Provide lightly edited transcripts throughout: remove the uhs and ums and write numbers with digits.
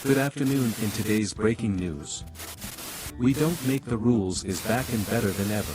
Good afternoon. In today's breaking news, We Don't Make the Rules is back and better than ever.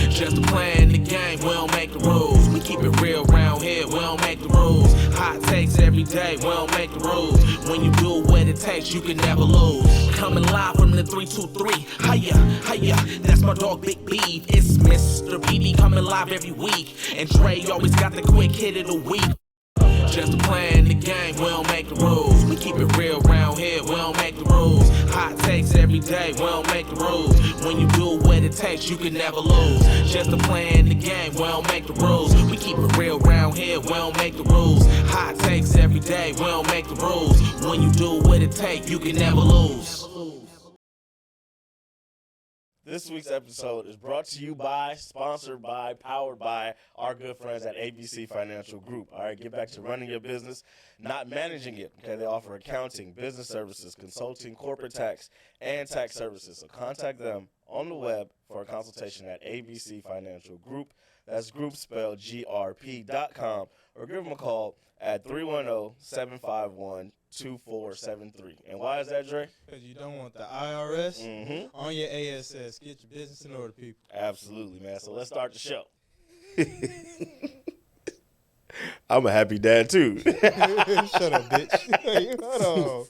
Just playing the game, we don't make the rules. We keep it real round here, we don't make the rules. Hot takes every day, we don't make the rules. When you do what it takes, you can never lose. Coming live from the 323, hiya, hiya, that's my dog Big B. It's Mr. BB coming live every week. And Dre always got the quick hit of the week. Just playing the game, we don't make the rules. We keep it real round here, we don't make the rules. Hot takes every day, we don't make the rules. When you do what it takes, you can never lose. Just playing the game, we don't make the rules. We keep it real round here, we don't make the rules. Hot takes every day, we don't make the rules. When you do what it takes, you can never lose. This week's episode is brought to you by, sponsored by, powered by our good friends at ABC Financial Group. All right, get back to running your business, not managing it. Okay, they offer accounting, business services, consulting, corporate tax, and tax services. So contact them on the web for a consultation at ABC Financial Group. That's group spelled grp.com, or give them a call at 310-751-2473. And why is that, Dre? Because you don't want the IRS on your ASS. Get your business in order, people. Absolutely, man. So let's start the show. I'm a happy dad, too. Shut up, bitch. Hey, hold on.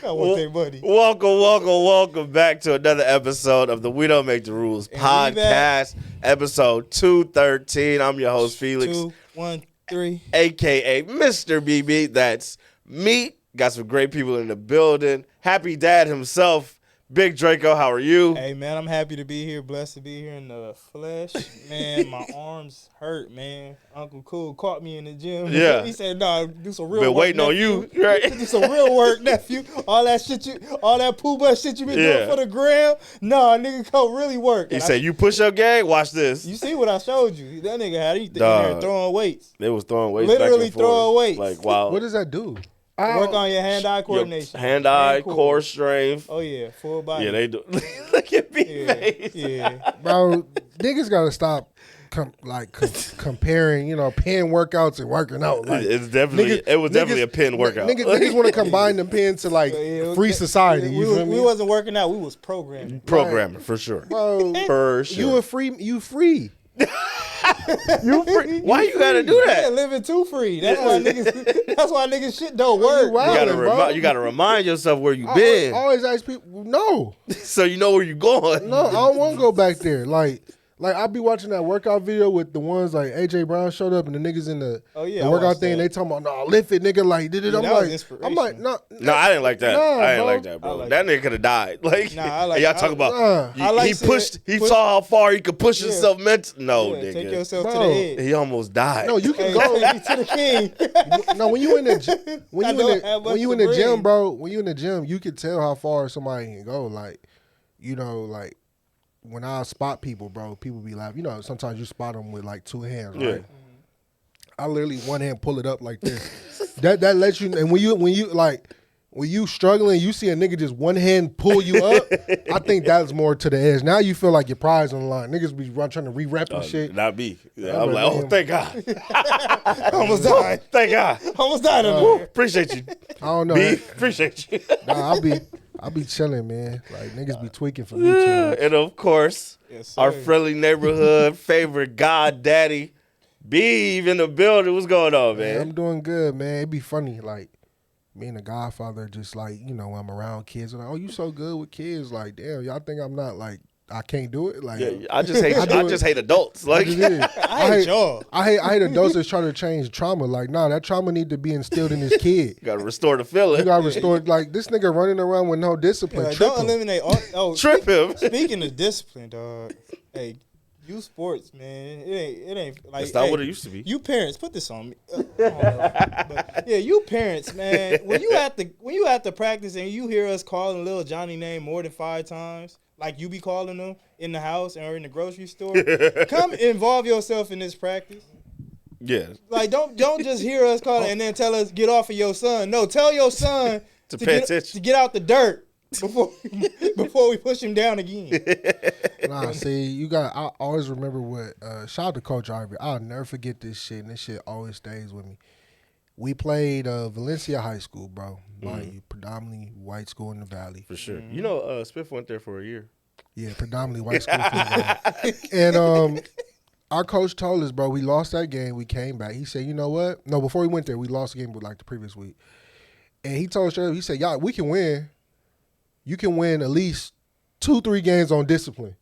I want their money. Welcome back to another episode of the We Don't Make the Rules podcast, episode 213. I'm your host, Felix. 2, 1, 3. A.K.A. Mr. BB. That's me. Got some great people in the building. Happy dad himself, Big Draco. How are you? Hey, man, I'm happy to be here. Blessed to be here in the flesh. Man, my arms hurt, man. Uncle Cool caught me in the gym. Yeah. He said, "No, do some real Been work, waiting nephew. on you. Right? Do some real work, nephew. All that poo butt shit you been doing for the gram. No, nigga, go really work." He said, you push up gang? Watch this. You see what I showed you? That nigga had anything there throwing weights. They was throwing weights Literally back and forth. throwing weights. Like, wow. What does that do? Work on your hand-eye coordination. Hand-eye, core strength. Oh, yeah. Full body. Yeah, they do. Look at me face. Yeah. Bro, niggas gotta stop comparing, pen workouts and working out. Like, it was definitely a pen workout. Niggas want to combine them pens to free society. We wasn't working out. We was programming. Programming, for sure. Bro, for sure. You free. You free. Why you gotta do that? Yeah, living too free. That's why niggas shit don't work. You gotta remind yourself where you been. I always ask people, no. So you know where you going. No, I don't want to go back there. Like I be watching that workout video with the ones like AJ Brown showed up and the niggas in the workout thing. And they talking about, no, lift it, nigga. Like, did it? I'm like, no. No, I didn't like that. I didn't like that, bro. Like that nigga could have died. Like, y'all talk about. He saw how far he could push himself mentally. No, nigga. Take yourself to the head. He almost died. No, you can go to the king. No, when you in the gym, bro. When you in the gym, you can tell how far somebody can go. Like, when I spot people, bro, people be like, sometimes you spot them with like two hands, right? Yeah. I literally one hand pull it up like this. that lets you. And when you struggling, you see a nigga just one hand pull you up. I think that's more to the edge. Now you feel like your pride's on the line. Niggas be trying to re-rep and shit. Not me. Yeah, I'm like, oh, thank God. Almost died. Thank God. Almost died. Appreciate you. I don't know. Appreciate you. Nah, I be chilling, man. Like, niggas be tweaking for me too much. And of course, our friendly neighborhood favorite god daddy, Beeve in the building. What's going on, man? I'm doing good, man. It'd be funny, like, me and the Godfather just like, when I'm around kids, I'm like, oh, you so good with kids. Like, damn, y'all think I'm not like, I can't do it. Like, yeah, I just hate adults. Like, I hate y'all. I hate adults that's trying to change trauma. Like, nah, that trauma need to be instilled in this kid. You gotta restore the feeling. You gotta restore. Like, this nigga running around with no discipline. Yeah, don't eliminate. Trip him. Speaking of discipline, dog. Hey, youth sports, man. It ain't like. That's not what it used to be. You parents, put this on me. But, yeah, you parents, man. When you at the practice and you hear us calling little Johnny name more than 5 times. Like you be calling them in the house or in the grocery store. Come involve yourself in this practice. Yeah. Like don't just hear us calling and then tell us get off of your son. No, tell your son to pay attention. To get out the dirt. before we push him down again. Nah, see, I always remember what. Shout out to Coach Ivy. I'll never forget this shit, and this shit always stays with me. We played Valencia High School, bro. Predominantly white school in the Valley. For sure. You know, Smith went there for a year. Yeah, predominantly white school football. And our coach told us, bro, we lost that game. We came back. He said, you know what? No, before we went there, we lost the game with like the previous week. And he told us, he said, y'all, we can win. You can win at least 2-3 games on discipline.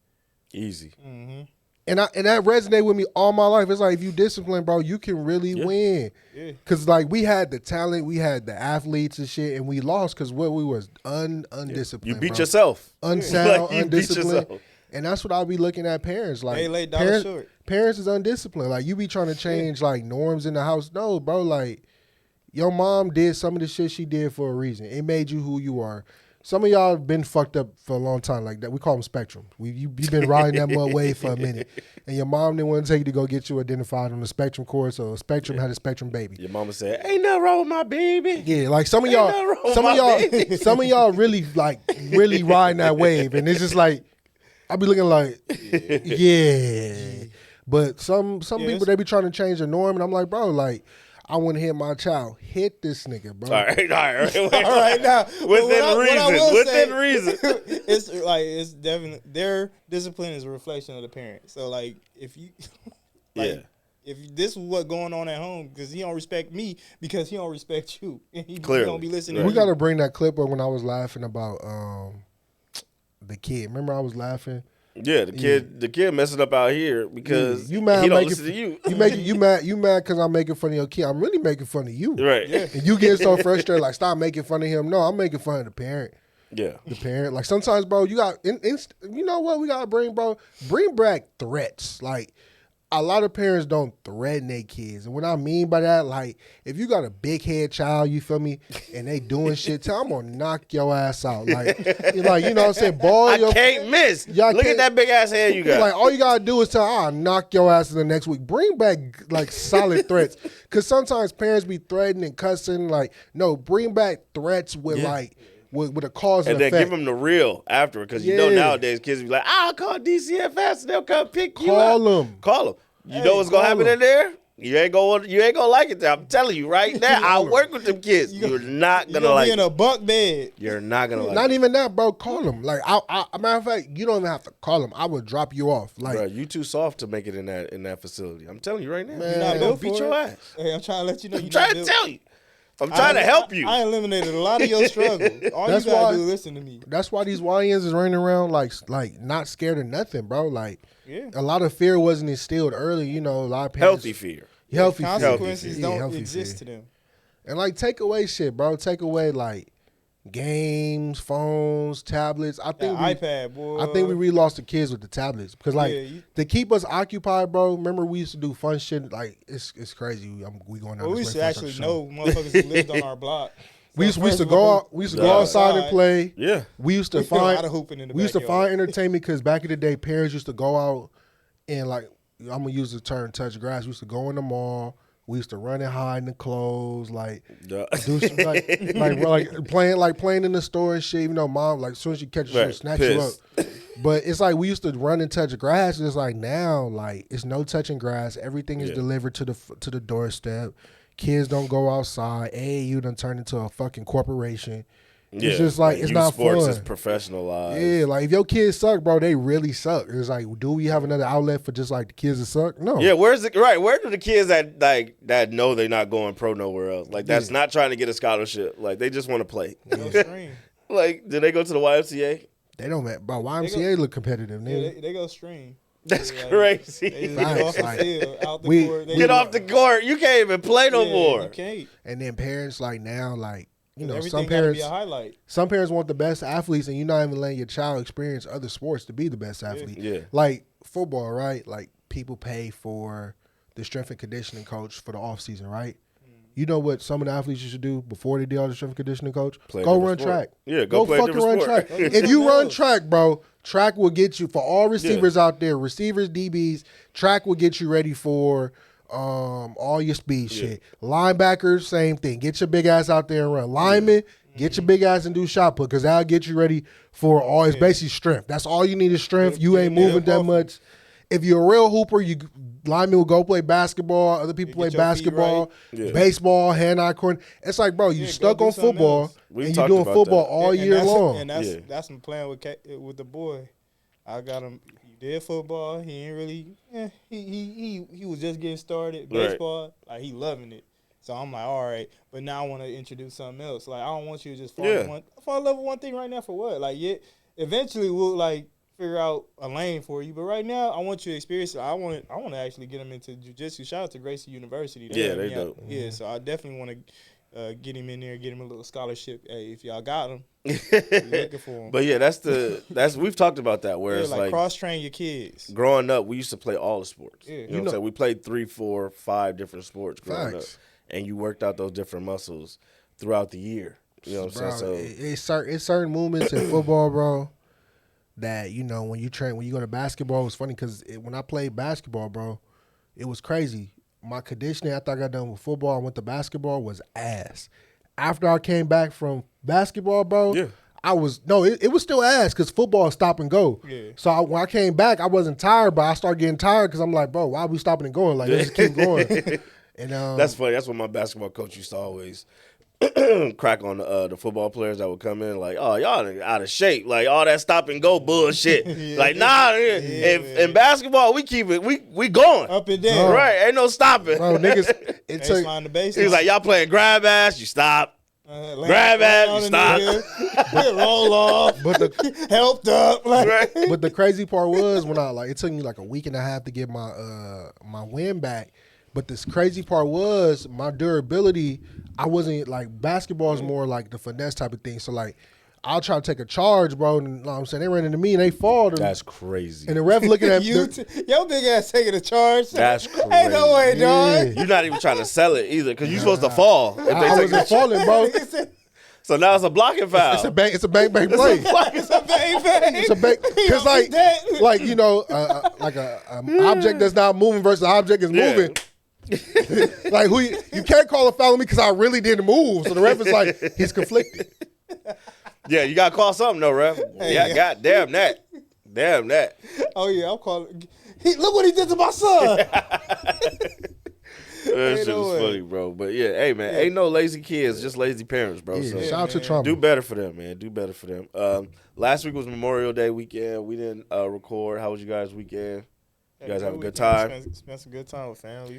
Easy. Mm-hmm. And that resonated with me all my life. It's like, if you discipline, bro, you can really win. Yeah. Because, like, we had the talent, we had the athletes and shit, and we lost because we was undisciplined, You beat bro. yourself. Unsound, Like, you beat undisciplined. yourself. And that's what I'll be looking at parents. Like, They laid dollars short. parents is undisciplined. Like, you be trying to change, like, norms in the house. No, bro, like, your mom did some of the shit she did for a reason. It made you who you are. Some of y'all have been fucked up for a long time like that. We call them spectrum. You've been riding that mud wave for a minute. And your mom didn't want to take you to go get you identified on the spectrum course, so a spectrum had a spectrum baby. Your mama said, ain't nothing wrong with my baby. Yeah, like some of Ain't nothing wrong y'all, with my some of y'all really riding that wave. And it's just like, I be looking like, yeah. But some people, they be trying to change the norm. And I'm like, bro, like, I want to hear my child hit this nigga, bro. All right. All right, now Within reason. It's definitely their discipline is a reflection of the parent. So like if you if this is what's going on at home, because he don't respect me because he don't respect you. He don't be listening. We to got you. to bring that clip up when I was laughing about the kid. Remember I was laughing? Yeah, the kid messing up out here because you mad he don't making, listen to you. You mad because I'm making fun of your kid. I'm really making fun of you. Right. Yeah. And you get so frustrated, like, stop making fun of him. No, I'm making fun of the parent. Yeah. The parent. Like, sometimes, bro, you got, you know what we got to bring, bro? Bring back threats. Like, a lot of parents don't threaten their kids. And what I mean by that, like, if you got a big head child, you feel me, and they doing shit, tell them I'm going to knock your ass out. Like, you know what I'm saying? I can't miss. Y'all Look at that big ass head you got. Like, all you got to do is tell, I'll knock your ass in the next week. Bring back, like, solid threats. Because sometimes parents be threatening and cussing. Like, no, bring back threats with, like, with a cause and then effect. give them the real afterward, because you know nowadays kids be like, I'll call DCFS and they'll come pick you up. Call them. You know what's gonna happen in there? You ain't gonna like it there. I'm telling you right now. I work with them kids. You're not gonna like be in a bunk bed. You're not gonna like Not it. even that, bro. Call them. Like, matter of fact, you don't even have to call them. I would drop you off. Like, Bro, you too soft to make it in that facility. I'm telling you right now. Man, You're not They'll built beat for your it. ass. Hey, I'm trying to let you know. I'm trying to tell you. I'm trying to help you. I eliminated a lot of your struggle. All That's you gotta why- do is listen to me. that's why these YNs is running around like not scared of nothing, bro. Like, Yeah. a lot of fear wasn't instilled early. You know, a lot of parents. Healthy fear. Healthy fear. Consequences Yeah, don't healthy exist fear. to them. And, like, take away shit, bro. Take away, like, games, phones, tablets. I think iPad, boy. I think we really lost the kids with the tablets because, like, to keep us occupied, bro. Remember, we used to do fun shit. Like, it's crazy. We going down. Well, we this used way to for actually show. know motherfuckers who lived on our block. We used to go out. We used to go outside and play. Yeah. We used to We did a find. lot of hooping in the We used to backyard. find entertainment because back in the day, parents used to go out and, like, I'm gonna use the term touch grass. We used to go in the mall. We used to run and hide in the clothes, like Duh. do some, like playing in the store and shit. Even though mom, like, as soon as you catch you, she'll snatch you up. But it's like we used to run and touch grass. And it's like now, like, it's no touching grass. Everything is delivered to the doorstep. Kids don't go outside. AAU done turned into a fucking corporation. It's just like it's not sports fun. is professionalized. Yeah, like, if your kids suck, bro, they really suck. It's like, do we have another outlet for just, like, the kids that suck? No. Yeah, where do the kids that know they're not going pro nowhere else? Like, that's not trying to get a scholarship. Like, they just want to play. No stream. Like, do they go to the YMCA? They don't, bro. YMCA look competitive, Yeah, nigga. they go stream. That's Like, crazy. They just Facts, get off the like, field, out the we- court. They Get off the court. You can't even play no more. You can't. And then parents, like, now, like, you know, Everything some gotta parents be a highlight. want the best athletes, and you're not even letting your child experience other sports to be the best athlete. Yeah. Like football, right? Like, people pay for the strength and conditioning coach for the off season, right? You know what some of the athletes used to do before they did all the strength and conditioning coach? Play a Go different run sport. track. Yeah, go play a fucking different run sport. track. If you run track, bro, track will get you, for all receivers out there, receivers, DBs, track will get you ready for all your speed shit. Linebackers, same thing. Get your big ass out there and run. Linemen, Get your big ass and do shot put because that'll get you ready for all. It's basically strength. That's all you need is strength. You ain't moving that much. If you're a real hooper, linemen will go play basketball. Other people play basketball, baseball, hand-eye coordination. It's like, bro, you stuck on football and you're doing football all year long. And that's my plan with the boy. I got him. He did football. He ain't really. He was just getting started. Baseball, like he loving it. So I'm like, all right. But now I want to introduce something else. Like I don't want you to just fall in love with one thing right now for what? Like eventually we'll like figure out a lane for you. But right now I want you to experience it. I want to actually get him into jiu-jitsu. Shout out to Gracie University. They dope. Yeah, so I definitely want to get him in there, get him a little scholarship. Hey, if y'all got him, looking for him. But yeah, that's we've talked about that where it's like cross train your kids. Growing up, we used to play all the sports. Yeah. You know what I'm saying? We played 3, 4, 5 different sports growing up. Facts. And you worked out those different muscles throughout the year. You know what I'm saying? So it's certain movements in football, bro, that, you know, when you go to basketball, it was funny because when I played basketball, bro, it was crazy. My conditioning after I got done with football, I went to basketball, was ass. After I came back from basketball, bro, it was still ass because football is stop and go. Yeah. So when I came back, I wasn't tired, but I started getting tired because I'm like, bro, why are we stopping and going? Like, let's just keep going. And that's funny. That's what my basketball coach used to always crack on the football players that would come in like, oh, y'all out of shape. Like, all that stop and go bullshit. Like, nah, in basketball, we keep it, we going. Up and down. Right, ain't no stopping. bro, niggas, Baseline to baseline. He's like, y'all playing grab ass, you stop. Grab ass, you stop. Roll off. but Helped up. Like. but the crazy part was when it took me like a week and a half to get my win back. But this crazy part was my durability. I wasn't like basketball is more like the finesse type of thing. So like I'll try to take a charge, bro. And you know what I'm saying they ran into me and they fall. That's crazy. And the ref looking at your big ass taking a charge. That's crazy. Ain't no way, dog. You're not even trying to sell it either because you're supposed to fall. I wasn't falling, bro. So now it's a blocking foul. It's a bang bang play. It's a bang bang. It's a bang because like you know like a object that's not moving versus an object is moving. Like you can't call a foul on me because I really didn't move. So the ref is like he's conflicted. Yeah, you gotta call something though, ref. Yeah, god damn that. Damn that. Oh yeah, I'm calling. Look what he did to my son. That shit is funny, bro. But yeah, hey man, ain't no lazy kids, just lazy parents, bro. Yeah, so shout out to Trump. Do better for them, man. Do better for them. Last week was Memorial Day weekend. We didn't record. How was you guys' weekend? You guys have a good time? Spent some good time with family.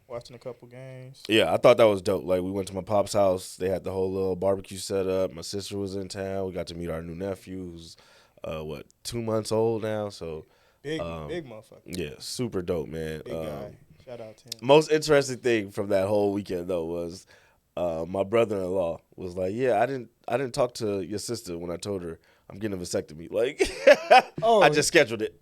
Watching a couple games. Yeah, I thought that was dope. Like we went to my pop's house. They had the whole little barbecue set up. My sister was in town. We got to meet our new nephew, who's 2 months old now. So big motherfucker. Yeah, super dope, man. Big guy. Shout out to him. Most interesting thing from that whole weekend though was my brother-in-law was like, "Yeah, I didn't talk to your sister when I told her I'm getting a vasectomy. Like, I just scheduled it."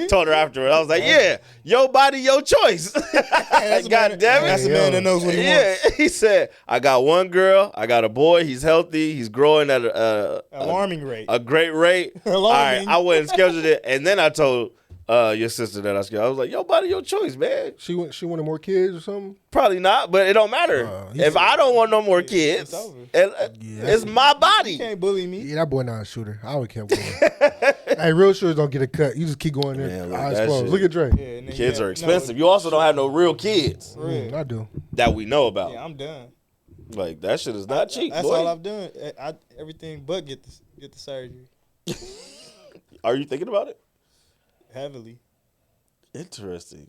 Told her afterward. I was like, "Yeah, your body, your choice." God damn it. That's a man that knows what he wants. He said, "I got one girl. I got a boy. He's healthy. He's growing at alarming rate. A great rate." All right, I went and scheduled it, and then I told your sister that I scheduled. I was like, "Your body, your choice, man." She wanted more kids or something? Probably not, but it don't matter. If I don't want no more kids, it's my body. You can't bully me. Yeah, that boy not a shooter. I would keep going. Hey, real shooters don't get a cut. You just keep going there. Man, look at Dre. Yeah, kids are expensive. You also don't have no real kids. I do. That we know about. Yeah, I'm done. Like, that shit is not cheap, That's boy. all I've done. Everything but get the surgery. Are you thinking about it? Heavily. Interesting.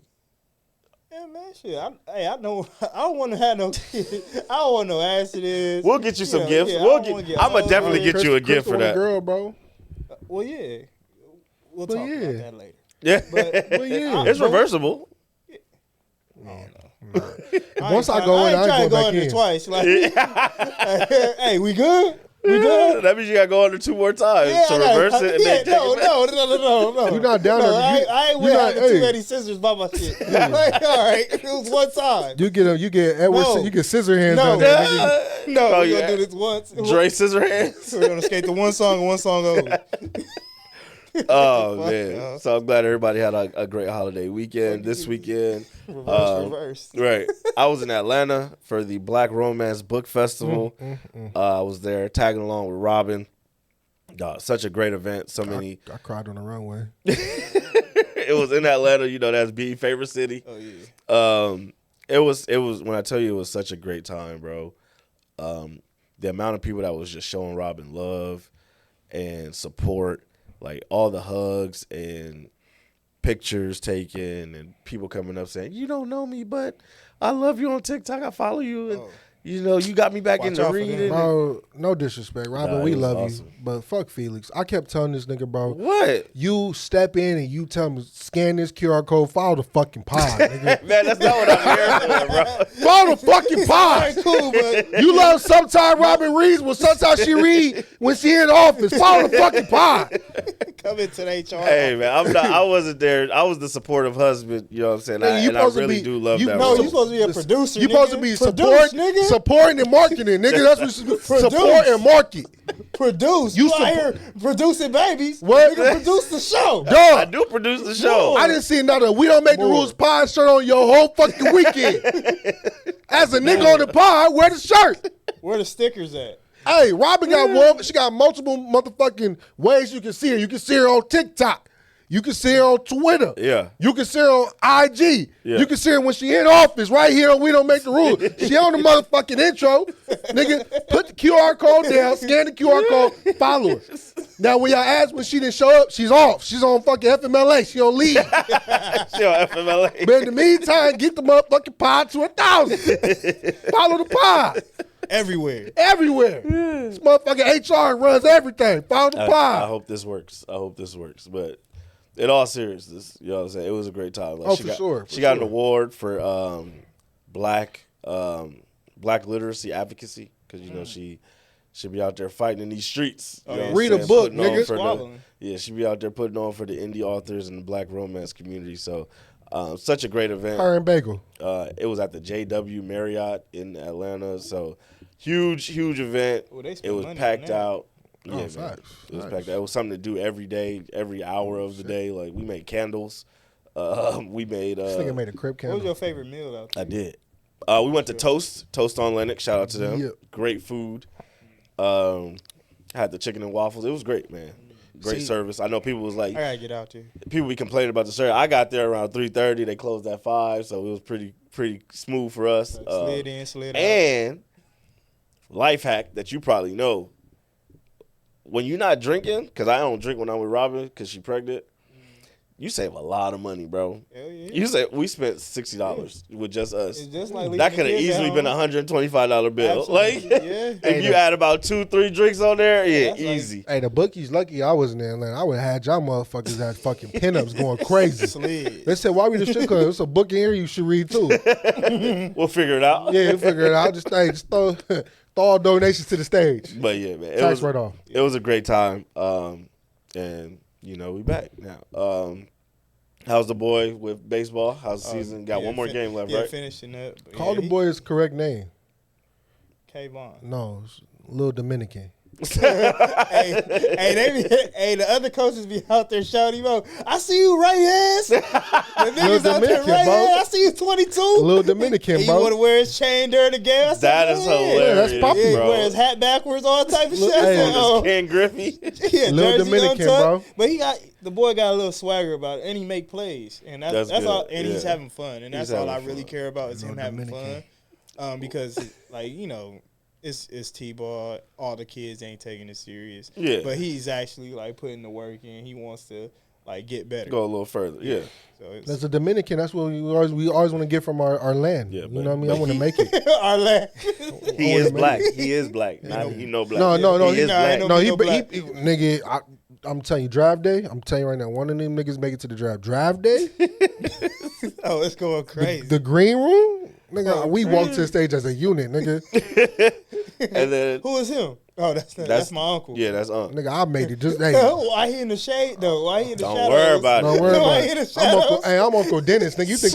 Yeah, man, shit. I know. I don't want to have no kids. I don't want no accidents. We'll get you some gifts. Yeah, I'm gonna definitely get you a gift for that. Girl, bro. Well, yeah. We'll talk about that later. Yeah, But yeah, it's reversible. I don't know. Once I go in, I ain't going back in in. Twice. Like, hey, we good? We good? That means you gotta go under 2 more times to reverse it. And then no. You're not down there. I ain't with too many scissors by my shit. Like, all right, it was one time. You get Edward. You get scissor hands. No, down there. no, we're gonna do this once. Dre scissor hands. We're gonna skate the one song and one song over. Oh Fuck, man! So I'm glad everybody had a great holiday weekend. This weekend, reverse. right? I was in Atlanta for the Black Romance Book Festival. I was there tagging along with Robin. Such a great event. So many. I cried on the runway. It was in Atlanta. You know, that's B's favorite city. Oh yeah. It was when I tell you it was such a great time, bro. The amount of people that was just showing Robin love and support, like all the hugs and pictures taken and people coming up saying, "You don't know me, but I love you on TikTok. I follow you, and you know you got me back Watch into out for reading." them. Bro, no disrespect, Robin. Nah, we it was love awesome. you, but fuck Felix. I kept telling this nigga, bro. What? You step in and you tell him scan this QR code, follow the fucking pod, nigga. Man, that's not what I'm here for, bro. Follow the fucking pod. Cool, but You love sometimes Robin reads, well sometimes she read when she in office. Follow the fucking pod. come into the HR. Hey man, I wasn't there. I was the supportive husband. You know what I'm saying? Nigga, you And I supposed to really be- do love you- that. No, role. you supposed to be a producer. You supposed to be supporting and marketing, nigga. That's what you support and market. Produce. You You out here producing babies. What? Nigga, produce the show. I Dog, do produce the show. I didn't see another We Don't Make the Rules pod shirt on your whole fucking weekend. As a nigga on the pod, wear the shirt. Where the stickers at? Hey, Robin got one. She got multiple motherfucking ways you can see her. You can see her on TikTok. You can see her on Twitter. Yeah. You can see her on IG. Yeah. You can see her when she in office right here on We Don't Make the Rules. She on the motherfucking intro. Nigga, put the QR code down, scan the QR code, follow her. Now, when y'all ask when she didn't show up, she's off. She's on fucking FMLA. She on leave. She on FMLA. But in the meantime, get the motherfucking pod to 1,000. Follow the pod. Everywhere. Everywhere. This motherfucking HR runs everything. Follow the I pod. hope this works. But in all seriousness, you know what I'm saying? It was a great time. Like, Oh, she for got, sure, She for got an sure. award for black literacy advocacy because you know she be out there fighting in these streets. You know what I'm Read a saying? book, Putting on nigga. for the- Squabbling. Yeah, she be out there putting on for the indie authors and the black romance community. So such a great event. Her and Bagel. It was at the JW Marriott in Atlanta. So huge event. Oh, they It spent was money packed on that. out. Oh, Yeah, man. facts, It was facts. packed out. It was something to do every day, every hour of the day. Like we made candles. We made. This nigga made a crib What candle. was your favorite meal out there? I did. We went to Toast on Lennox. Shout out to them. Yep. Great food. Had the chicken and waffles. It was great, man. Great See- service. I know people was like, I gotta get out there. people be complaining about the service. I got there around 3:30. They closed at 5, so it was pretty smooth for us. Slid in, slid out. And life hack that you probably know. When you're not drinking, because I don't drink when I'm with Robin because she's pregnant, you save a lot of money, bro. Hell yeah. You said we spent $60 with just us. It's just like leaving That the could have kids at easily been a home. $125 bill. Absolutely, Like, yeah. if you add about 2-3 drinks on there, yeah, That's like- easy. Hey, the bookies lucky I wasn't in Atlanta. I would have had y'all motherfuckers at fucking pinups going crazy. Slid. They said, why we the strip club? It's a book in here you should read too. We'll figure it out. Yeah, figure it out. Just throw all donations to the stage. But yeah, man, Tax write off. it was a great time. And you know, we back now. How's the boy with baseball? How's the season? Got Yeah, one more game left, yeah, right? finishing up. But Call yeah, the boy his correct name. K-Von. No, it's Little Dominican. hey, the other coaches be out there shouting him out. I see you right hands. The niggas out there Dominican, right bro. hands. I see you 22. Little Dominican, He bro. want to wear his chain during the game. I said, That is "Man." hilarious, that's poppy, Yeah, he bro. wear his hat backwards, all type of shit. I hey, said, oh. Ken Griffey. Yeah, Little jersey Dominican, untucked. bro. But the boy got a little swagger about it, and he make plays, and that's That's all. good, And he's yeah. having fun, and He's that's all I having really fun. care about is him Little having Dominican. fun. Because like it's T-ball. All the kids ain't taking it serious. Yeah. But he's actually like putting the work in. He wants to like get better. Go a little further. Yeah. So it's That's a Dominican. That's what we always want to get from our land. Yeah, you but- know what I mean? I but want to he- make it. our lad. He is black. He is black. Not he no black. No. He is nah, black. ain't no- No, no black. nigga. I'm telling you, draft day. I'm telling you right now, one of them niggas make it to the draft. Draft day, Oh, it's going crazy. the green room, Nigga, we walked to the stage as a unit, nigga. And then Who is him? Oh, that's my uncle. Yeah, that's Nigga, I made it just hey. Why he in the shade though? Why he in the Don't shadows? worry about it. Don't worry Why about he in the it. I'm shadows? Uncle Dennis, nigga. You think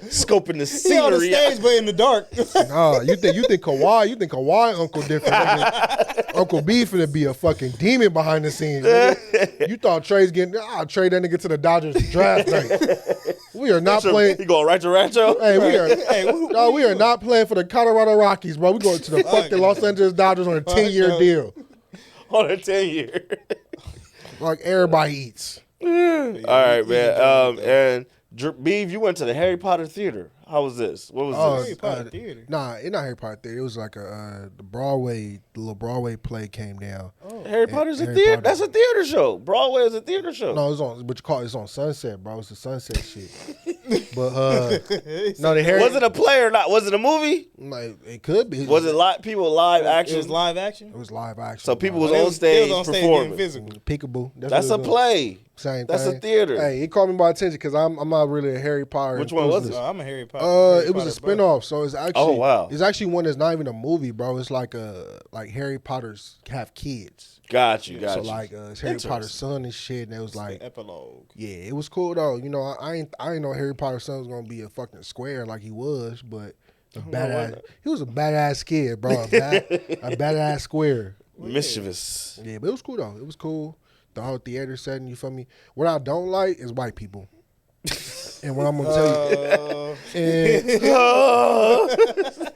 scoping the He on the scenery. stage, but in the dark. Nah, you think Kawhi Uncle different, nigga. Uncle B finna be a fucking demon behind the scenes, nigga. You thought Trey's getting I'll trade that nigga to the Dodgers draft night. We are not playing. He going right to Rancho? Hey, we are not playing for the Colorado Rockies, bro. We going to the fucking Los Angeles Dodgers on a 10-year deal. On a 10-year. Like everybody eats. All right, man. And Beav, you went to the Harry Potter theater. How was this? What was this? Harry Potter theater. Nah, it's not Harry Potter theater. It was like the little Broadway play came down. Harry Potter's a Harry theater. Potter. That's a theater show. Broadway is a theater show. No, it's on Sunset, bro. It's the Sunset shit. But no, the Harry Was it a play or not? Was it a movie? like it could be. Was it people live action? It was live action. It was live action. So people bro. was on stage getting performing. physical. Peekaboo. That's a what it was. play. Same That's thing. a theater. Hey, it caught me by attention because I'm not really a Harry Potter. Which one was enthusiast. it? I'm a Harry Potter. It was a spinoff, so it's actually Oh, wow. It's actually one that's not even a movie, bro. It's like Harry Potter's have kids. Got you. So like it's Harry Interesting. Potter's son and shit, and it was like Epilogue. yeah, it was cool though. You know, I ain't know Harry Potter's son was gonna be a fucking square like he was, but he was a badass kid, bro. A badass square. Mischievous. Yeah, but it was cool though. It was cool. The whole theater setting, you feel me? What I don't like is white people. And what I'm gonna tell you,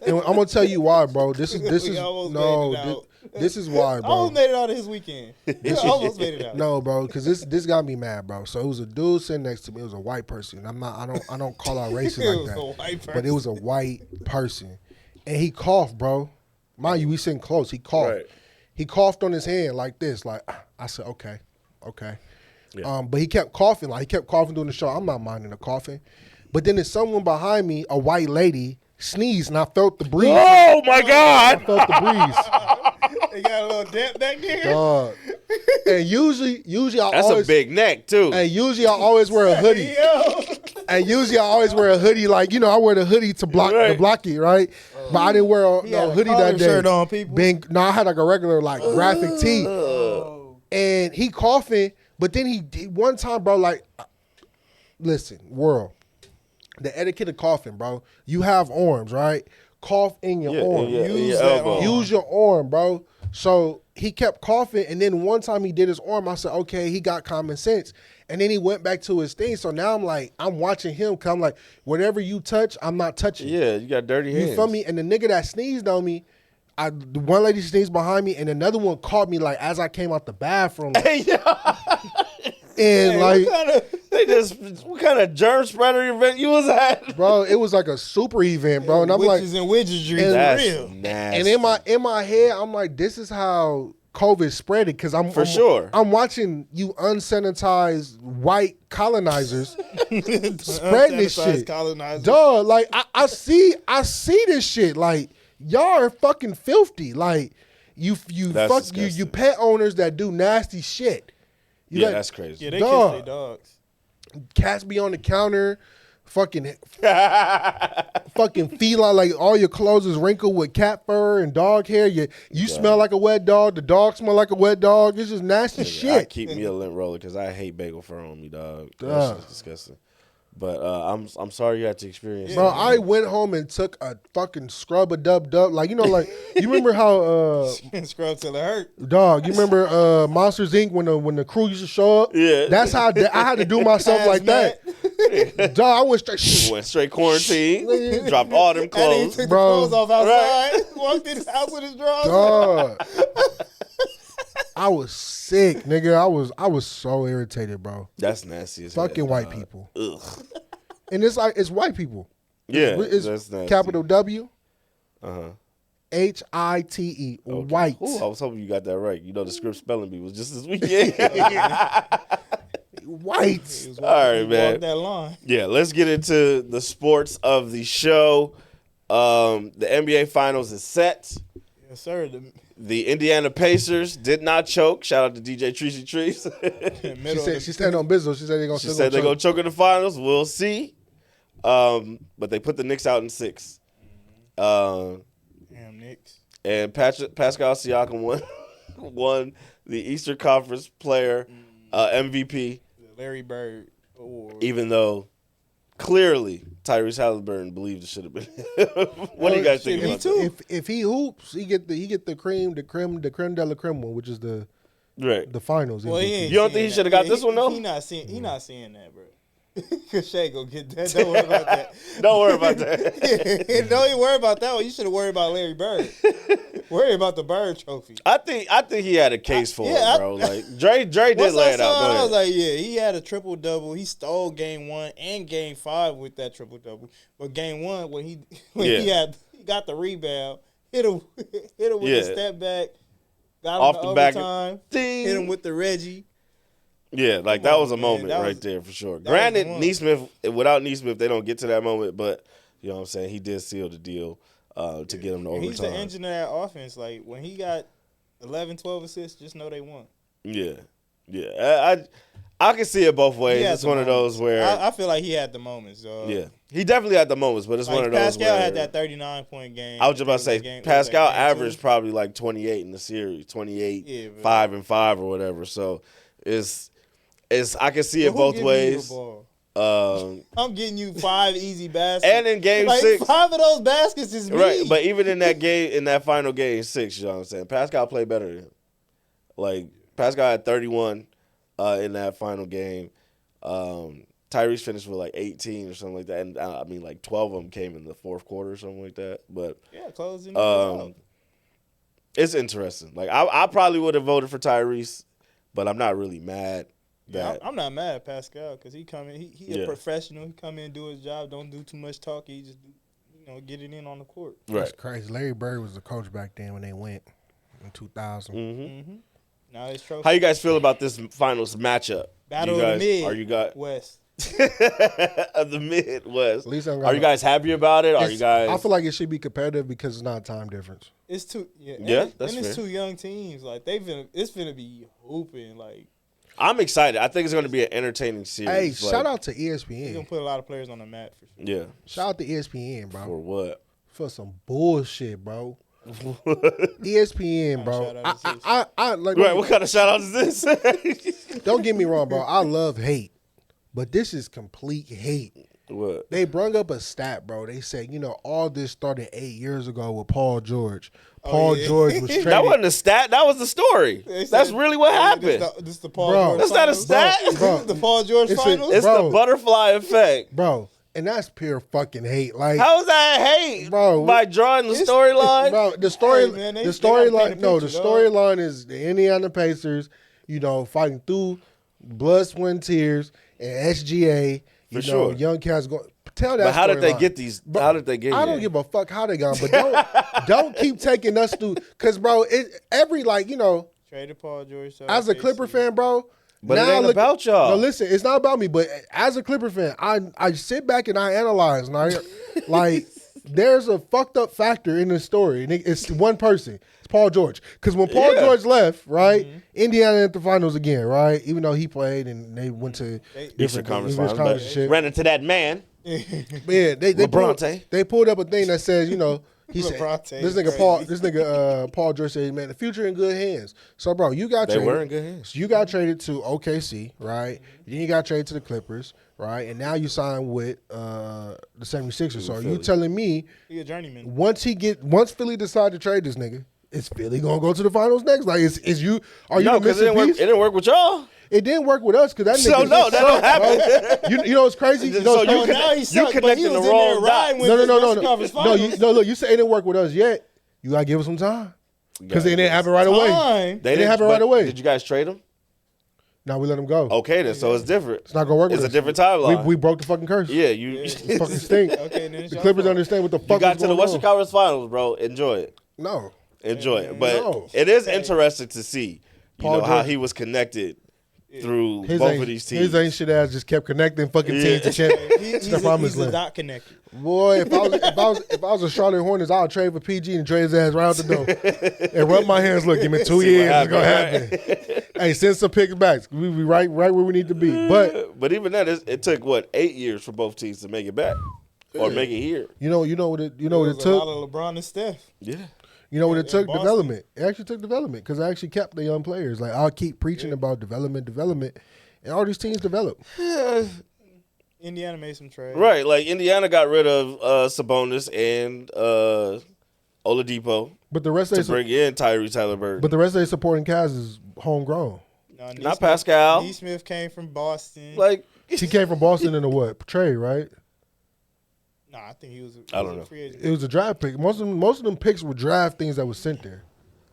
and I'm gonna tell you why, bro. This is We almost made it out. this is why, I bro. almost made it out of his weekend. I almost made it out. No, bro, because this got me mad, bro. So it was a dude sitting next to me. It was a white person. I don't call out racist It like was that. a white But it was a white person, and he coughed, bro. Mind you, we sitting close. He coughed. Right. He coughed on his hand like this. Like I said, okay. Yeah. But he kept coughing. Like he kept coughing during the show. I'm not minding the coughing. But then there's someone behind me, a white lady, sneezed, and I felt the breeze. Oh my God! I felt the breeze. They got a little dent back there. Dog. And usually I That's always a big neck too. And usually I always wear a hoodie. And usually I always wear a hoodie, like I wear the hoodie to block it, right? But I didn't wear no hoodie that day. Shirt on, people. No, I had like a regular like graphic tee. And he coughing, but then he one time, bro, like, listen, world, the etiquette of coughing, bro. You have arms, right? Cough in your arm. Use your arm, bro. So he kept coughing, and then one time he did his arm. I said, okay, he got common sense. And then he went back to his thing. So now I'm watching him, because I'm like, whatever you touch, I'm not touching. Yeah, you got dirty hands. You feel me? And the nigga that sneezed on me, the one lady sneezed behind me, and another one caught me like as I came out the bathroom. Hey, yo. And like, what kind of germ spreader event you was at? bro, it was like a super event, bro. And I'm like, Witches and wizardry. and- That's Real. nasty. and in my head, I'm like, this is how COVID spread it, because I'm sure. I'm watching you unsanitized white colonizers spreading this shit. Colonizers. Dog, like I see this shit. Like y'all are fucking filthy. Like you That's fuck disgusting. you pet owners that do nasty shit. You Yeah, let that's crazy. Yeah, they Dog. kiss their dogs. cats be on the counter, fucking feline, like all your clothes is wrinkled with cat fur and dog hair. You smell like a wet dog. The dog smell like a wet dog. It's just nasty I shit. keep me a lint roller because I hate bagel fur on me, dog. Duh. That shit's disgusting. But I'm sorry you had to experience Bro, that. I went home and took a fucking scrub a dub, like like you remember how Scrub till it hurt. dog, you remember Monsters Inc. when the crew used to show up? Yeah. That's how I had to do myself like that. Dog, I went straight. Went straight quarantine, dropped all them And he clothes. took Bro. the clothes off outside, walked in his house with his drawers. Dog. I was sick, nigga. I was so irritated, bro. That's nasty as Fucking hell, white dog. people. Ugh. And it's like it's white people. Yeah, It's that's nasty. capital W Uh-huh. HITE. Okay. White. Ooh, I was hoping you got that right. You know the script spelling bee was just this weekend. White. All right, man. Walk that line. Yeah, let's get into the sports of the show. The NBA Finals is set. Yes, sir. The Indiana Pacers did not choke. Shout out to DJ Treacey Trees. She said on business. She said they're gonna. She said they're going to choke in the finals. We'll see. But they put the Knicks out in 6. Damn, Knicks. And Pascal Siakam won the Eastern Conference Player MVP, The Larry Bird Award. even though clearly Tyrese Halliburton believed it should have been. What do you guys think me about too. that? If he hoops, he get the creme de la creme one, which is the Right. finals. Well, he ain't You don't seeing think he that. shoulda got Yeah, this one, though? He not seeing that, bro. Cause Shay go get that. Don't worry about that. Don't worry about that. Don't even worry about that one. You should have worried about Larry Bird. Worry about the Bird Trophy. I think he had a case for yeah, it, bro. Like Dre did Once lay I it out. saw Go it, I ahead. was like, yeah, he had a triple double. He stole game 1 and game 5 with that triple double. But game 1, when he got the rebound, hit him with the step back, got Off him the the back, overtime, ding. hit him with the Reggie. Yeah, like Come that on, was a man. moment That right was- there for sure. that was Granted, the one. Neesmith, without Neesmith, they don't get to that moment, but you know what I'm saying? He did seal the deal to get him to overtime. He's the engine of that offense. Like, when he got 11, 12 assists, just know they won. Yeah. I can see it both ways. He had It's the one of moments. those where I feel like he had the moments. yeah. He definitely had the moments, but it's Like one of those Pascal where had that 39-point game. I was just about to say Game- Pascal was that game averaged 2? probably like 28 in the series, 28, Yeah, but- 5 and 5 or whatever. So it's I can see it Who both giving you the ways. ball? Um, I'm getting you 5 easy baskets. and in game like, 6, 5 of those baskets is me. right? But even in that game, in that final game 6, you know what I'm saying? Pascal played better than him. Like Pascal had 31 in that final game. Tyrese finished with like 18 or something like that, and I mean like 12 of them came in the fourth quarter or something like that. But yeah, closing it out. it's interesting. Like I probably would have voted for Tyrese, but I'm not really mad. Yeah, That I'm not mad at Pascal because he come in. He Yeah. a professional. He come in, do his job. Don't do too much talking. He just get it in on the court. That's right. crazy. Larry Bird was the coach back then when they went in 2000. Mm-hmm. Now it's trophy. How you guys feel about this finals matchup? Battle you of guys, the mid. Are you guys West. of the Midwest? At least I Are you guys happy about it? Are you guys? I feel like it should be competitive because it's not a time difference. It's too. Yeah, Yeah, and, that's and it's fair. 2 young teams. Like it's finna be hooping. Like I'm excited. I think it's going to be an entertaining series. Hey, Like, shout out to he's gonna ESPN. put a lot of players on the mat for sure. Yeah. Shout out to ESPN, bro. For what? For some bullshit, bro. ESPN, bro. Shout out to I like. Right. What kind of shout out is this? Don't get me wrong, bro. I love hate, but this is complete hate. What? They brung up a stat, bro. They said, all this started 8 years ago with Paul George. Paul yeah. George was traded. That wasn't a stat. That was the story. They That's said- really what happened. This the Paul Bro. George That's not a finals. stat. Bro. The Paul George It's a- finals. It's Bro. the butterfly effect. Bro, and that's pure fucking hate. Like, How is that hate? Bro, By drawing the storyline? bro, the story, Hey, man, they the gotta paint storyline, a no, the picture, dog. storyline is the Indiana Pacers, fighting through blood, sweat, and tears, and SGA. For sure. Young cats going. Tell that. But how did they storyline. get these? Bro, How did they get I here? don't give a fuck how they got, but don't keep taking us through, cause bro, Traded Paul George. to as a OKC. Clipper fan, bro. But it now ain't about y'all. No, listen, it's not about me, but as a Clipper fan, I sit back and I analyze, and I like there's a fucked up factor in this story, and it's one person. It's Paul George. Because when Paul Yeah. George left, right, Indiana at the finals again, right, even though he played and they went to Eastern different Conference Conference Finals. and shit. Ran into that man. Yeah, they LeBron. pulled up a thing that says, he said LeBron this is nigga Paul George said, man, the future in good hands. So bro, you got They traded. were in good hands. So you got traded to OKC, right? Then you got traded to the Clippers, right? And now you signed with the 76ers. So are you Philly. telling me He a journeyman. once Philly decide to trade this nigga, is Philly gonna go to the finals next? Like, is you are you No, the because missing it piece? didn't work with y'all. It didn't work with us because that So, nigga. no, that don't happen. You know what's crazy? You know So what's you crazy? can- Now he sucked, but connected he the was in wrong there riding dots. with No, the Western no. Conference No, Finals. look, you say it didn't work with us yet. You gotta give us some time because it didn't happen right away. Time. They didn't happen right but away. Did you guys trade him? Now we let him go. Okay, then. So it's different. It's not gonna work. It's with a us. different timeline. We broke the fucking curse. Yeah, you. It fucking stink. Okay, then it's The your Clippers fault. understand what the You fuck got is to the going Western on. Conference Finals, bro. Enjoy it. No, Enjoy it. But No. it is interesting to see, Paul how George- he was connected through his both ain't, of these his teams. ain't shit ass just kept connecting fucking Yeah. teams to champ. He's the promised a land. dot connected. Boy, if I was a Charlotte Hornets, I'll trade for PG and trade his ass right out the door and rub my hands. Look, give me 2 See years. what It's gonna happened, happen. Hey, send some picks back. We be right where we need to be. But But even that, it took 8 years for both teams to make it back. or make it here. You know what it It was a took. lot of LeBron and Steph. Yeah. You know what in it took? Boston. Development. It actually took development because I actually kept the young players. Like I'll keep preaching about development, and all these teams develop. Indiana made some trades. Right, like Indiana got rid of Sabonis and Oladipo But the rest to of they bring in Tyrese Halliburton. but the rest of their supporting cast is homegrown. No, Not Neesmith- Pascal. Neesmith came from Boston. Like, He came from Boston in a what trade, right? Nah, I think he was. I don't know. A free agent. It was a draft pick. Most of them picks were draft things that was sent there.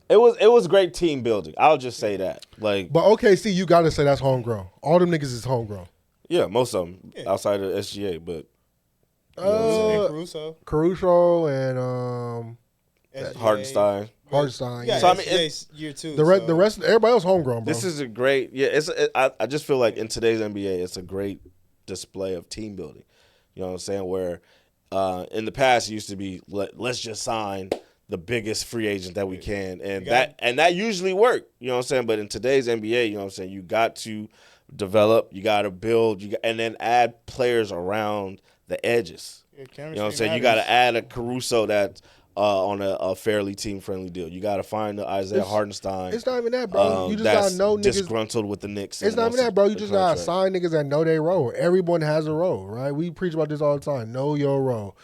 it was great team building. I'll just say that. Like, But OKC, you got to say that's homegrown. All them niggas is homegrown. yeah, most of them Yeah. outside of SGA, but And Caruso. Caruso and SGA. Hardenstein. Hardenstein. Yeah, So, I mean, SGA's year two. The rest, everybody else homegrown, bro. This is a great. Yeah, I just feel like in today's NBA, it's a great display of team building. You know what I'm saying? Where in the past it used to be let's just sign the biggest free agent that we can, and that usually worked. You know what I'm saying? But in today's NBA, you know what I'm saying, you got to develop, you got to build, and then add players around the edges. Yeah, You know what I'm saying? You got matters. to add a Caruso that's on a fairly team-friendly deal. You got to find the Isaiah Hardenstein. It's not even that, bro. You just that's gotta know niggas. disgruntled with the Knicks. It's and not wants even that, bro. You the just gotta contract. sign niggas that know their role. Everyone has a role, right? We preach about this all the time. Know your role.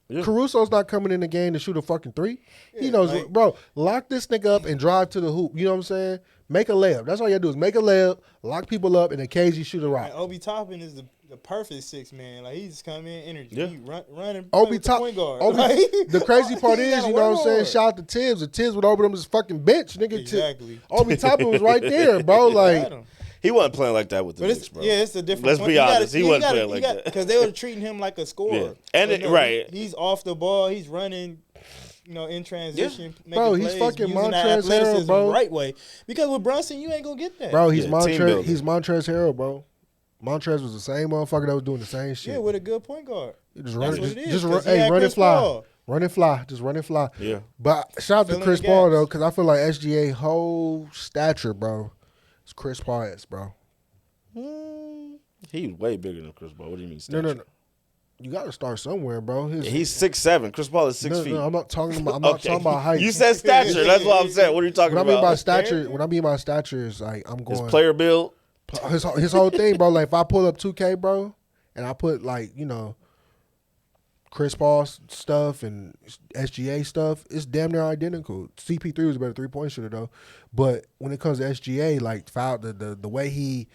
Yeah. Caruso's not coming in the game to shoot a fucking three. He knows, like- bro. Lock this nigga up and drive to the hoop. You know what I'm saying? Make a layup. That's all you gotta do is make a layup, lock people up, and occasionally shoot a rock. And Obi Toppin is the perfect six man. Like he just come in, energy, Yeah. he running. Obi with the top. point guard. Obi, Like, the crazy part he is, gotta you know what I'm work saying? hard. Shout out to Tibbs. And Tibbs would open up his fucking bench, nigga. Exactly. Obi Toppin was right there, bro. Like, Got him. He wasn't playing like that with the But Knicks, it's bro. it's a different. Let's point. be You gotta- honest, he you wasn't gotta- playing you like got- that. because they were treating him like a scorer. Yeah. And But it- right. he's off the ball. He's running. You know, in transition, making Bro, he's plays, fucking using that Montrezl Harrell, athleticism bro. the right way. Because with Brunson, you ain't gonna get that. bro, he's Yeah, team building. He's Montrezl Harrell, bro. Montrezl was the same motherfucker that was doing the same shit. Yeah, with a good point guard. You just That's run, what it is, just 'cause run, he hey, had run and Chris fly, Paul. run and fly, just run and fly. Yeah. But shout out to Filling Chris the Paul gaps. though, because I feel like SGA whole stature, bro, it's Chris Paul-esque, bro. He's way bigger than Chris Paul. What do you mean? No, Stature? you got to start somewhere, bro. He's 6'7". Chris Paul is 6 feet. No, I'm not talking about. I'm not Okay. talking about height. You said stature. That's what I'm saying. What are you talking What I mean by about? stature, what I mean by stature is like I'm His going player build. his whole thing, bro. Like if I pull up 2K, bro, and I put like Chris Paul stuff and SGA stuff, it's damn near identical. CP3 was a better 3-point shooter though, but when it comes to SGA, like the way he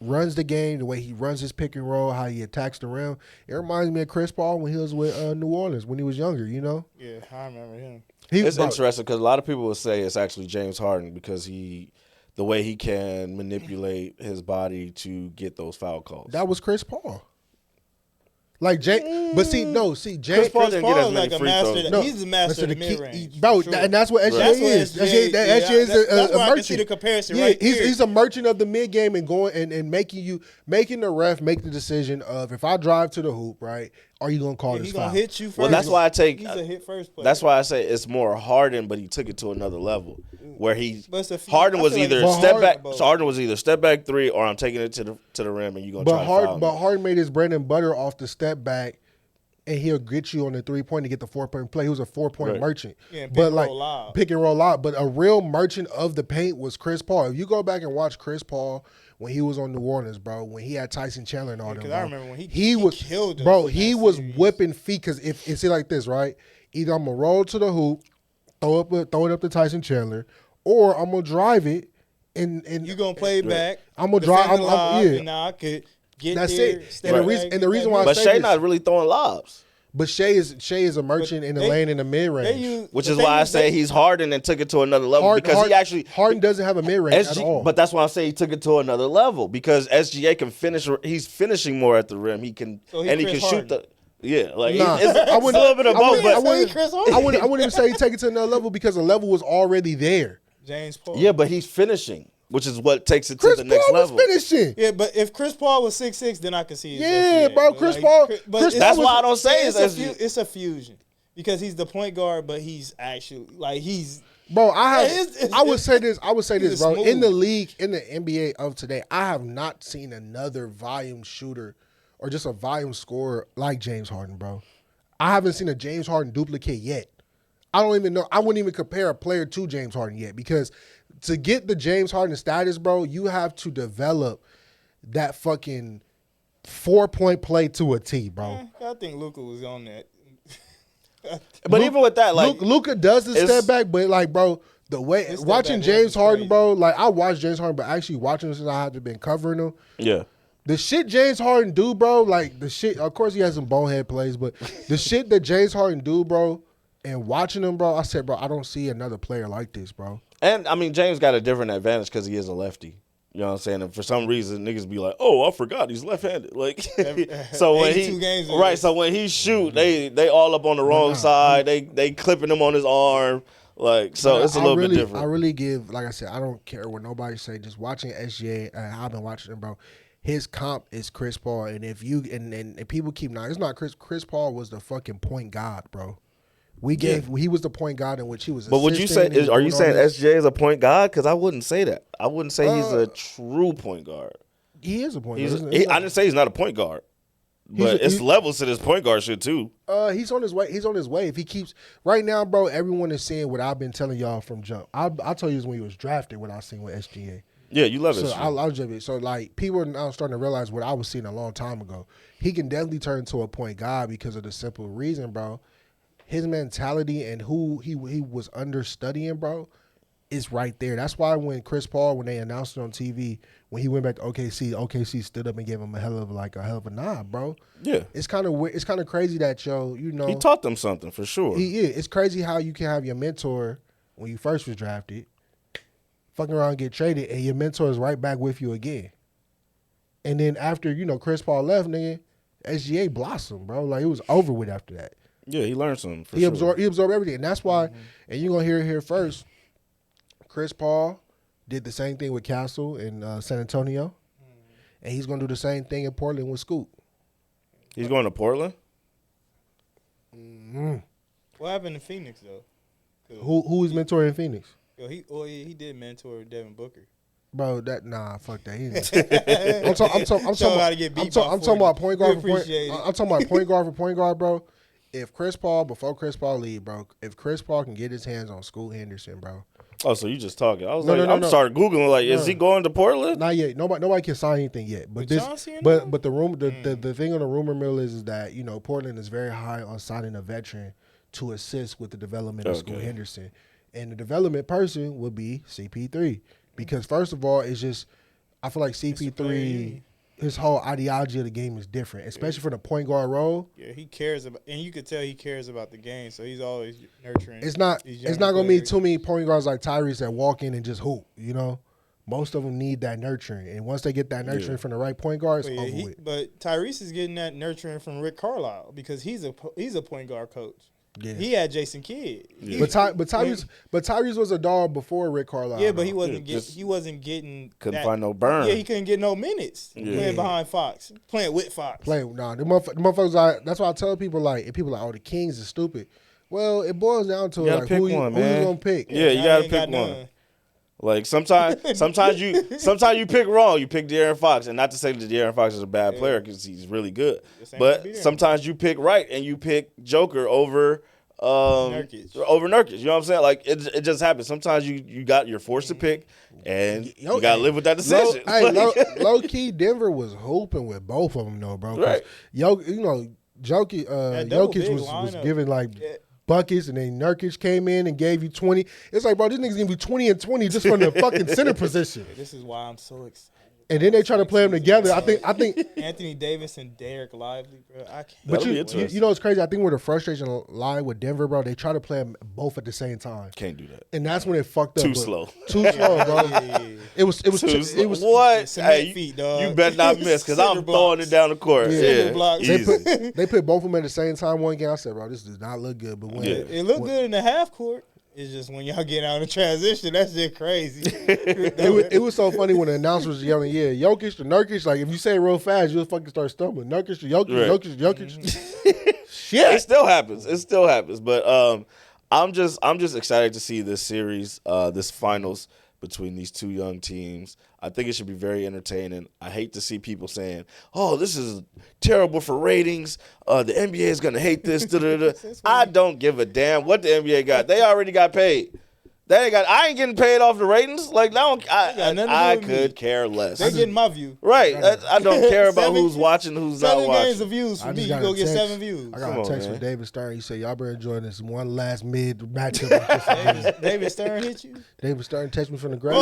runs the game, the way he runs his pick and roll, how he attacks the rim, it reminds me of Chris Paul when he was with New Orleans when he was younger. You know, Yeah, I remember him. It's bro, interesting because a lot of people will say it's actually James Harden because the way he can manipulate his body to get those foul calls. that was Chris Paul. Like James, but James. Chris Paul didn't get as is many like a free master. throws. No, He's the master of the key- mid range, bro, and that's what SGA That's what is. SGA SGA is that's a where I can merchant. see the comparison Yeah, right he's here. he's a merchant of the mid game and going and making the ref make the decision of if I drive to the hoop, right? Are you gonna call He's this gonna foul? hit you first. Well, that's why I take. He's a hit first player. That's why I say it's more Harden, but he took it to another level where But it's a few- Harden I was feel like either it's step Harden- back. both. So Harden was either step back three or I'm taking it to the rim and you gonna try to foul me. But Harden made his bread and butter off the step back. And he'll get you on the 3-point to get the 4-point play. He was a 4-point Right. merchant. Yeah, pick but and like roll loud. pick and roll loud. But a real merchant of the paint was Chris Paul. If you go back and watch Chris Paul when he was on New Orleans, bro, when he had Tyson Chandler and all them, because bro, I remember when he killed us bro. in He that was series. whipping feet because if it's like this, right? Either I'm gonna roll to the hoop, throw it up to Tyson Chandler, or I'm gonna drive it and You gonna play back? I'm gonna drive. defend the lob, Yeah. And now I could get That's there. it. step And the back, reason- get the reason that why I But say Shea this- not really throwing lobs, But Shea is a merchant in the they- lane in the mid They range. use, which but is they why I use- say they- he's Harden and took it to another level because he actually Harden doesn't have a mid range at all. But that's why I say he took it to another level because SGA can finish. He's finishing more at the rim. He can So he and he Chris can shoot Harden. like Nah, it's I a wouldn't- little bit of I both. wouldn't- But I wouldn't- Chris Harden. I wouldn't even say he take it to another level because the level was already there. James Paul. yeah, but he's finishing, which is what takes it Chris to the next Paul level. was finishing. Yeah, but if Chris Paul was 6'6", then I could see his Yeah, SGA. bro, But Chris Paul- but Chris- it's- That's why I don't say it's it's a SGA. it's a fusion because he's the point guard, but he's actually like he's Bro, it's- I would say this, he's bro. smooth. In the league, in the NBA of today, I have not seen another volume shooter or just a volume scorer like James Harden, bro. I haven't seen a James Harden duplicate yet. I don't even know. I wouldn't even compare a player to James Harden yet, because to get the James Harden status, bro, you have to develop that fucking 4-point play to a T, bro. I think Luka was on that. But even with that, like Luka does the step back, but like, bro, the way watching James Harden, bro, like I watched James Harden, but actually watching him since I have been covering him. Yeah. The shit James Harden do, bro, like the shit. Of course, he has some bonehead plays, but the shit that James Harden do, bro, and watching him, bro, I said, bro, I don't see another player like this, bro. And I mean, James got a different advantage because he is a lefty. You know what I'm saying? And for some reason, niggas be like, "Oh, I forgot he's left-handed." Like, so when so when he shoot, they all up on the wrong side. They clipping him on his arm. Like, so it's a little bit different. I really give, like I said, I don't care what nobody say. Just watching SGA, I've been watching him, bro. His comp is Chris Paul, and if you and people keep it's not Chris Paul was the fucking point guard, bro. He was the point guard in which he was. But would you say? Are you saying SGA is a point guard? Because I wouldn't say that. I wouldn't say he's a true point guard. He is a point guard. I didn't say he's not a point guard, but it's levels to this point guard shit too. He's on his way. He's on his way. If he keeps right now, bro, everyone is seeing what I've been telling y'all from jump. I told you this when he was drafted. What I seen with SGA. Yeah, you love it. So I love it. So like people are now starting to realize what I was seeing a long time ago. He can definitely turn into a point guard because of the simple reason, bro. His mentality and who he was understudying, bro, is right there. That's why when Chris Paul, when they announced it on TV, when he went back to OKC stood up and gave him a hell of a nod, bro. Yeah, it's kind of weird. It's kind of crazy that he taught them something for sure. It's crazy how you can have your mentor when you first was drafted, fucking around and get traded, and your mentor is right back with you again. And then after Chris Paul left, nigga, SGA blossomed, bro. Like it was over with after that. Yeah, he learned something. He absorbed everything, and that's why. And you're gonna hear it here first. Chris Paul did the same thing with Castle in San Antonio, and he's gonna do the same thing in Portland with Scoot. He's going to Portland. What happened to Phoenix though? Who is mentoring in Phoenix? He did mentor Devin Booker. Bro, fuck that. I'm talking about point guard for point guard, bro. If Chris Paul, before Chris Paul leave, bro, if Chris Paul can get his hands on Scoot Henderson, bro. Oh, so you just talking. I was started Googling, like, is he going to Portland? Not yet. Nobody can sign anything yet. But the thing on the rumor mill is that, Portland is very high on signing a veteran to assist with the development of Scoot Henderson. And the development person would be CP3. Because first of all, it's just I feel like CP3, his whole ideology of the game is different, especially for the point guard role. Yeah, he cares about, and you could tell he cares about the game, so he's always nurturing. It's not gonna be too many point guards like Tyrese that walk in and just hoop. Most of them need that nurturing, and once they get that nurturing from the right point guard, it's over with. But Tyrese is getting that nurturing from Rick Carlisle because he's a point guard coach. Yeah. He had Jason Kidd. Yeah. But Tyrese was a dog before Rick Carlisle. Yeah, but he wasn't getting couldn't find no burn. Yeah, he couldn't get no minutes playing behind Fox, playing with Fox. The motherfuckers. That's why I tell people if people are like, the Kings is stupid. Well, it boils down to who you gonna pick. Yeah, you gotta pick one. Like sometimes you pick wrong. You pick De'Aaron Fox, and not to say that De'Aaron Fox is a bad player because he's really good. But sometimes you pick right, and you pick Joker over Nurkic. You know what I'm saying? Like it just happens. Sometimes you're forced to pick, and you gotta live with that decision. Low key, Denver was hooping with both of them though, bro. Right. Jokic was giving like. Buckets, and then Nurkic came in and gave you 20. It's like, bro, this nigga's gonna be 20 and 20 just from the fucking center position. This is why I'm so excited. And then they try to play them together. I think Anthony Davis and Derek Lively, bro. I can't. But you know it's crazy. I think where the frustration lie with Denver, bro, they try to play them both at the same time. Can't do that. And that's when it fucked up. Too slow, bro. Yeah. It was what? Hey, feet, dog. You better not miss because I'm throwing it down the court. Yeah. They put both of them at the same time one game. I said, bro, this does not look good. But when it looked good in the half court. It's just when y'all get out in transition, that's just crazy. it was so funny when the announcer was yelling, Jokic to Nurkic. Like, if you say it real fast, you'll fucking start stumbling. Nurkic to Jokic, right. Jokic. Shit. It still happens. But I'm just excited to see this series, this finals, between these two young teams. I think it should be very entertaining. I hate to see people saying, "Oh, this is terrible for ratings. The NBA is gonna hate this." I don't give a damn what the NBA got. They already got paid. I ain't getting paid off the ratings. Like, I could care less. They getting my view. Right. I don't care about who's watching, who's not watching. 7 games of views for me. You go get 7 views. I got a text from David Stern. He said, y'all better enjoy this one last mid matchup. David Stern hit you? David Stern texted me from the grave.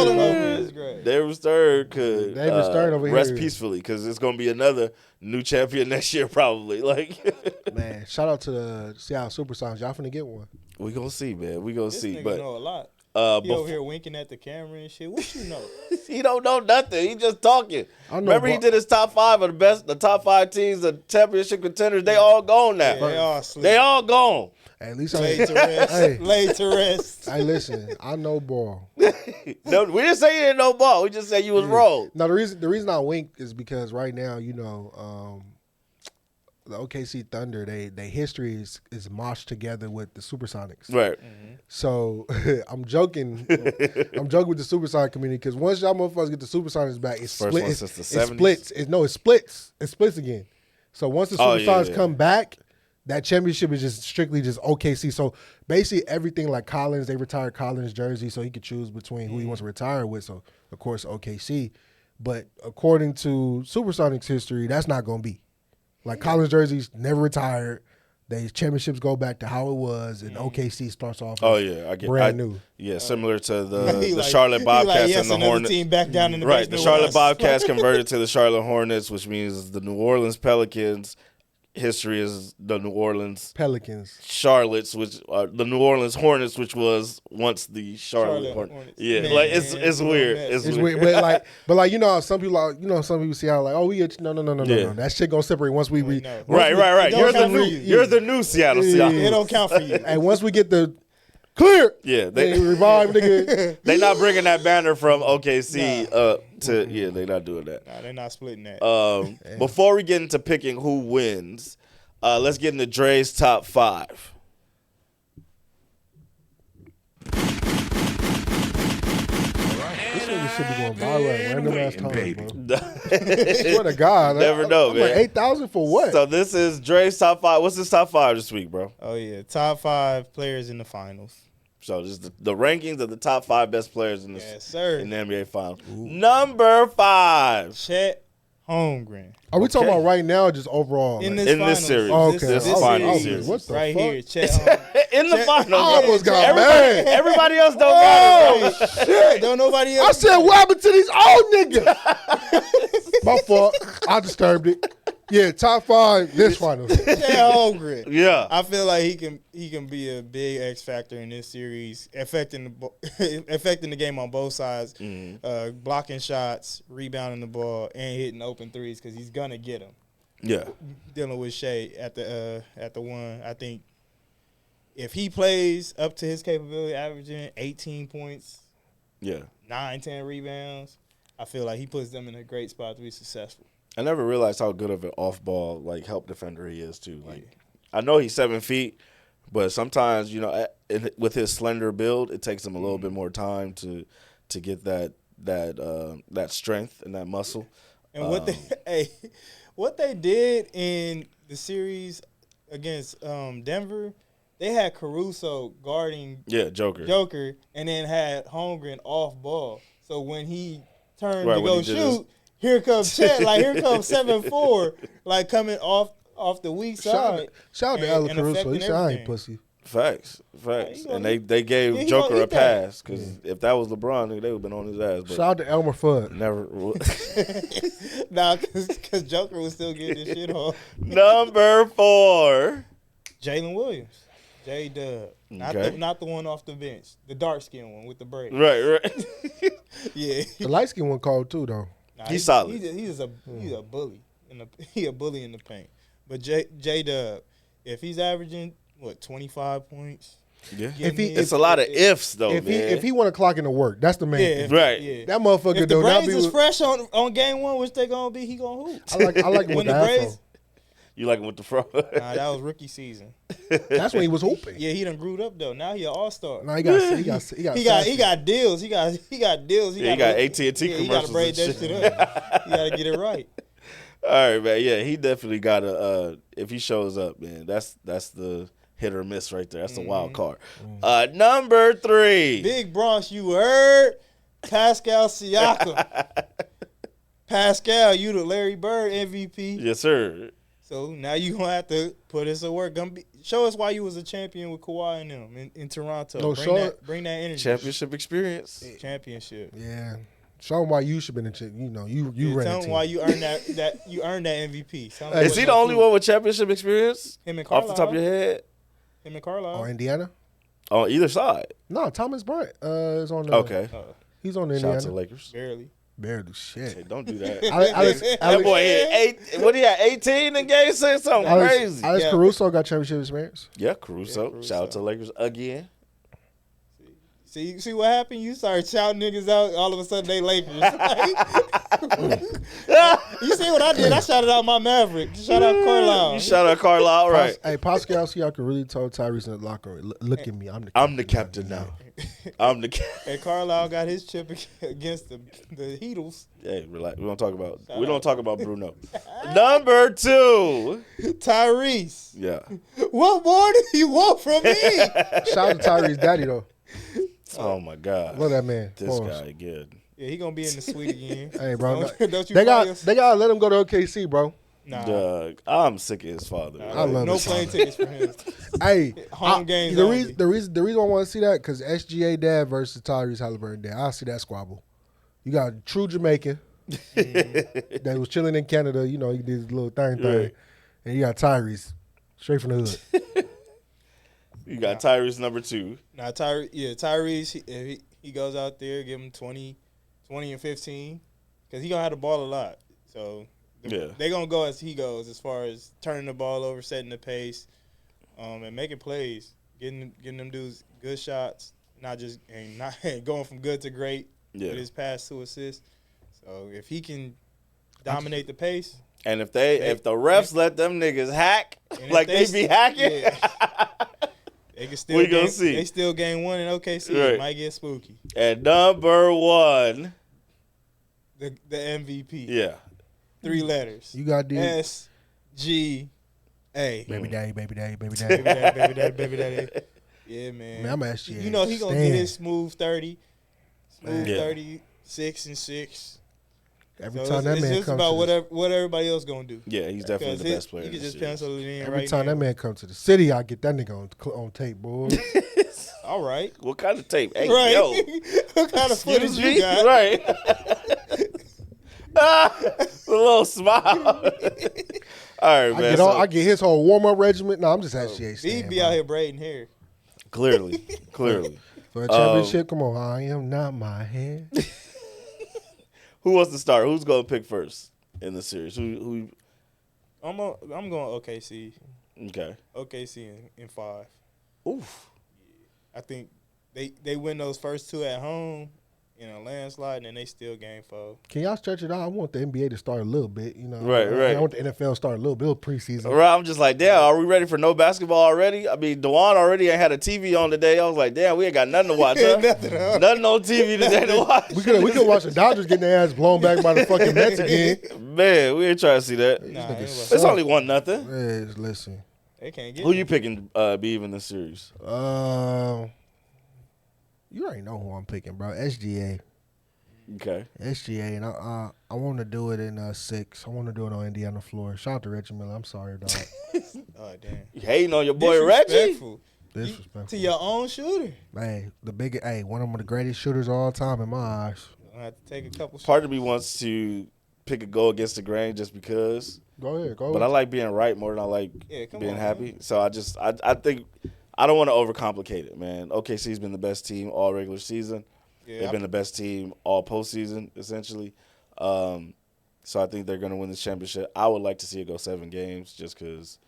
David Stern could David Stern over rest here. peacefully because it's going to be another new champion next year probably. Like, man, shout out to the Seattle Supersonics. Y'all finna get one. We gonna see, man. We gonna see. But know a lot. He over here winking at the camera and shit. What you know? He don't know nothing. He just talking. Remember, he did his top 5 of the top 5 teams, the championship contenders. They all gone now. Yeah, they all sleep. They all gone. At least laid to rest. Hey. Laid to rest. Hey, listen, I know ball. No, we didn't say you didn't know ball. We just said you was wrong. No, the reason I wink is because right now, you know, the OKC Thunder, they history is moshed together with the Supersonics. Right. Mm-hmm. So I'm joking. I'm joking with the Supersonic community because once y'all motherfuckers get the Supersonics back, it's First split. one It since the 70s. splits. It splits. It splits again. So once the Supersonics come back, that championship is just strictly just OKC. So basically everything like Collins, they retired Collins' jersey so he could choose between who he wants to retire with. So of course OKC. But according to Supersonics history, that's not going to be. Like Collins jerseys never retired. They championships go back to how it was, and OKC starts off. Brand new. Yeah, similar to the Charlotte Bobcats and the Hornets. Team back down in the right, the Charlotte Bobcats converted to the Charlotte Hornets, which means the New Orleans Pelicans. History is the New Orleans Pelicans, Charlottes, which the New Orleans Hornets, which was once the Charlotte Hornets. Yeah, man, like it's weird. It's weird. but like you know, some people see how like no. That shit gonna separate once we right. You're the new Seattle. It don't count for you. And once we get the clear, they revive nigga. They not bringing that banner from OKC up to they not doing that. Nah, they're not splitting that. Before we get into picking who wins, let's get into Dre's top 5. This nigga should be going viral random ass times, bro. Swear to God, never know, man. Like 8,000 for what? So this is Dre's top 5. What's his top 5 this week, bro? Oh yeah, top 5 players in the finals. So this is the rankings of the top 5 best players in the NBA Finals. Ooh. Number 5, Chet Holmgren. Are we talking about right now or just overall? In this series. Oh, okay. This final series. What the right fuck? here, Chet in the finals. I almost got mad. Everybody else don't got it. Shit. Don't nobody else. I said, what happened to these old niggas? My fault. I disturbed it. Yeah, top 5 this finals. Chet Holmgren. Yeah, I feel like he can be a big X factor in this series, affecting the game on both sides, blocking shots, rebounding the ball, and hitting open threes because he's gonna get them. Yeah, dealing with Shea at the one. I think if he plays up to his capability, averaging 18 points, 9-10 rebounds, I feel like he puts them in a great spot to be successful. I never realized how good of an off-ball help defender he is too. I know he's 7 feet, but sometimes with his slender build, it takes him a little bit more time to get that strength and that muscle. And what they did in the series against Denver, they had Caruso guarding Joker, and then had Holmgren off ball. So when he turned to go shoot. Here comes Chet, here comes 7'4", coming off the weak side. Shout out to Ella Caruso. He said, I ain't pussy. Facts. And they gave Joker a pass because if that was LeBron, they would have been on his ass. But shout out to Elmer Fudd. Never. Nah, because Joker was still getting his shit off. Number 4, Jalen Williams. J-Dub. Not the one off the bench. The dark-skinned one with the braids. Right. Yeah. The light-skinned one called too, though. Nah, he's solid. He's a bully. He a bully in the paint. But J-Dub, if he's averaging 25 points, it's a lot of ifs though. If he want to clock into work, that's the main thing. Right. Yeah. That motherfucker. If the braids is fresh on game 1, which they gonna be, he gonna hoop. I like when the afro. You like him with the fro? Nah, that was rookie season. That's when he was hooping. Yeah, he done grew up though. Now he an all-star. No, he got He got deals. He got deals. Yeah, he got AT&T He got to commercials braid and that shit. shit up. You got to get it right. All right, man. Yeah, he definitely got a. If he shows up, man, that's the hit or miss right there. That's the wild card. Number 3. Big Bronx, you heard? Pascal Siakam. Pascal, you the Larry Bird MVP. Yes, sir. So now you gonna have to put in some work. Show us why you was a champion with Kawhi and them in Toronto. No, bring that energy. Championship experience. Championship. Yeah. Show him why you should have been you ran Tell the him team. why you earned that you earned that MVP. Tell him Is he the only one with championship experience? Him and Off Carlisle. the top of your head? Him and Carlisle. Oh, Indiana? On either side. No, Thomas Bryant is on the Okay. He's on the Shout out Indiana. to Lakers. Barely. Barely shit. Hey, don't do that. That Boy hit 8. What he had? 18 in game 6? Something crazy. Alex Yeah. Caruso got championship experience. Yeah, Caruso. Yeah, Caruso. Shout out to Lakers again. See what happened? You started shouting niggas out. All of a sudden they Lakers. You see what I did? I shouted out my Maverick. Shout out Carlisle. You shout out Carlisle, right? Hey, Pascal Siakam really told Tyrese in the locker room, look at me, I'm the captain now. I'm the captain. And Carlisle got his chip against the Heatles. Hey, relax. We don't talk about Bruno. Number 2. Tyrese. Yeah. What more do you want from me? Shout out to Tyrese daddy though. Oh my God. Love that man. This Pause. guy good. Yeah, he gonna be in the suite again. Hey, bro. Don't you They bias? gotta let him go to OKC, bro. Nah. Doug, I'm sick of his father. I love no his plane father. tickets for him. Hey, Home games the only. reason I want to see that because SGA dad versus Tyrese Halliburton dad. I see that squabble. You got a true Jamaican that was chilling in Canada. You know, he did his little thing, Right. and you got Tyrese straight from the hood. You got Tyrese number 2. Now Tyrese, if he goes out there, give him 20 and 15, because he gonna have the ball a lot. So they gonna go as he goes as far as turning the ball over, setting the pace, and making plays, getting them dudes good shots, not going from good to great with his pass to assist. So if he can dominate the pace, And if the refs let them niggas hack like they be hacking, they can still we gonna see. They still game 1 in OKC. Right. It might get spooky. And number 1, The MVP. yeah. 3 letters. You got the SGA. baby daddy, baby daddy, baby Baby daddy. daddy, baby daddy, baby daddy. Yeah, man. Man, I'm a SGA. You know he gonna Stan. get his smooth 30. Smooth Yeah. 30, 6 and 6. Every So time that it's man just comes about to what everybody else gonna do. Yeah, he's definitely the best player. You in can the just series. pencil it in every right time now. that man comes to the city, I get that nigga on tape, boy. All right. What kind of tape? Hey, Right. yo. What kind of footage Excuse me? you got? Right. A little smile. All right, man. I get his whole warm up regimen. No, I'm just SGA. He Stan, be bro. out here braiding hair. Clearly. For a championship. Come on, I am not my hand. Who wants to start? Who's going to pick first in the series? Who? I'm going OKC. Okay. OKC in 5. Oof. I think they win those first 2 at home in a landslide, and then they still game 4. Can y'all stretch it out? I want the NBA to start a little bit, you know. Right. I want the NFL to start a little bit of preseason. Right, I'm just like, damn, are we ready for no basketball already? I mean, Dewan already ain't had a TV on today. I was like, damn, we ain't got nothing to watch, huh? Nothing on TV today to watch. We could watch the Dodgers getting their ass blown back by the fucking Mets again. Man, we ain't trying to see that. Nah, niggas It's only 1-0. Yes, listen. they can't get Who me. you picking be even this series? You already know who I'm picking, bro. SGA. Okay. SGA, and I want to do it in 6. I want to do it on Indiana floor. Shout out to Reggie Miller. I'm sorry, dog. Oh, damn. You hating on your boy Reggie? Disrespectful. Disrespectful. To your own shooter. Hey, one of the greatest shooters of all time in my eyes. I have to take a couple Part of me wants to pick a go against the grain just because, Go ahead, go. but I like being right more than I like come being on, happy. So I think I don't want to overcomplicate it, man. OKC's been the best team all regular season. Yeah, They've been the best team all postseason, essentially. So I think they're going to win this championship. I would like to see it go 7 games just because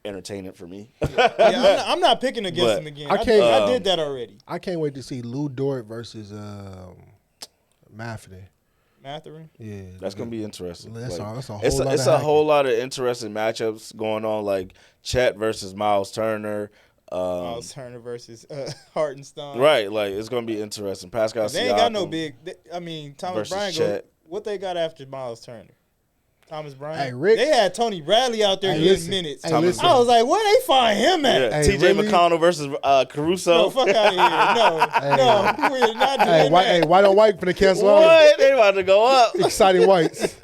entertainment for me. Yeah, I'm not picking against But him again. I I can't- did that already. I can't wait to see Lou Dort versus Mafferty. Matherin. Yeah, That's gonna be interesting. That's Like, a whole it's lot. a whole lot of interesting matchups going on, like Chet versus Miles Turner. Miles Turner versus Hartenstein. Right, like it's gonna be interesting. Pascal Siakam. They ain't got no big. Thomas versus Bryant. Chet. What they got after Miles Turner? Thomas Bryant. Hey, Rick. They had Tony Bradley out there Hey, getting listen. minutes. Hey, listen. I was like, where they find him at? Yeah, Hey, T.J. really? McConnell versus Caruso. No, fuck out of here. No, we're not doing Hey, that. white on white for the cancel out. What? They about to go up. Exciting whites.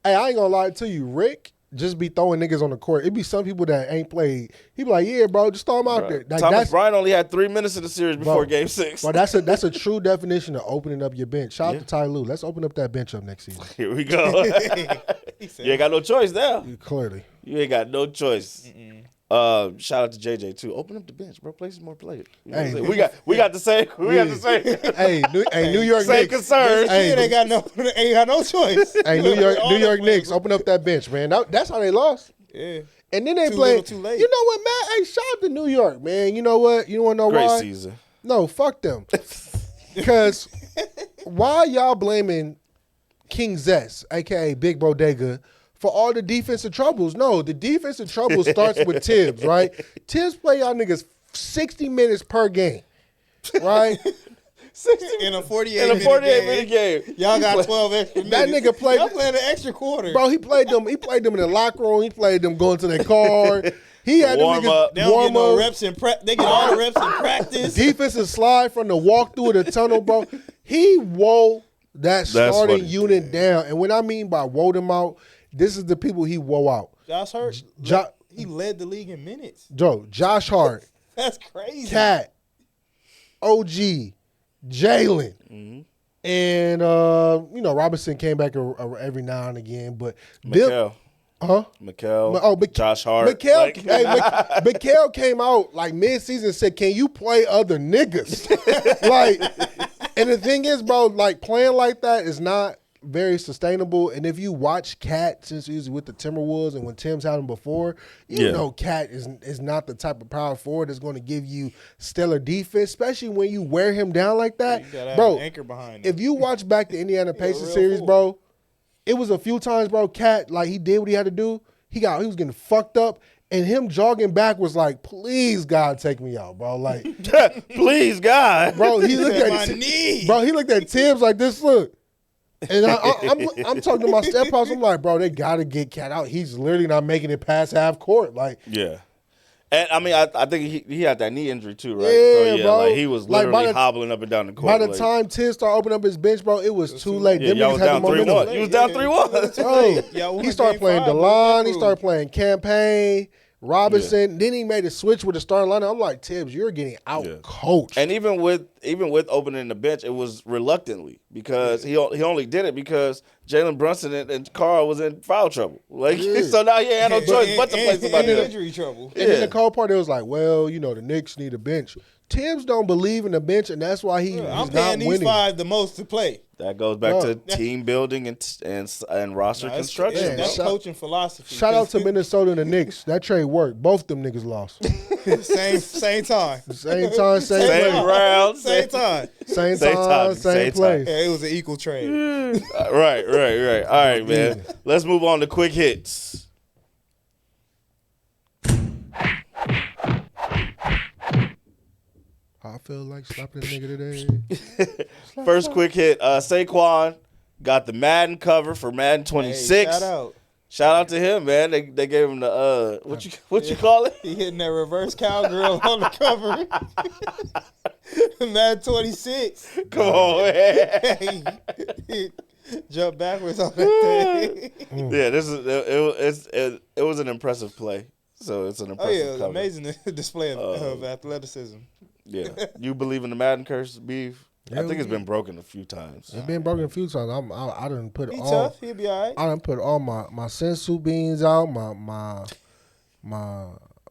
Hey, I ain't gonna lie to you, Rick. Just be throwing niggas on the court. It be some people that ain't played. He be like, yeah, bro, just throw them out there. Like, Thomas Bryant only had 3 minutes in the series before Bro. Game 6. Bro, that's a true definition of opening up your bench. Shout out to Ty Lue. Let's open up that bench up next season. Here we go. He said, You ain't got no choice now. Clearly. You ain't got no choice. Shout out to JJ too. Open up the bench, bro. Play some more players. You know what I'm saying? we got the same. We got the same. Hey, New York Same Knicks. concerns. Hey, they ain't got no choice. Hey, New York Knicks, open up that bench, man. That's how they lost. Yeah. And then they Too played. little, too late. You know what, man? Hey, shout out to New York, man. You know what? You want to know Great why? season. No, fuck them. Because why y'all blaming King Zess, a.k.a. Big Bodega, for all the defensive troubles? No, the defensive trouble starts with Tibbs, right? Tibbs play y'all niggas 60 minutes per game, right? In a 48 minute game. Y'all got 12 extra minutes. That nigga played. Y'all playing an extra quarter. Bro, he played them in the locker room. He played them going to their car. He had Warm them up. niggas They don't warm get no up. reps in prep. They get all the reps in practice. Defensive slide from the walk through the tunnel, bro. He wore that starting funny. unit down. And when I mean by wore them out, this is the people he wore out. Josh Hurt, he led the league in minutes. Josh Hart, That's crazy. Cat, OG, Jalen, and Robinson came back every now and again, but Mikal. Mikal. Josh Hart. Mikal came out like mid-season and said, "Can you play other niggas?" Like, and the thing is, bro, like playing like that is not very sustainable. And if you watch Cat since he was with the Timberwolves and when Tim's had him before, you know Cat is not the type of power forward that's going to give you stellar defense, especially when you wear him down like that, You gotta have bro. an anchor behind him. If you watch back the Indiana Pacers real series, fool. bro, it was a few times, bro. Cat, like he did what he had to do. He was getting fucked up, and him jogging back was like, "Please, God, take me out, bro." Like, Please, God. bro, he looked said, at "My knee." bro. He looked at Tibbs like this. Look, and I'm talking to my step house. I'm like, bro, they gotta get Cat out. He's literally not making it past half court. Like, Yeah. And I mean, I think he had that knee injury too, right? Yeah, so bro. like he was Like, literally hobbling up and down the court. by the like, time Tibbs started opening up his bench, bro, it was too late. yeah, Them y'all niggas was had the down 3-1. momentum. You was down 3-1. Bro, Y'all won he started game playing 5, DeLon. He bro. started playing Campaign, Robinson. Then he made a switch with the starting lineup. I'm like, Tibbs, you're getting out coached. And even with opening the bench, it was reluctantly because he only did it because Jalen Brunson and Carl was in foul trouble. Like so now he had no choice but to play somebody in else. injury trouble. And then the cold part, it was like, well, the Knicks need a bench. Tibbs don't believe in the bench, and that's why he's I'm not paying these winning. 5 the most to play. That goes back Bro. to team building and roster construction. yeah, That's shout- coaching philosophy. Shout out to Minnesota and the Knicks. That trade worked. Both them niggas lost. same time. Same time, same Same place. round, Same time. Same Same time, time, same same place. Yeah, it was an equal trade. Right. All right, man. Let's move on to quick hits. I feel like slapping a nigga today. First quick hit. Saquon got the Madden cover for Madden 26. Hey, shout out. Shout out to him, man. They gave him the what you call it? He hitting that reverse cowgirl on the cover. Mad 26. Come on, man. He jumped backwards on that thing. Yeah, it was an impressive play. So it's an Oh impressive yeah, it was cover. amazing display of athleticism. Yeah. You believe in the Madden curse, Beef? I think it's been broken a few times. It's been broken a few times. I done put He all. tough. He'll be all right. I done put all my sensu beans out. My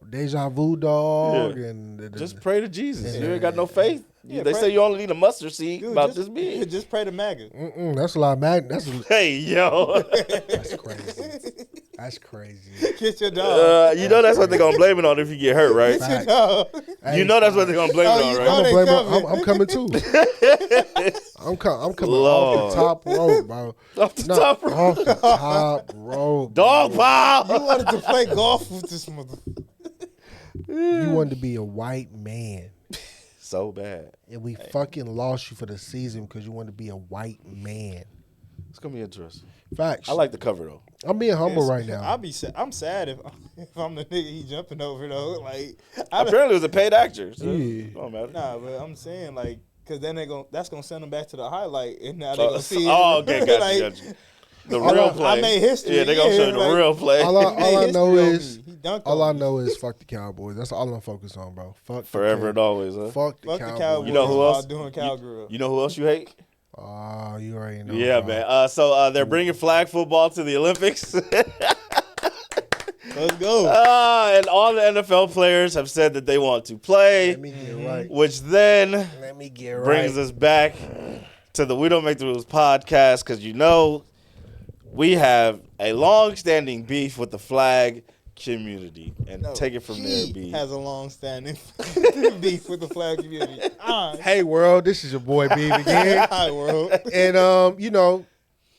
deja vu dog Yeah. and Just pray to Jesus. Yeah. You ain't got no faith. Yeah, They pray- say you only need a mustard seed Dude, about just, this big. Just pray to MAGA. that's a lot of mad. That's Hey, yo. that's crazy. That's crazy. Get your dog. You know that's what they're gonna blame it on if you get hurt, right? Get your dog. You know that's what they're gonna blame it on, you right? know I'm, they blame coming. I'm coming too. I'm coming off the top rope, bro. Off the top rope. Off the top rope. Dog You pile. wanted to play golf with this mother. You wanted to be a white man. So bad. And we fucking lost you for the season because you wanted to be a white man. It's gonna be interesting. Facts. I like the cover though. I'm being humble right now. I'm sad if I'm the nigga he jumping over though. Like, Apparently, it was a paid actor. So Yeah. it don't matter. nah, but I'm saying like, cause then that's gonna send them back to the highlight, and now they gonna see. Oh, okay, got like, you. The real play. I made history. Yeah, they gonna show you the like, real play. All I know history on is me. He dunked all on I me. know is fuck the Cowboys. That's all I'm focused on, bro. Fuck Forever the and always, huh? Fuck the Fuck Cowboys. the Cowboys. You know who while else? doing cowgirl. You know who else you hate? Oh, you already know. Yeah, bro. man. So they're bringing flag football to the Olympics. Let's go. And all the NFL players have said that they want to play, Let me get right. which then Let me get right. brings us back to the We Don't Make the Rules podcast, because you know we have a long-standing beef with the flag community. And No, take it from there, he B. has a long-standing beef with the flag community. Hey world, this is your boy Beav again. Hi, world. And you know,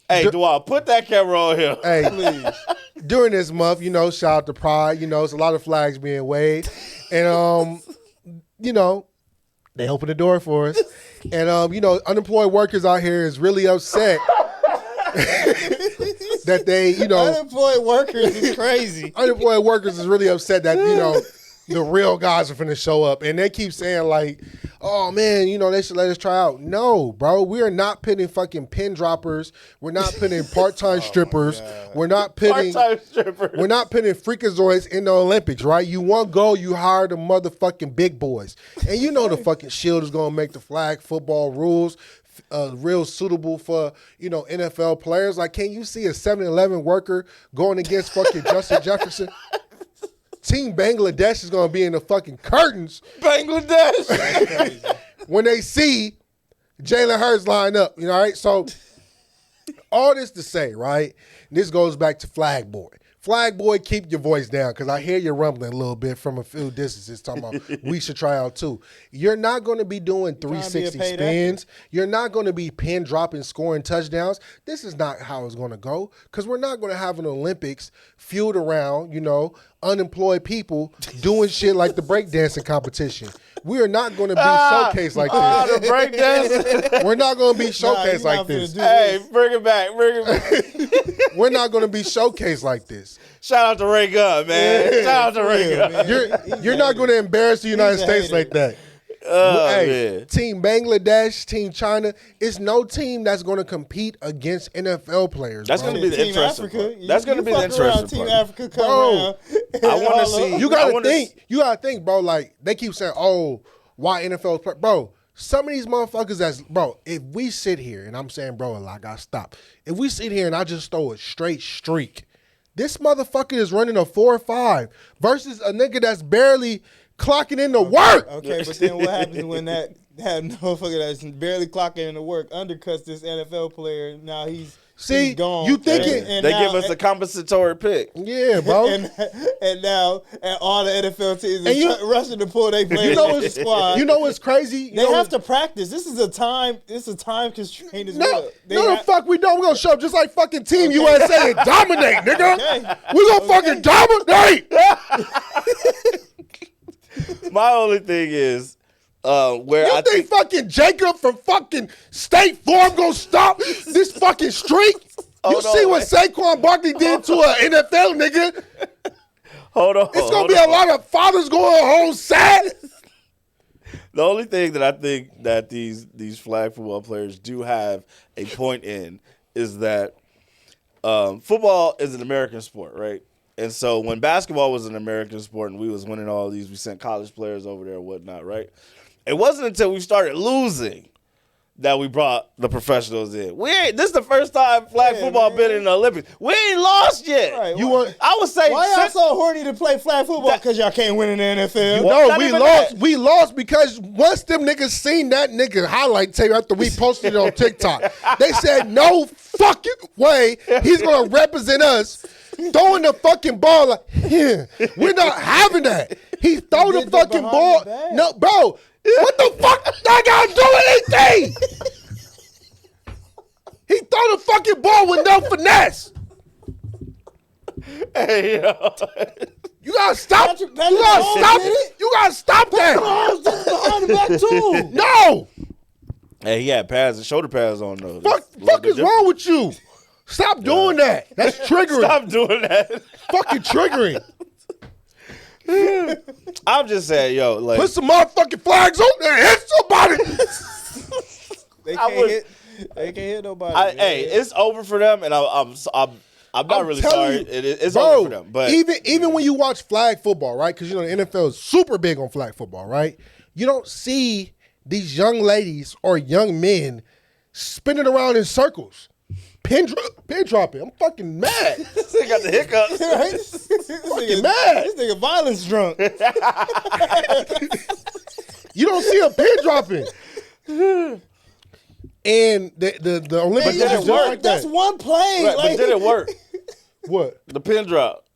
Hey, Dwal, put that camera on here. hey, Please. during this month, you know, shout out to Pride. You know, it's a lot of flags being waved, and you know, they open the door for us. And you know, unemployed workers out here is really upset that they, you know, Unemployed workers is crazy. unemployed workers is really upset that, you know, the real guys are finna show up. And they keep saying like, oh man, you know, they should let us try out. No, bro, we are not putting fucking pin droppers. We're not putting part-time strippers. We're not putting Part-time strippers. we're not putting freakazoids in the Olympics, right? You want gold, you hire the motherfucking big boys. And you know the fucking shield is gonna make the flag football rules real suitable for, you know, NFL players. Like, can you see a 7-Eleven worker going against fucking Justin Jefferson? Team Bangladesh is going to be in the fucking curtains Bangladesh. when they see Jalen Hurts line up, you know, right? So all this to say, right, this goes back to Flag Boy. Flag Boy, keep your voice down, because I hear you rumbling a little bit from a few distances talking about we should try out too. You're not going to be doing 360 paid spins. You're not going to be pin dropping, scoring touchdowns. This is not how it's going to go, because we're not going to have an Olympics fueled around, you know, unemployed people doing shit like the breakdancing competition. We are not going to be showcased like this. The breakdance. We're not going to be showcased you're like not this. finna do Hey, bring it back. Bring it back. We're not going to be showcased like this. Shout out to Ray Gunn, man. Shout out to Ray Gunn. man. You're not going to embarrass the United He's a States hater. like that. Oh, Hey, man. Team Bangladesh, Team China, it's no team that's going to compete against NFL players. That's bro. going to be the Team interesting Africa. part. That's going to be the fuck around, interesting Team part. Africa come Bro, around. I want to see. You I gotta wanna think. You gotta think, bro. Like they keep saying, "Oh, why NFL?" Bro, some of these motherfuckers, bro. If we sit here and I'm saying, bro, I gotta stop. If we sit here and I just throw a straight streak, this motherfucker is running a 4.5 versus a nigga that's barely clocking in to work. Okay, but then what happens when that motherfucker that's barely clocking into work undercuts this NFL player? Now he's gone. you thinking- And They now- give us a compensatory pick. Yeah, bro. and now all the NFL teams And you- are rushing to pull their players You know off the what's squad. You know what's crazy? You They know have to practice. This is a time constraint as No, well. They no, the ha- fuck we don't. We're gonna show up just like fucking Team USA and dominate, nigga. Okay. We gonna fucking dominate. My only thing is where You I think fucking Jacob from fucking State Farm gonna stop this fucking streak? You Hold see on, what Saquon Barkley did to an NFL nigga? hold on. It's gonna be a lot of fathers going home sad. The only thing that I think that these flag football players do have a point in is that football is an American sport, right? And so when basketball was an American sport and we was winning all these, we sent college players over there and whatnot, right? It wasn't until we started losing that we brought the professionals in. This is the first time flag football man. been in the Olympics. We ain't lost yet. Right, You why- want? I would say Why y'all since- so horny to play flag football? Because y'all can't win in the NFL. Well, No, not we even lost. that. We lost because once them niggas seen that nigga highlight tape after we posted it on TikTok, they said no fucking way he's gonna represent us throwing the fucking ball like, yeah, we're not having that. He throw the fucking ball. No, bro, what the fuck? That guy do anything? He throw the fucking ball with no finesse. Hey, yo. You gotta stop. You gotta stop it. You gotta stop that. Behind the back too. No. Hey, he had pads and shoulder pads on those. Fuck is wrong with you? Stop doing that. That's triggering. Stop doing that. Fucking triggering. I'm just saying, yo, like Put some motherfucking flags on there and hit somebody. They can't hit nobody. Hey, it's over for them, and I'm not really sorry. It's bro, over for them. But even when you watch flag football, right? Because you know the NFL is super big on flag football, right? You don't see these young ladies or young men spinning around in circles, pin dropping. I'm fucking mad. this nigga got the hiccups. Right? Fucking mad. This nigga violence drunk. You don't see a pin dropping. And the Olympics did it just work? like That's that. one play. Right, but did it work? What? The pin drop.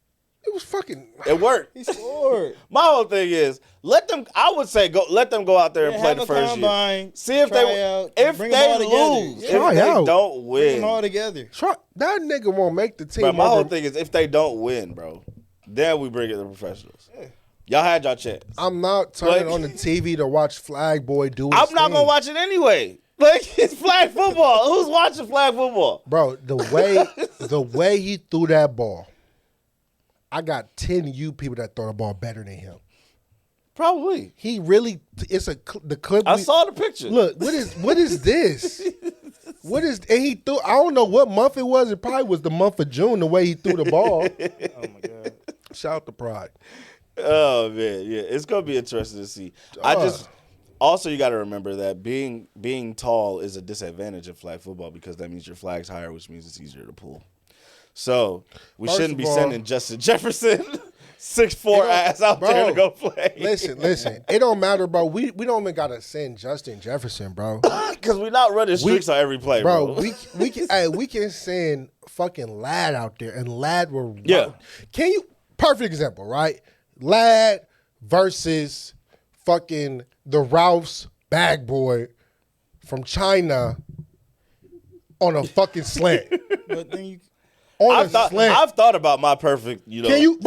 It was fucking. It worked. He scored. My whole thing is let them. I would say let them go out there and Yeah, play have the a first combine, year. See if try out, if bring 'em all they together. lose, Yeah. if Try they out. don't Bring them all win. together. That nigga won't make the team. But my whole over- thing is if they don't win, bro, then we bring in the professionals. Y'all had y'all chance. I'm not turning Like- on the TV to watch Flag Boy do his I'm not thing. gonna watch it anyway. Like it's flag football. Who's watching flag football? Bro, the way he threw that ball, I got 10 people that throw the ball better than him. Probably. He really, the clip. I saw the picture. Look, what is this? And he threw, I don't know what month it was. It probably was the month of June, the way he threw the ball. Oh my god. Shout out to Pride. Oh man, yeah, it's gonna be interesting to see. Also, you got to remember that being tall is a disadvantage in flag football because that means your flag's higher, which means it's easier to pull. So we First shouldn't of be all- sending Justin Jefferson 6'4" ass out there to go play. Listen. It don't matter, bro. We don't even gotta send Justin Jefferson, bro. Because we're not running streaks on every play, bro. We can send fucking Lad out there, and Lad will. Yeah. Can you? Perfect example, right? Lad versus fucking the Ralph's bag boy from China on a fucking slant. But then you On a slant. I've thought about my perfect, Can you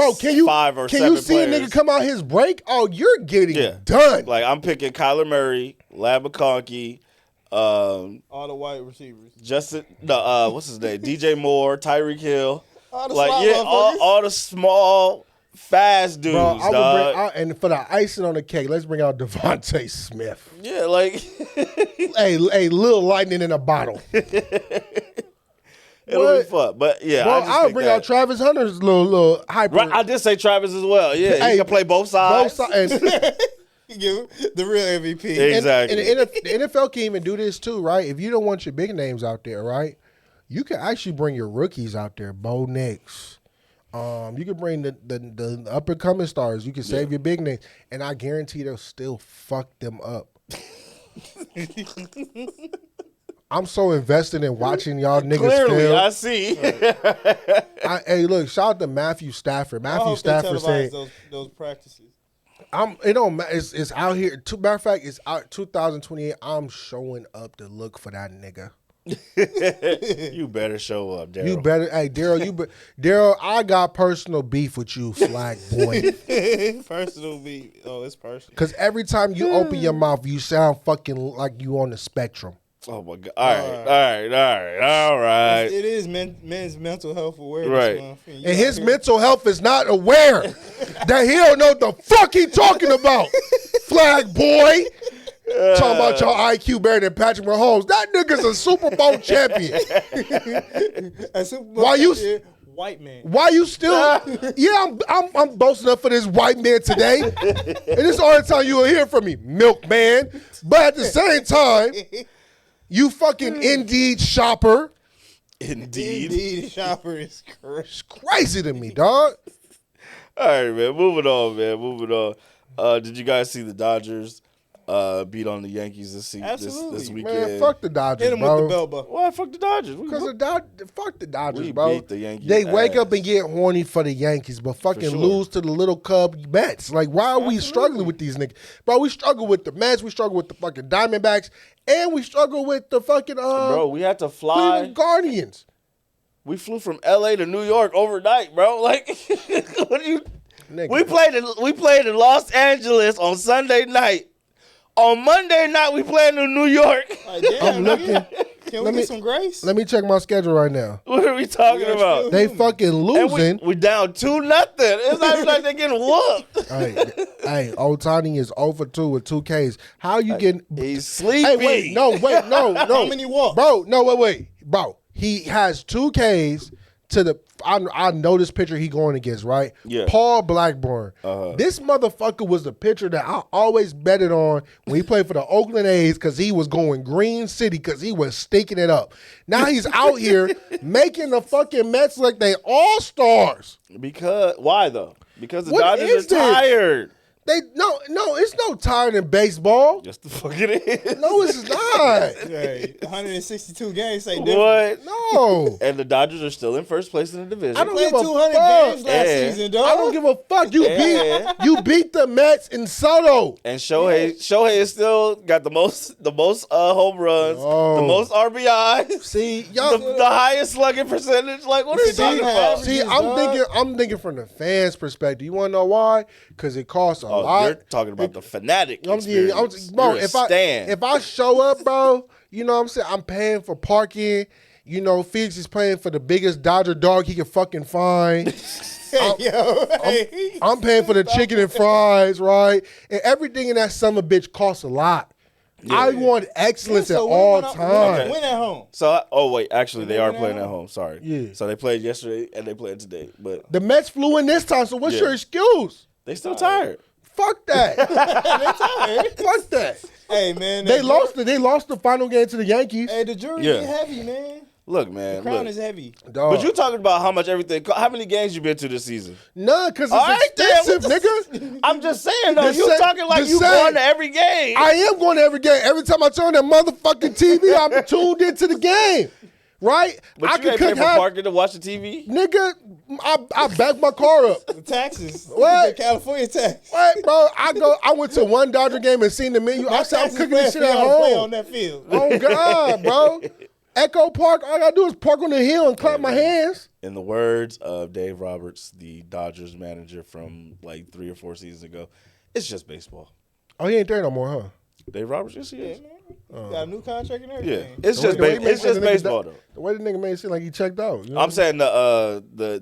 5 or 7 can you see players. a nigga come out his break? Oh, you're getting Yeah. done. Like I'm picking Kyler Murray, Lad McConkey, all the wide receivers. Justin, what's his name? DJ Moore, Tyreek Hill. All the Like slot yeah, motherfuckers. all the small, fast dudes, Bro, I dog. would bring, and for the icing on the cake, let's bring out Devontae Smith. Yeah, like hey, little lightning in a bottle. it'll What? be fun. But yeah, Bro, I just I'll think bring that, out Travis Hunter's little hyper. Right, I did say Travis as well. Yeah, Hey, he can play both sides. Both sides. And, You give the real MVP. Exactly. and the NFL can even do this too, right? If you don't want your big names out there, right? You can actually bring your rookies out there, Bo Nix. You can bring the up and coming stars. You can save your big names, and I guarantee they'll still fuck them up. I'm so invested in watching y'all niggas Clearly, fail. I see. Hey, look, shout out to Matthew Stafford. I Matthew hope they Stafford televise said, those practices. It don't matter. It's out here. Matter of fact, it's out 2028. I'm showing up to look for that nigga. You better show up, Daryl. You better, hey Daryl. Daryl, I got personal beef with you, flag boy. Personal beat. Oh, it's personal. Because every time you open your mouth, you sound fucking like you on the spectrum. Oh my god! All right. It is men's mental health awareness Right. month. And his mental health is not aware that he don't know what the fuck he talking about. Flag boy. Talking about your IQ better than Patrick Mahomes. That nigga's a Super Bowl champion. Why you- white man? Why you still? Yeah, I'm boasting up for this white man today, and this is the only time you will hear from me, milkman. But at the same time, you fucking Indeed shopper. Indeed. Shopper is crazy. It's crazy to me, dog. All right, man. Moving on, man. Moving on. Did you guys see the Dodgers beat on the Yankees this Absolutely. weekend. Man, fuck the Dodgers, Hit him bro. with the belt buckle. Why fuck the Dodgers? Because fuck the Dodgers, We bro. beat the Yankees They wake up ass. and get horny for the Yankees, but fucking sure. lose to the little Cub Mets. Like, why are we struggling with these niggas? Bro, we struggle with the Mets, we struggle with the fucking Diamondbacks, and we struggle with the fucking Bro, we had to fly. Cleveland Guardians. We flew from LA to New York overnight, bro. Like, what do you? Nigga. We played in Los Angeles on Sunday night. On Monday night, we playing in New York. Like, damn, I'm looking. Can we get some grace? Let me check my schedule right now. What are we talking Yeah, about? true. They fucking And losing. we down 2-0. It's not even like they're getting whooped. Hey, Otani is 0 for 2 with 2 Ks. How you getting? He's sleepy. Hey, wait, no. How many walks? Bro, no, wait. Bro, he has 2 Ks to the. I know this pitcher he going against, right? Yeah. Paul Blackburn. This motherfucker was the pitcher that I always betted on when he played for the Oakland A's because he was going Green City because he was stinking it up. Now he's out here making the fucking Mets like they all stars. Because why though? Because the What Dodgers is are this? tired. No, it's no tired in baseball. Yes, the fuck it is. No, it's not. Hey, 162 games say different. What? No. And the Dodgers are still in first place in the division. I don't Played give a 200 fuck. games last Yeah. season, dog. I don't give a fuck. Yeah. You beat the Mets in Soto. And Shohei is still got the most home runs, Oh. the most RBIs, See, y'all. the highest slugging percentage. Like, what are you talking about? See, I'm thinking from the fans' perspective. You want to know why? Because it costs a Oh, lot. you're talking about the fanatic experience. Bro, You're a if stan. I show up, bro, you know what I'm saying? I'm paying for parking. You know, Felix is paying for the biggest Dodger dog he can fucking find. I'm paying for the chicken and fries, right? And everything in that summer bitch costs a lot. I want excellence at all times. Win at home. So, actually, they are playing at home. Sorry. Yeah. So they played yesterday and they played today, but The Mets flew in this time, so what's your excuse? they still tired. Fuck that. Fuck that. Hey, man. They lost the final game to the Yankees. Hey, the jury Yeah. is heavy, man. Look, man. The crown Look. is heavy. Dog. But you talking about how much everything? How many games you been to this season? None, because it's All right, then, expensive, what nigga. I'm just saying though. The You same- talking like the you same. going to every game? I am going to every game. Every time I turn that motherfucking TV, I'm tuned into the game. Right? But I you ain't pay for parking to watch the TV. Nigga, I back my car up. The taxes. What? The California tax. What, bro? I went to one Dodger game and seen the menu. I said, I'm Taxes cooking this pay shit for at y'all to play on home. that field. Oh, God, bro. Echo Park, all I got to do is park on the hill and clap my hands. In the words of Dave Roberts, the Dodgers manager from like 3 or 4 seasons ago, it's just baseball. Oh, he ain't there no more, huh? Dave Roberts, yes, he is. Got a new contract and Yeah, everything. it's just The way he made it's just the nigga baseball die- though. The way the nigga made it seem like he checked out. You know? I'm saying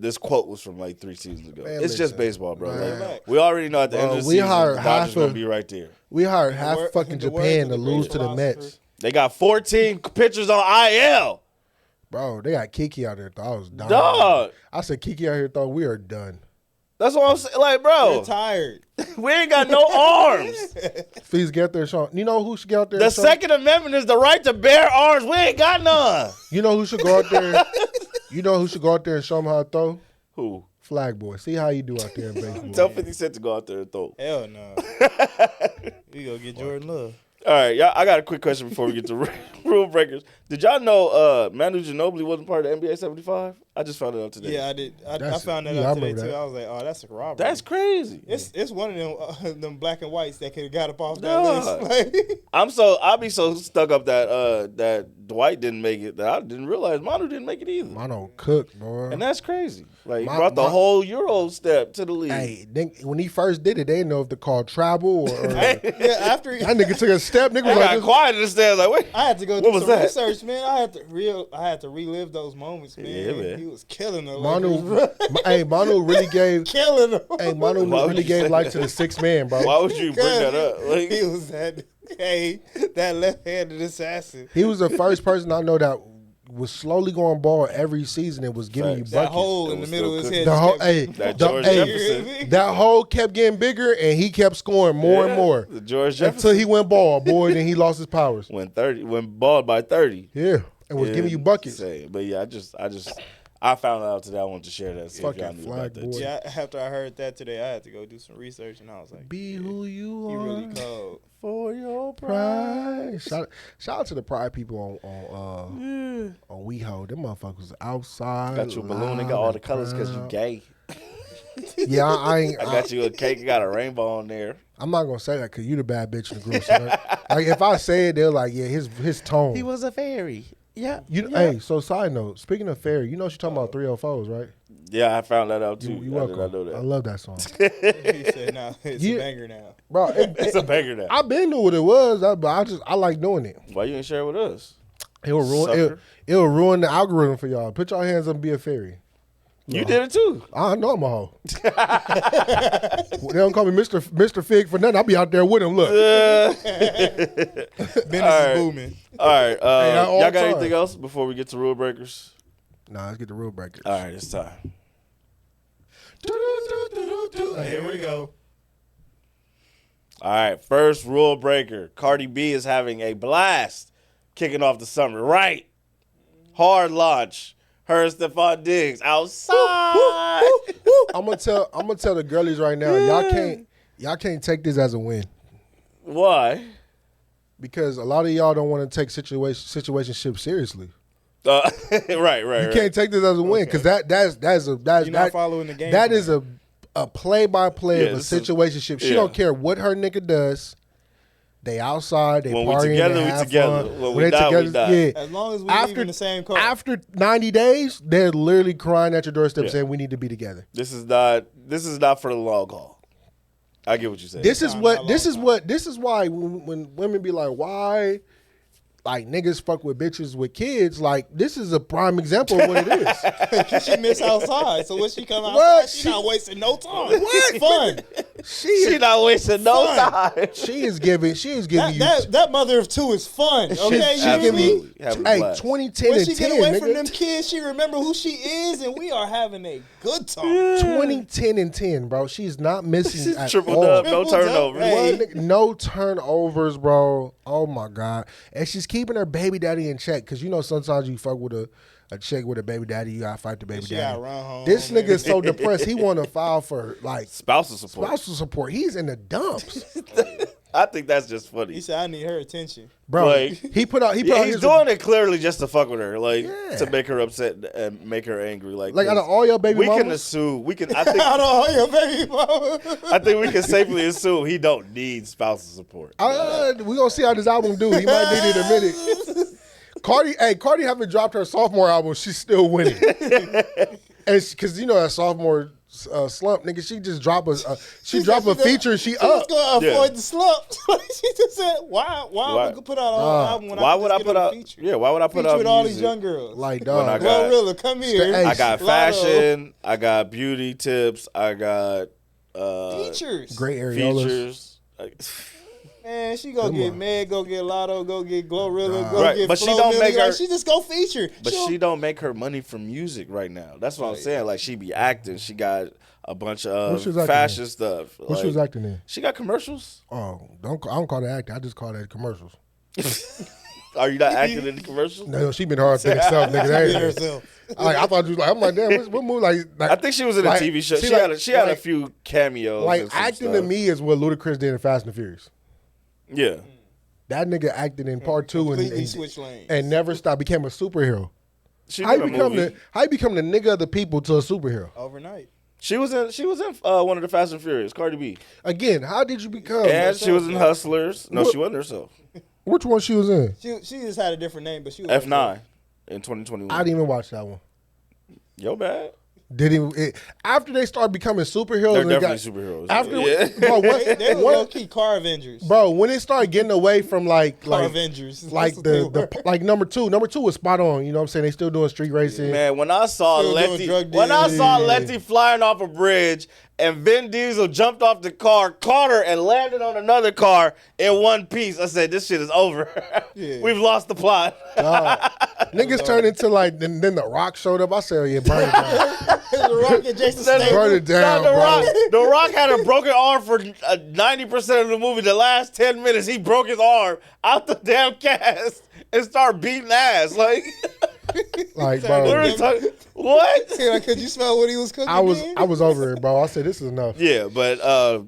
this quote was from like 3 seasons ago. Man, It's just listen. baseball, bro. Man. Like, we already know at the end of the we season, hired the Dodgers half gonna of- be right there. We hired half word- fucking the words Japan of to the lose great to the philosopher. Mets. They got 14 pitchers on IL. Bro, they got Kiki out there. Thought I was dying. Dog. I said Kiki out here thought we are done. That's what I'm saying. Like, They're bro, tired. we ain't got no arms. Please get out there, Sean. You know who should get out there? The and show- Second Amendment is the right to bear arms. We ain't got none. You know who should go out there? You know who should go out there and show them how to throw? Who? Flag boy. See how you do out there in baseball. Tell 50 Cent to go out there and throw. Hell no. We gonna get Jordan Love. All right, y'all. I got a quick question before we get to rule breakers. Did y'all know Manu Ginobili wasn't part of the NBA 75? I just found it out today. Yeah, I did. I That's- found that yeah, I out today remember too. that. I was like, oh, that's a robbery. That's crazy. It's one of them black and whites that could have got up off that Dog. list. Like, I'll be so stuck up that Dwight didn't make it that I didn't realize Manu didn't make it either. Mano cook, boy. And that's crazy. Like, he My- brought the my- whole Euro step to the league. Hey, when he first did it, they didn't know if to call travel or yeah, after that nigga took a step. Nigga I was got like, quiet in the stands. Like, wait. I had to go What do was some that? research, man. I had to relive those moments, man. Yeah, man. He was killing them. Manu really gave. killing them. Hey, Manu Why would really you gave say life that? to the sixth man, bro. Why would you bring that up? Like, He was that left-handed assassin. He was the first person I know that was slowly going ball every season and was giving you Facts. That buckets. hole It in the was middle of still his head. The just whole, kept- hey, That the- George hey, Jefferson. that hole kept getting bigger and he kept scoring more and Yeah, more the George Jefferson until he went ball, boy. Then he lost his powers. went balled by 30. Yeah, and was giving you buckets. Insane. But yeah, I found out today. I wanted to share that. See if Fucking y'all knew about flag that. boy. too. Yeah, after I heard that today, I had to go do some research, and I was like, Be who you "You are. really cold." For your Pride. Shout out to the Pride people on WeHo. Them motherfuckers outside. Got you a balloon and got all the colors because you gay. Yeah, I ain't. I got you a cake and got a rainbow on there. I'm not gonna say that because you the bad bitch in the group. So like if I say it, they're like, yeah, his tone. He was a fairy. Yeah. Hey, so side note. Speaking of fairy, you know she talking about 304s, right? Yeah, I found that out too. You I welcome. did not know that. I love that song, He said, "No, it's You- a banger now." bro. It's a banger now. I been knew what it was, but I like doing it. Why you didn't share it with us? It'll ruin Sucker. it'll ruin the algorithm for y'all. Put your hands up and be a fairy. You did it too. I know I'm a hoe. They don't call me Mr. Fig for nothing. I'll be out there with him. Look, Business right. is booming. All right. all Y'all got time. anything else before we get to rule breakers? nah, let's get the real breakers. All right, it's time. Here we go. All right, first rule breaker. Cardi B is having a blast kicking off the summer. Right. Hard launch. Her and Stephon Diggs outside. I'm gonna tell the girlies right now. Y'all can't take this as a win Why? because a lot of y'all don't want to take situationship seriously. Right. You can't take this as a win because that's You're not following the game. That plan. is a play-by-play Yeah, of a this is- situationship. She yeah. don't care what her nigga does. They outside. They When we partying. together, they we have together. fun. When we die, we die. Yeah. As long as we After- live in the same car. After 90 days, they're literally crying at your doorstep Yeah. saying we need to be together. This is not for the long haul. I get what you say. This is Time, what. not This long is time. what. This is why when women be like, why, like niggas fuck with bitches with kids. Like this is a prime example of what it is. She miss outside, so when she come outside, What? she not wasting no time. What? It's fun. She not wasting no Fun. time. She is giving you. That mother of two is fun. Okay, she you hear me? Absolutely. Having a Hey, blast. 2010 When and she 10, get away nigga. from them kids, she remember who she is, and we are having a good time. 2010 and 10, bro. She's not missing at Triple all. dub, no Triple dub, turnovers. hey. One nigga- no turnovers, bro. Oh my god! And she's keeping her baby daddy in check because you know sometimes you fuck with a chick with a baby daddy, you gotta fight the baby She daddy. gotta run home. This nigga is so depressed. He want to file for like Spousal support. spousal support. He's in the dumps, I think that's just He funny. said, "I need her attention." bro. Like- he put out Yeah, he's his doing it clearly just to fuck with her, like Yeah. to make her upset and make her angry. Like like out of all your baby we can mamas. assume we can. I don't know your baby mama. I think we can safely assume he don't need spousal support. We gonna see how this album do. He might need it in a minute. Cardi haven't dropped her sophomore album. She's still winning. And because you know that sophomore slump, nigga, she just drop a feature and she She up. was gonna Yeah. avoid the slump. She just said, "Why would we put out an album when Why I would I just put get a out? feature? Yeah, why would I put Feature out with all these music? young girls?" Like When I dog. got- Glorilla, come here. Hey, I got Lotto. fashion. I got beauty tips. I got Features. Great areolas. features. Man, she go Come get on. Meg, go get Lotto, go get Glorilla, go Right, get but she Flo don't Milli. make her- Like, she just go feature. But she don't make her money from music right now. That's what I'm saying. Like she be acting. She got a bunch What of she was acting fashion in? stuff. What she was acting in? She got commercials. Oh, I don't call that acting. I just call that commercials. Are you not acting in the commercials? No, she been hard to herself, nigga. That Being ain't- herself. Like I thought you was like I'm like damn. What movie like I think she was in a like, TV show. she She like- had a like- few cameos. like and some acting stuff. to me is what Ludacris did in Fast and the Furious. Yeah. That nigga acted in part 2 Completely and switch lanes. and never stopped. Became a superhero. She How did you a become movie. the nigga of the people to a superhero? Overnight. She was in one of the Fast and Furious, Cardi B. Again, how did you become? And she was in Hustlers. No, What? she wasn't herself. Which one she was in? She just had a different name, but she was F9 in 2021. I didn't even watch that one. Yo, bad. After they started becoming superheroes, They're and they definitely superheroes. After, Yeah. bro, They were low key car Avengers. bro, when it started getting away from Car Avengers. like That's what they the were. like number two was spot on. You know what I'm saying? They still doing street racing. Man, when I saw Still doing Letty, drug when I dealing. saw Yeah. Letty flying off a bridge and Vin Diesel jumped off the car, caught her, and landed on another car in one piece, I said, "This shit is over. Yeah. We've lost the plot." Niggas turned into like then the Rock showed up. I said, oh, yeah, burn it down. The Rock and Jason Then Statham. Burn it down, the bro. Rock, the Rock had a broken arm for 90% of the movie. The last 10 minutes, he broke his arm out the damn cast and started beating ass. Like, Like, What are bro, we talking? What? Like, could you smell what he was cooking? I was over it, bro. I said this is enough. Yeah, but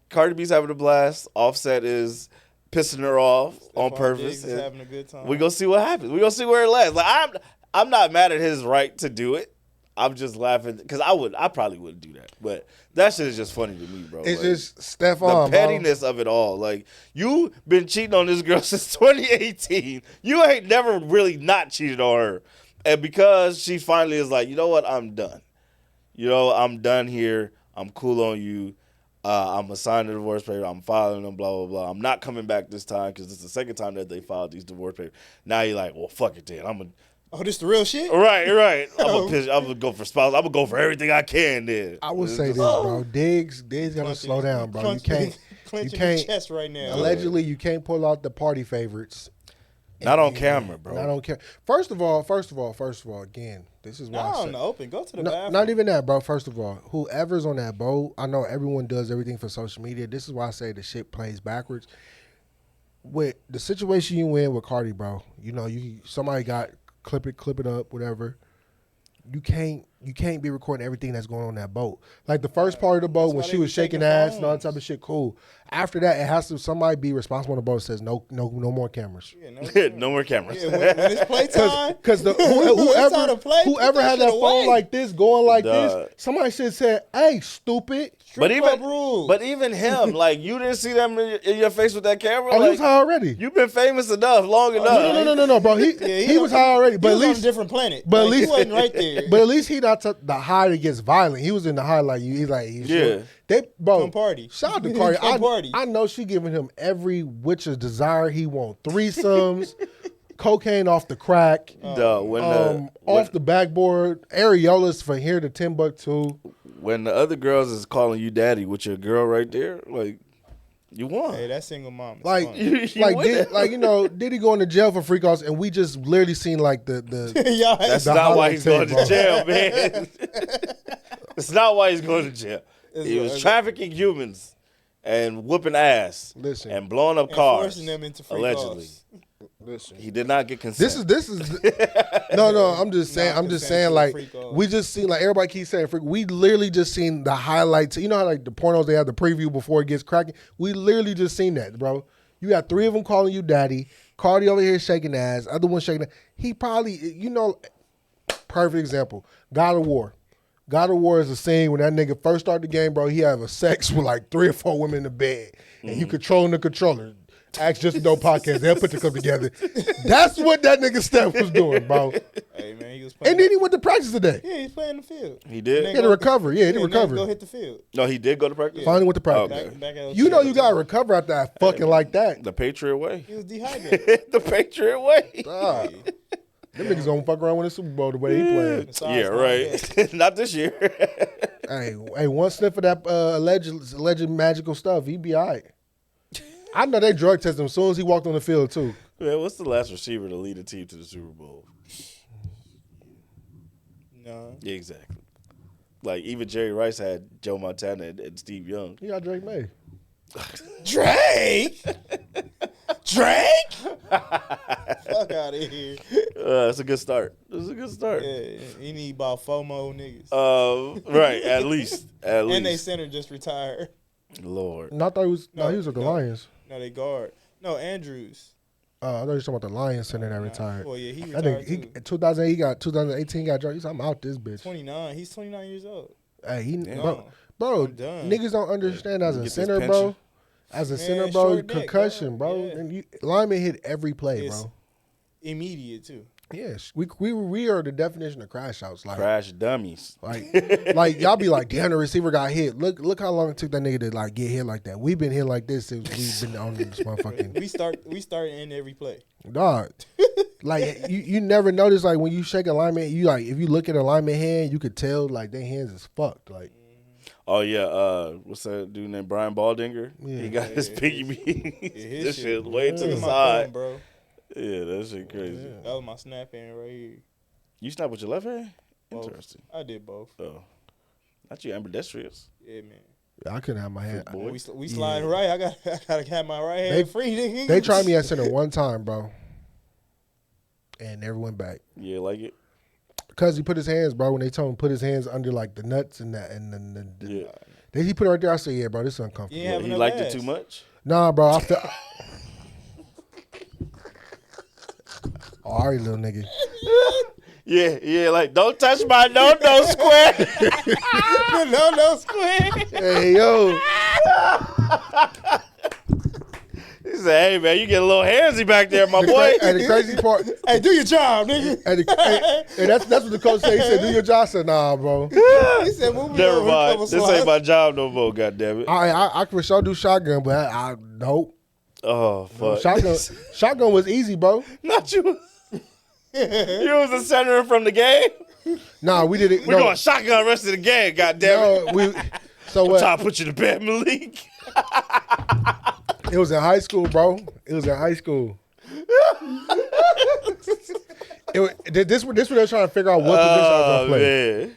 Cardi B's having a blast. Offset is pissing her off on purpose. Is having a good time. We gonna see what happens. We gonna see where it lands. Like I'm not mad at his right to do it. I'm just laughing because I probably wouldn't do that. But that shit is just funny to me, bro. It's like, just Stephon, the pettiness of it all. Like, you been cheating on this girl since 2018. You ain't never really not cheated on her. And because she finally is like, you know what, I'm done. I'm done here. I'm cool on you. I'm assigning the divorce papers. I'm filing them, blah, blah, blah. I'm not coming back this time because it's the second time that they filed these divorce papers. Now you're like, well, fuck it then. Oh, this the real shit? Right. I'm gonna go for spouse. I'm gonna go for everything I can then. I would say this, bro. Diggs gotta slow down, bro. You can't. Clenching chest right now. Allegedly, you can't pull out the party favorites. Not on camera, bro. Not on camera. First of all, again, this is why I No, said. in the open. Go to the bathroom. Not even that, bro. First of all, whoever's on that boat, I know everyone does everything for social media. This is why I say the shit plays backwards. With the situation you in with Cardi, bro, somebody got clip it up, whatever. You can't be recording everything that's going on that boat. Like the first part of the boat when she was shaking ass and all that type of shit, cool. After that, it has to somebody be responsible on the boat that says no more cameras. Yeah, no more cameras. Yeah, when it's playtime. Because whoever had that phone like this, going like this, somebody should have said, "Hey, stupid." But even him, like, you didn't see them in your face with that camera. Oh, like, he was high already. You've been famous enough, long enough. No, bro. He was high already, but He at was on least a different planet. But at Like, least he wasn't right there. But at least he not the high that gets violent. He was in the high like you. He's like, they bro. Come party. Shout out to Cardi. Come party. I know she giving him every witch's desire. He want threesomes, cocaine off the crack, off the backboard, areolas for here to Timbuktu. When the other girls is calling you daddy with your girl right there, like, you won. Hey, that single mom. Like, did did he go into jail for free calls? And we just literally seen like the That's not why he's going to jail, man. That's not why he's going to jail. He was trafficking humans and whooping ass. Listen, and blowing up cars. Forcing them into free allegedly. calls. Listen, he did not get consent. This is no. I'm just saying. Like, we just seen, like, everybody keeps saying freak. We literally just seen the highlights. You know how like the pornos they have the preview before it gets cracking. We literally just seen that, bro. You got 3 of them calling you daddy. Cardi over here shaking ass. Other one shaking. He probably, perfect example. God of War. God of War is a scene when that nigga first started the game, bro. He have a sex with like 3 or 4 women in the bed, and you controlling the controller. Ask Just a Dope podcast. They'll put the club together. That's what that nigga Steph was doing, bro. Hey man, he was playing. And then he went to practice today. Yeah, he's playing the field. He did. He had to recover. Yeah, he did recover. Go hit the field. No, he did go to practice. Finally went to practice. Okay. Back at You gotta recover after that fucking like that. The Patriot way. He was dehydrated. The Patriot way. God. Them niggas gonna fuck around with the Super Bowl the way he playing. Yeah, right. Not this year. Hey, one sniff of that alleged magical stuff, he be all right. I know they drug tested him as soon as he walked on the field too. Man, what's the last receiver to lead a team to the Super Bowl? No. Yeah, exactly. Like, even Jerry Rice had Joe Montana and Steve Young. He got Drake May. Drake? Fuck out of here. That's a good start. That's a good start. Yeah, he need about 4 more niggas. Right, at least. And they center just retired. Lord. No, I thought he was with the Lions. No, they guard. No, Andrews. I thought you were talking about the Lions center that retired. Well, yeah, he I retired think too. 2018 got drunk. He said, I'm out this bitch. 29. He's 29 years old. Hey, No, bro, I'm done. niggas don't understand as a Get center, this bro. pension. As a Man, center, bro, short neck, concussion, bro. yeah. And lineman hit every play, It's bro. immediate too. Yes, we are the definition of crash outs. Like, Crash dummies. like y'all be like, damn, the receiver got hit. Look how long it took that nigga to like get hit like that. We've been hit like this since we've been on this motherfucking We start and end every play. dog. Like you never notice, like, when you shake a lineman, you like, if you look at a lineman hand, you could tell like their hands is fucked. Like, Oh, yeah. What's that dude named Brian Baldinger? Yeah. He got his piggy beans. his This shit- shit way to Look the at my side. thumb, bro. Yeah, that shit crazy. That was my snap hand right here. You snap with your left hand? Both. Interesting. I did both. Oh. Not you ambidextrous. Yeah, man. I couldn't have my hand. Boy. We slide right. I gotta have my right hand free. Nigga. They tried me at center one time, bro. and never went back. Yeah, like it. Cause he put his hands, bro. When they told him put his hands under like the nuts and that, and then then he put it right there. I said, yeah, bro, this is uncomfortable. Yeah, He liked it too much. Nah, bro. After, all right, little nigga. Yeah, like don't touch my no square. no square. Hey, yo. He said, "Hey man, you get a little handsy back there, my boy." And the crazy part, Hey, do your job, nigga. and that's what the coach said. He said, "Do your job." I said, "Nah, bro. He said, move me Never over a mind. couple This slides. ain't my job no more. Goddamn it. I can for sure do shotgun, but I nope. Oh fuck. Shotgun was easy, bro. Not you. You was the center from the game. Nah, we did it. We're going shotgun rest of the game. Goddamn it. No, so I'm what? trying to put you to bed, Malik. It was in high school, bro. It was in high school. This when they were trying to figure out what position I was gonna play. Man.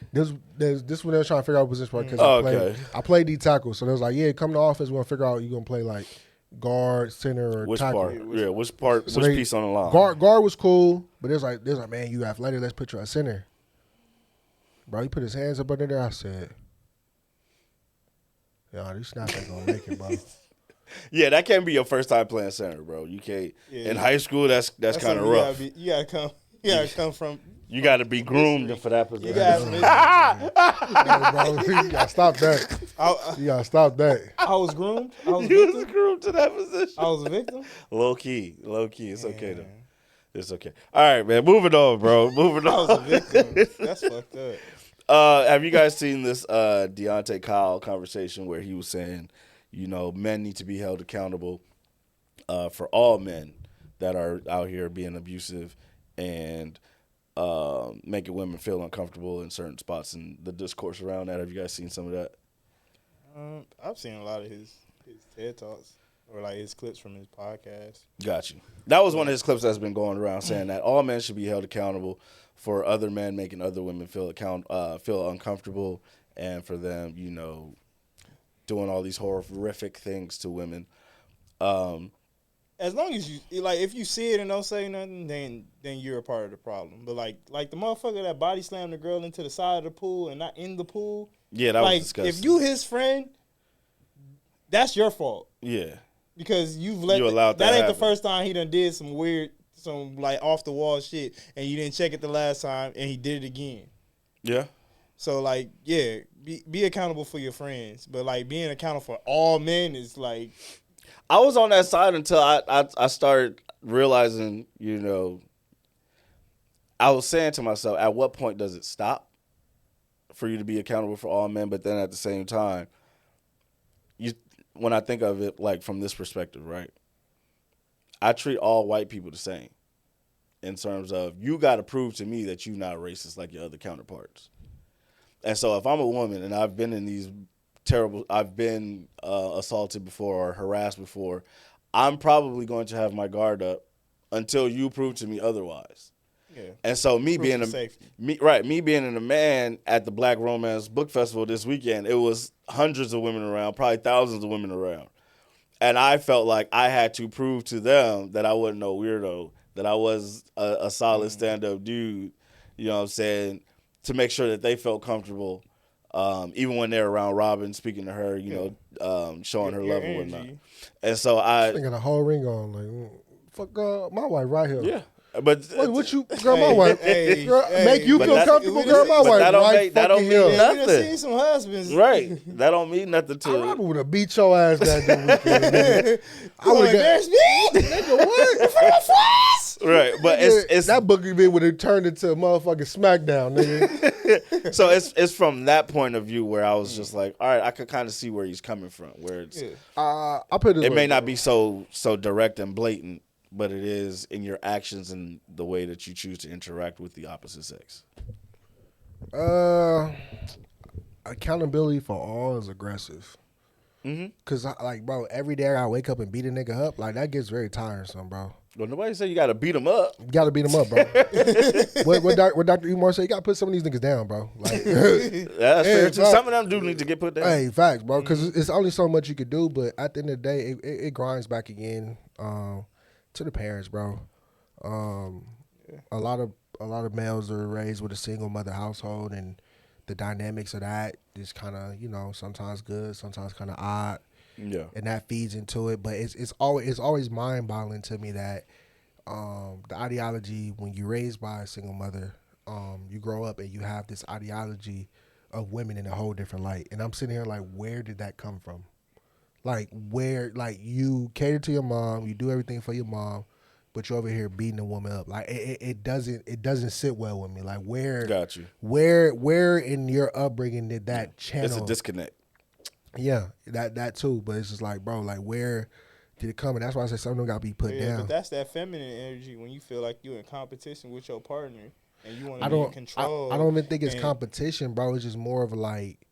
This when they were trying to figure out what position because Okay. I played D tackle, so they was like, yeah, come to office, we're gonna figure out you gonna play like guard, center, or Which tackle. part? Yeah, which part? So which piece on the line? Guard was cool, but there's like, man, you athletic, let's put you at center. Bro, he put his hands up under there. I said, yo, these snaps ain't gonna make it, bro. Yeah, that can't be your first time playing center, bro. You can't. Yeah. In high school, that's kind of rough. You gotta come from. You got to be groomed for that position. You gotta. Bro, you gotta stop that. You gotta stop that. I was groomed. I was a You was victim. groomed to that position. I was a victim. Low key. It's okay though. It's okay. All right, man. Moving on, bro. Moving I was on. a victim. That's fucked up. Have you guys seen this Deontay Kyle conversation where he was saying, men need to be held accountable for all men that are out here being abusive and making women feel uncomfortable in certain spots, and the discourse around that? Have you guys seen some of that? I've seen a lot of his TED Talks or like his clips from his podcast. Got you. That was one of his clips that's been going around saying that all men should be held accountable for other men making other women feel uncomfortable, and for them, doing all these horrific things to women. As long as you like, if you see it and don't say nothing, then you're a part of the problem. But like the motherfucker that body slammed the girl into the side of the pool and not in the pool. Yeah, that like, was disgusting. if you his friend, that's your fault. Yeah. Because you allowed that ain't happen. the first time he done did some like off the wall shit, and you didn't check it the last time, and he did it again. Yeah. So like, yeah, be accountable for your friends, but like being accountable for all men is like. I was on that side until I started realizing, I was saying to myself, at what point does it stop for you to be accountable for all men? But then at the same time, when I think of it like from this perspective, right? I treat all white people the same in terms of you got to prove to me that you're not racist like your other counterparts. And so if I'm a woman and I've been in these I've been assaulted before or harassed before, I'm probably going to have my guard up until you prove to me otherwise. Yeah. And so me being a man at the Black Romance Book Festival this weekend, it was hundreds of women around, probably thousands of women around. And I felt like I had to prove to them that I wasn't no weirdo, that I was a solid stand-up dude, you know what I'm saying, to make sure that they felt comfortable. Even when they're around Robin, speaking to her, showing her love and whatnot. And so I got a whole ring on, like, fuck, my wife right here. Yeah. But what you, girl, my wife, girl, hey, make you but feel that- comfortable, girl, my wife that don't right make- that don't fucking mean here. nothing. You done seen some husbands, right. That don't mean nothing I to probably would have beat your ass that weekend, nigga. I would have. There's me. Nigga, what? right. But it's that bookie bit would have turned into a motherfucking SmackDown, nigga. so it's from that point of view where I was just like, all right, I could kind of see where he's coming from. Where it's I put it may not be so direct and blatant, but it is in your actions and the way that you choose to interact with the opposite sex. Accountability for all is aggressive. Cause bro, every day I wake up and beat a nigga up, like that gets very tiresome, bro. Well, nobody said you got to beat him up. You gotta beat him up, bro. what Dr. Umar said, you gotta put some of these niggas down, bro. Like, That's fair too. facts. Some of them do need to get put down. hey, facts, bro. Because it's only so much you could do, but at the end of the day, it grinds back again to the parents, bro. A lot of males are raised with a single mother household, and the dynamics of that is kind of, you know, sometimes good, sometimes kind of odd. Yeah. And that feeds into it, but it's always mind-boggling to me that the ideology, when you're raised by a single mother, you grow up and you have this ideology of women in a whole different light. And I'm sitting here like, where did that come from? Like, where, like, you cater to your mom, you do everything for your mom, but you're over here beating a woman up. Like, it doesn't sit well with me. Like, where, Got you. where in your upbringing did that channel? It's a disconnect. Yeah, that too. But it's just like, bro, like, where did it come? And that's why I say something got to be put down. But that's that feminine energy when you feel like you're in competition with your partner and you want to I be in don't control. I don't even think it's competition, bro. It's just more of a like,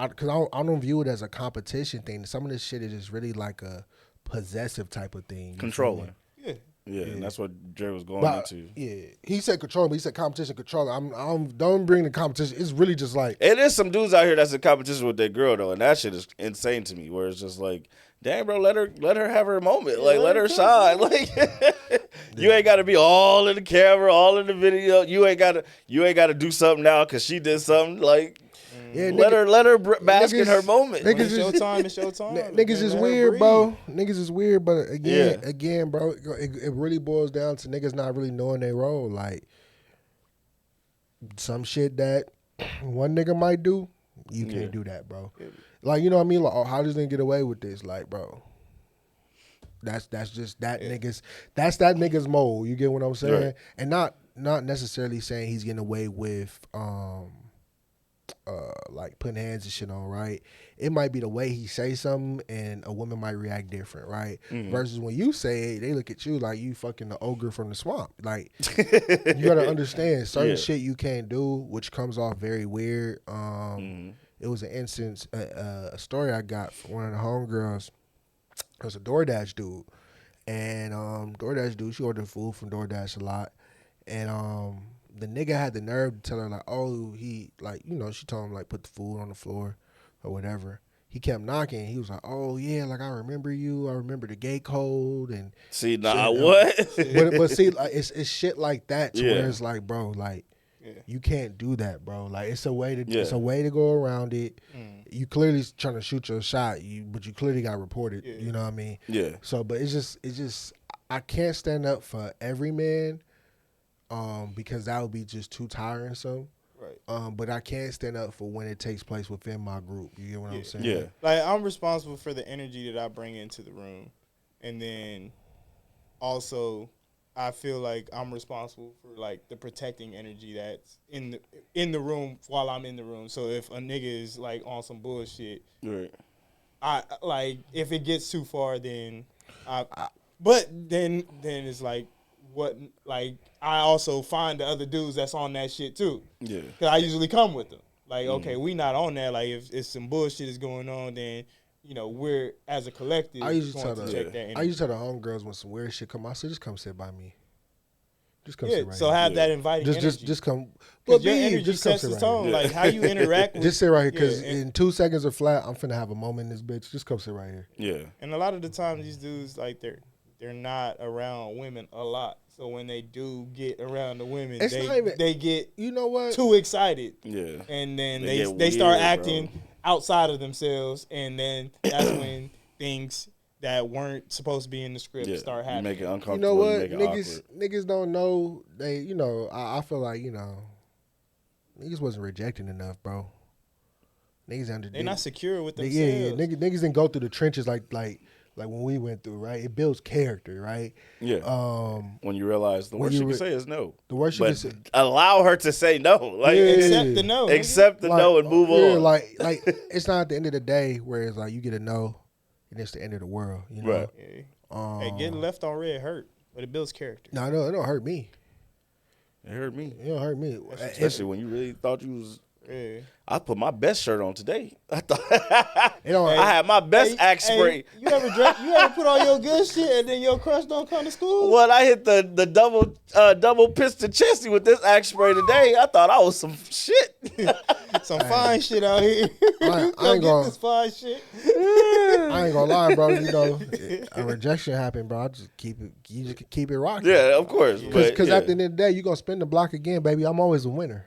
because I don't view it as a competition thing. Some of this shit is just really like a possessive type of thing. Controlling. Yeah. And that's what Dre was going into. Yeah, he said control, but he said competition, control. Don't bring the competition. It's really just like, It is some dudes out here that's in competition with their girl though, and that shit is insane to me. Where it's just like, damn, bro, let her have her moment. Like, let her shine. Like, you ain't got to be all in the camera, all in the video. You ain't got to do something now because she did something. Like, yeah, let her bask in her moment. When it's your time, it's your time. Niggas is Let her weird, breathe. bro. Niggas is weird, but again, bro, it really boils down to niggas not really knowing their role. Like, some shit that one nigga might do, you can't do that, bro. Like, you know what I mean? Like, oh, how does nigga get away with this? Like, bro, that's just that nigga's. That's that nigga's mold. You get what I'm saying? Right. And not necessarily saying he's getting away with like putting hands and shit on, right? It might be the way he say something and a woman might react different, right? Mm-hmm. Versus when you say it, they look at you like you fucking the ogre from the swamp. Like, you gotta understand certain shit you can't do, which comes off very weird. It was an instance, a story I got from one of the homegirls. It was a DoorDash dude. And DoorDash dude, she ordered food from DoorDash a lot. And the nigga had the nerve to tell her, like, oh, he, like, you know, she told him, like, put the food on the floor or whatever. He kept knocking. He was like, oh, yeah, like, I remember you. I remember the gate code. And See, nah, what? but see, like, it's shit like that to where it's like, bro, like, you can't do that, bro. Like, it's a way to go around it. You clearly trying to shoot your shot, but you clearly got reported. You know what I mean? Yeah. So, but it's just I can't stand up for every man, because that would be just too tiresome. Right. But I can't stand up for when it takes place within my group. You get what I'm saying? Yeah. Like, I'm responsible for the energy that I bring into the room, and then also I feel like I'm responsible for like the protecting energy that's in the room while I'm in the room. So if a nigga is like on some bullshit, Right. I like if it gets too far, then but then it's like what, like I also find the other dudes that's on that shit too. Yeah. Cause I usually come with them. Like, okay, we not on that. Like if some bullshit is going on, then you know we're as a collective. I usually tell that energy. I usually tell the homegirls when some weird shit come out, I say just come sit by me. Just come sit right so here. have that inviting energy. Just come. Because your energy sets the tone. Here. Like how you interact with. Just sit right here, because in 2 seconds or flat, I'm finna have a moment in this bitch. Just come sit right here. Yeah. And a lot of the times these dudes, like they're not around women a lot. So when they do get around the women, they get, you know what, too excited. Yeah. And then they start acting outside of themselves, and then that's when things that weren't supposed to be in the script start happening. You make it uncomfortable. You know what? You make it Niggas don't know. They, you know, I feel like, you know, niggas wasn't rejecting enough, bro. Niggas they're not secure with themselves. Yeah. Niggas didn't go through the trenches like when we went through, right? It builds character, right? Yeah. When you realize the worst you can say is no. The worst you can say. Allow her to say no. Like, accept the no. Accept the no and move on. Like it's not at the end of the day where it's like you get a no and it's the end of the world. You know? Right. Hey, getting left on red hurt, but it builds character. No, it don't hurt me. It hurt me. It don't hurt me. Especially when you really thought you was Yeah. I put my best shirt on today. I thought You know, I had my best axe spray. You ever put on your good shit and then your crush don't come to school? When I hit the double piston chesty with this axe spray today, I thought I was some shit. Some fine shit out here. I ain't Go get gonna- this fine shit. I ain't gonna lie, bro. You know, a rejection happened, bro. I just keep it. You just keep it rocking. Yeah, of course. Because at the end of the day, you gonna spin the block again, baby. I'm always a winner.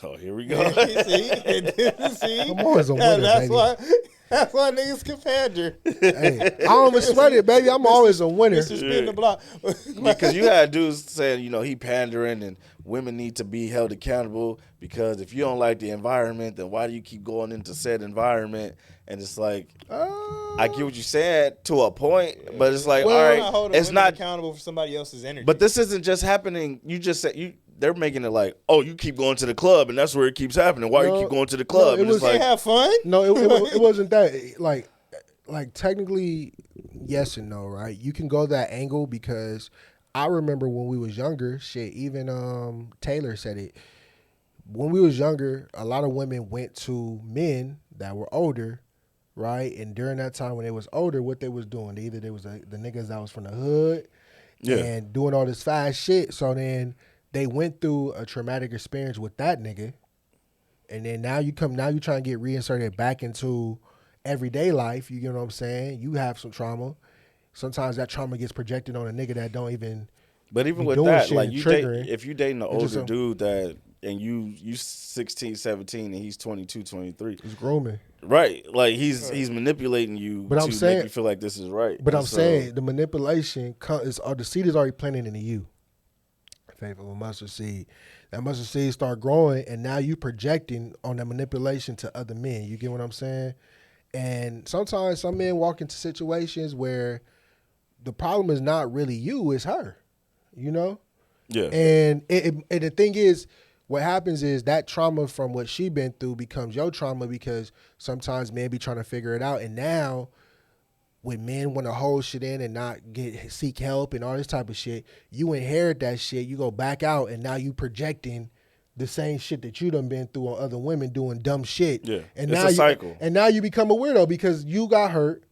Oh, here we go. See? I'm always a winner, That's baby. That's why niggas can pander. Hey, I don't even sweat it, baby. I'm always a winner. Mr. Spin the block. Because you had dudes saying, he pandering and women need to be held accountable because if you don't like the environment, then why do you keep going into said environment? And it's like, I get what you said to a point, but it's like, all right, it's not accountable for somebody else's energy. But this isn't just happening. You just said they're making it like, oh, you keep going to the club and that's where it keeps happening. Why you keep going to the club? it And was- it's like, have fun. No, it wasn't that. Like technically, yes and no, right? You can go that angle because I remember when we was younger, shit, even Taylor said it. When we was younger, a lot of women went to men that were older, right? And during that time when they was older, what they was doing, either they was the niggas that was from the hood and doing all this fast shit. So then they went through a traumatic experience with that nigga. And then now you trying to get reinserted back into everyday life. You get what I'm saying? You have some trauma. Sometimes that trauma gets projected on a nigga that don't even. but even be with doing that, shit like and you triggering. if you dating an just older a- dude that and you 16, 17 and he's 22, 23. It's grooming. Right. Like he's manipulating you But I'm to saying- make you feel like this is right. But And I'm so- saying the manipulation the seed is already planted into you. Faithful mustard seed. That mustard seed start growing, and now you projecting on that manipulation to other men. You get what I'm saying? And sometimes some men walk into situations where the problem is not really you, it's her. You know? Yeah. And and the thing is, what happens is that trauma from what she been through becomes your trauma because sometimes men be trying to figure it out. And now when men want to hold shit in and not seek help and all this type of shit, you inherit that shit, you go back out, and now you projecting the same shit that you done been through on other women doing dumb shit. Yeah, and it's now a cycle. And now you become a weirdo because you got hurt,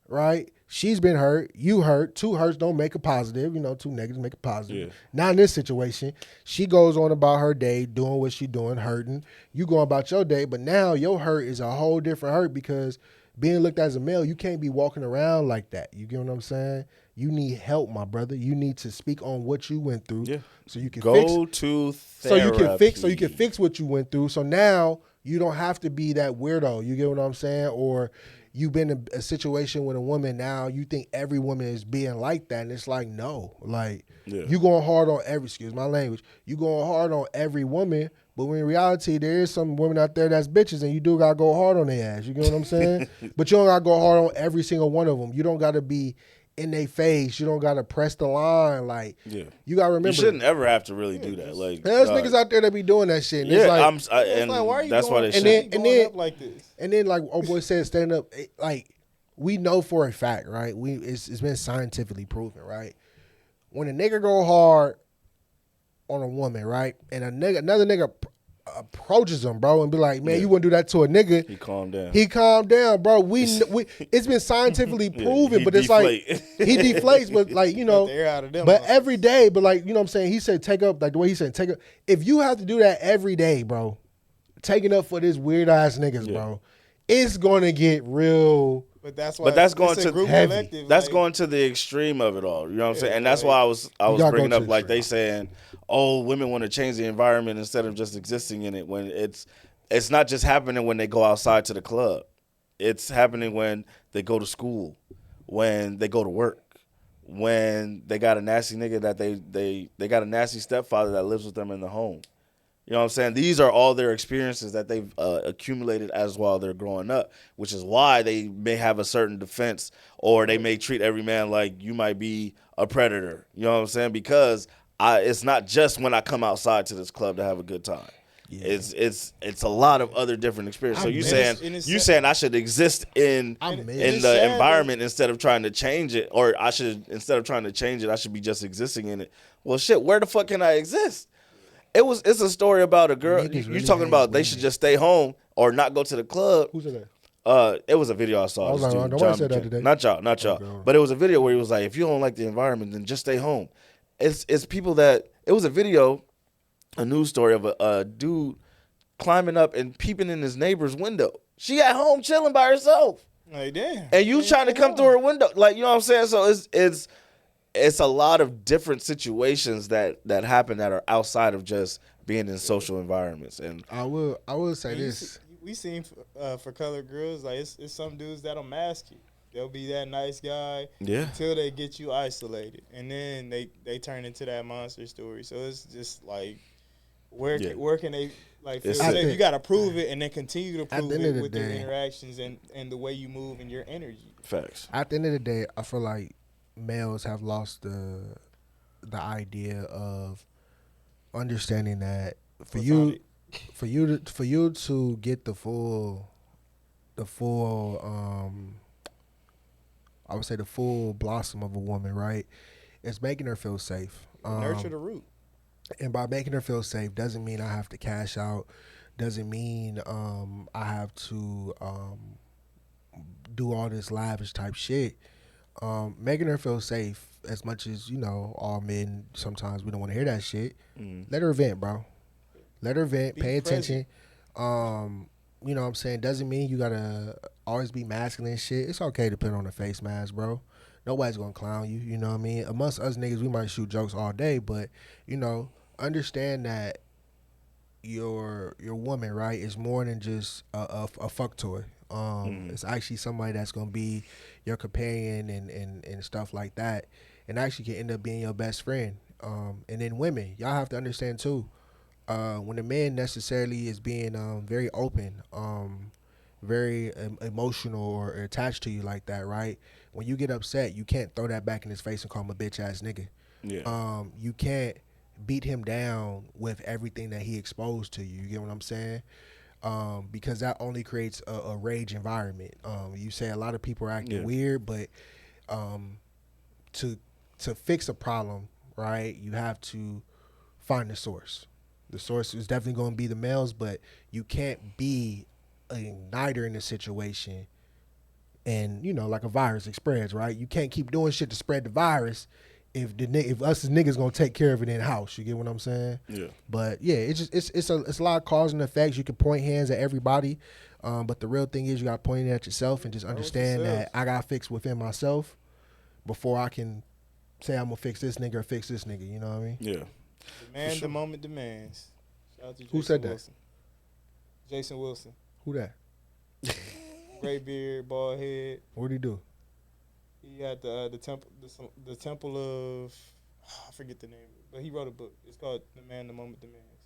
right? She's been hurt, you hurt. Two hurts don't make a positive. Two negatives make a positive. Yeah. Not in this situation. She goes on about her day, doing what she doing, hurting. You go about your day, but now your hurt is a whole different hurt because being looked at as a male, you can't be walking around like that. You get what I'm saying? You need help, my brother. You need to speak on what you went through, so you can go to therapy. so you can fix what you went through. So now you don't have to be that weirdo. You get what I'm saying? Or you've been in a situation with a woman, now you think every woman is being like that, and it's like, no. Like, you going hard on excuse my language, you going hard on every woman, but when in reality, there is some women out there that's bitches, and you do got to go hard on their ass. You get what I'm saying? But you don't got to go hard on every single one of them. You don't got to be in their face. You don't got to press the line. Like, you got to remember. You shouldn't ever have to really do that. Like, there's niggas out there that be doing that shit. And it's like, and like, why are you that's why going, they and should. then up like this? And then, like old boy said, stand up. Like, we know for a fact, right? It's been scientifically proven, right? When a nigga go hard on a woman, right, and another nigga approaches him, bro, and be like, man, you wouldn't do that to a nigga. He calmed down. He calmed down, bro. It's been scientifically proven, he but it's like deflate. he deflates, but like, The air out of them but motherfuckers. every day, but like, you know what I'm saying? He said take up, like the way he said take up. If you have to do that every day, bro, taking up for this weird ass niggas, bro, it's gonna get real. But that's why. But that's going it's a to group heavy. collective, That's like, going to the extreme of it all. You know what I'm saying? And that's like, why I was gotta bringing go up to the like they extreme. saying, oh, women want to change the environment instead of just existing in it. When it's not just happening when they go outside to the club. It's happening when they go to school, when they go to work, when they got a nasty nigga that they got a nasty stepfather that lives with them in the home. You know what I'm saying? These are all their experiences that they've accumulated as while they're growing up, which is why they may have a certain defense, or they may treat every man like you might be a predator. You know what I'm saying? Because it's not just when I come outside to this club to have a good time. Yeah. It's a lot of other different experiences. So you saying I should exist in the environment instead of trying to change it, or instead of trying to change it, I should be just existing in it. Well, shit, where the fuck can I exist? It's a story about a girl. Niggas You really talking hate about they women. should just stay home or not go to the club. Who said that? It was a video I saw. I was This like, dude, nobody John said that McKenna. today. Not y'all. Okay. But it was a video where he was like, if you don't like the environment, then just stay home. It's people that it was a video, a news story of a dude climbing up and peeping in his neighbor's window. She at home chilling by herself. Like, damn. And you trying to come through her window. Like, you know what I'm saying? So it's a lot of different situations that happen that are outside of just being in social environments. And I will say this. We seen for colored girls, like it's some dudes that'll mask you. They'll be that nice guy until they get you isolated, and then they turn into that monster story. So it's just like where can they like feel safe? You got to prove it, and then continue to prove it with your interactions and the way you move and your energy. Facts. At the end of the day, I feel like males have lost the idea of understanding that for you to get the full I would say the full blossom of a woman, right? It's making her feel safe. Nurture the root. And by making her feel safe doesn't mean I have to cash out, doesn't mean I have to do all this lavish type shit. Making her feel safe, as much as, all men, sometimes we don't want to hear that shit. Let her vent, bro. Let her vent, pay attention. You know what I'm saying? Doesn't mean you gotta always be masculine and shit. It's okay to put on a face mask, bro. Nobody's gonna clown you, you know what I mean? Amongst us niggas, we might shoot jokes all day, but, understand that your woman, right, is more than just a fuck toy. It's actually somebody that's gonna be your companion and stuff like that, and actually can end up being your best friend. And then women, y'all have to understand too, when a man necessarily is being very open, very emotional or attached to you like that, right? When you get upset, you can't throw that back in his face and call him a bitch ass nigga. Yeah. You can't beat him down with everything that he exposed to you. You get what I'm saying? Because that only creates a rage environment. You say a lot of people are acting weird, but to fix a problem, right, you have to find the source. The source is definitely going to be the males, but you can't be an igniter in a situation and, like a virus, it spreads, right? You can't keep doing shit to spread the virus if us as niggas going to take care of it in house. You get what I'm saying? Yeah. But yeah, it's a lot of cause and effects. You can point hands at everybody, but the real thing is you got to point it at yourself and just understand that I got to fix within myself before I can say I'm going to fix this nigga or fix this nigga. You know what I mean? Yeah. Demand the moment demands. Shout out to Who said that? Wilson. Jason Wilson. Who that? Gray beard, bald head. What'd he do? He had the temple of I forget the name, but he wrote a book. It's called "The Moment Demands,"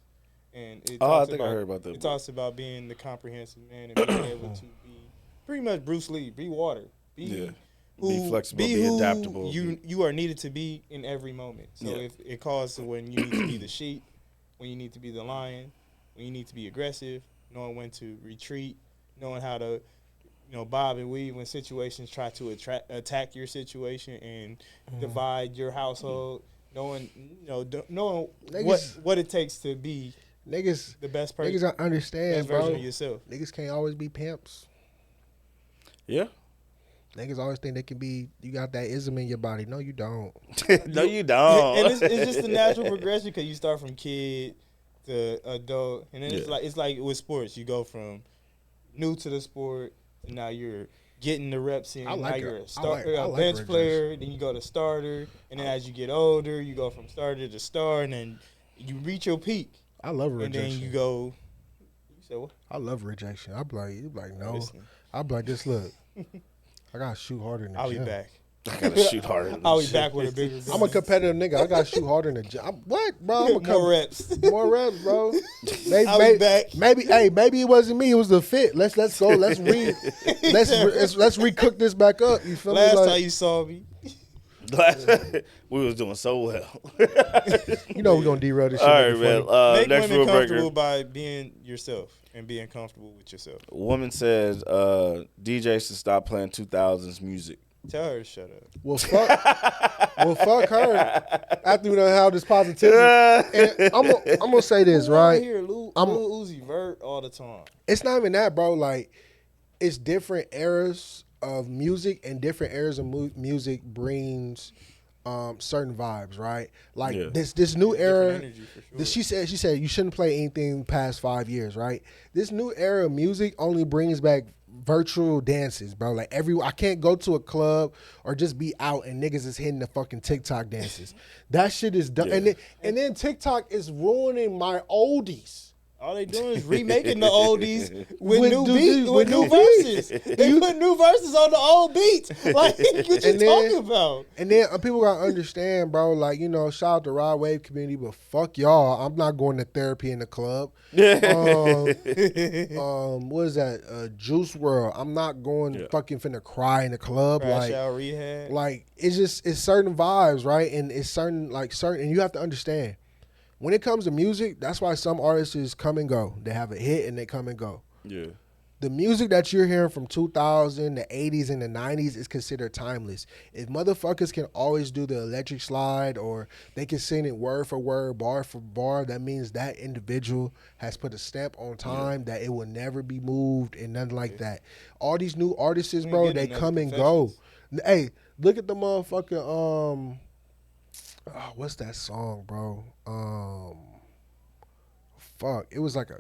and it I think I heard about that. It talks about being the comprehensive man and being able to be pretty much Bruce Lee, be water, be flexible, be adaptable. You are needed to be in every moment. So if it calls to when you need to be the sheep, when you need to be the lion, when you need to be aggressive, knowing when to retreat, knowing how to, bob and weave when situations try to attack your situation and divide your household, knowing what it takes to be niggas the best person. Niggas don't understand, bro. Version of yourself. Niggas can't always be pimps. Yeah. Niggas always think they can be. You got that ism in your body. No, you don't. No, you don't. And it's just a natural progression because you start from kid to adult, and then it's like with sports. You go from new to the sport, and now you're getting the reps in. Now you're a bench player. Then you go to starter, and then as you get older, you go from starter to star, and then you reach your peak. I love rejection. And then you go. You say what? I love rejection. I'm like no. I'm like this. Look. I gotta shoot harder in the I'll gym. be back. I gotta shoot harder in the I'll be gym. back with a bigger gun. I'm a competitive nigga. I gotta shoot harder in the gym. What, bro? More reps. More reps, bro. I'll be back. Maybe it wasn't me. It was the fit. Let's go. Let's recook this back up. You feel me? Last time you saw me. We was doing so well. We're gonna derail this shit. All right, man. Make Next women rule comfortable breaker. by being yourself and being comfortable with yourself. Woman says DJs should stop playing 2000s music Tell her to shut up. Well, fuck her. After we done have this positivity, and I'm gonna say this, right? I hear Lil Uzi Vert all the time. It's not even that, bro. Like, it's different eras of music, and different eras of music brings certain vibes, right? Like this new era. Sure. She said you shouldn't play anything past 5 years, right? This new era of music only brings back virtual dances, bro. Like I can't go to a club or just be out and niggas is hitting the fucking TikTok dances. That shit is done. Yeah. And then TikTok is ruining my oldies. All they doing is remaking the oldies with new verses. They put new verses on the old beats. Like, what you talking about? And then people gotta understand, bro. Like, you know, shout out to Rod Wave community, but fuck y'all. I'm not going to therapy in the club. What is that? Juice WRLD. I'm not going fucking finna cry in the club. Crash out rehab. Like, it's certain vibes, right? And it's certain, and you have to understand. When it comes to music, that's why some artists come and go. They have a hit and they come and go. Yeah. The music that you're hearing from 2000, the 80s, and the 90s is considered timeless. If motherfuckers can always do the electric slide or they can sing it word for word, bar for bar, that means that individual has put a stamp on time that it will never be moved and nothing like that. All these new artists, bro, they come and go. Hey, look at the motherfucking what's that song, bro? Fuck. It was like a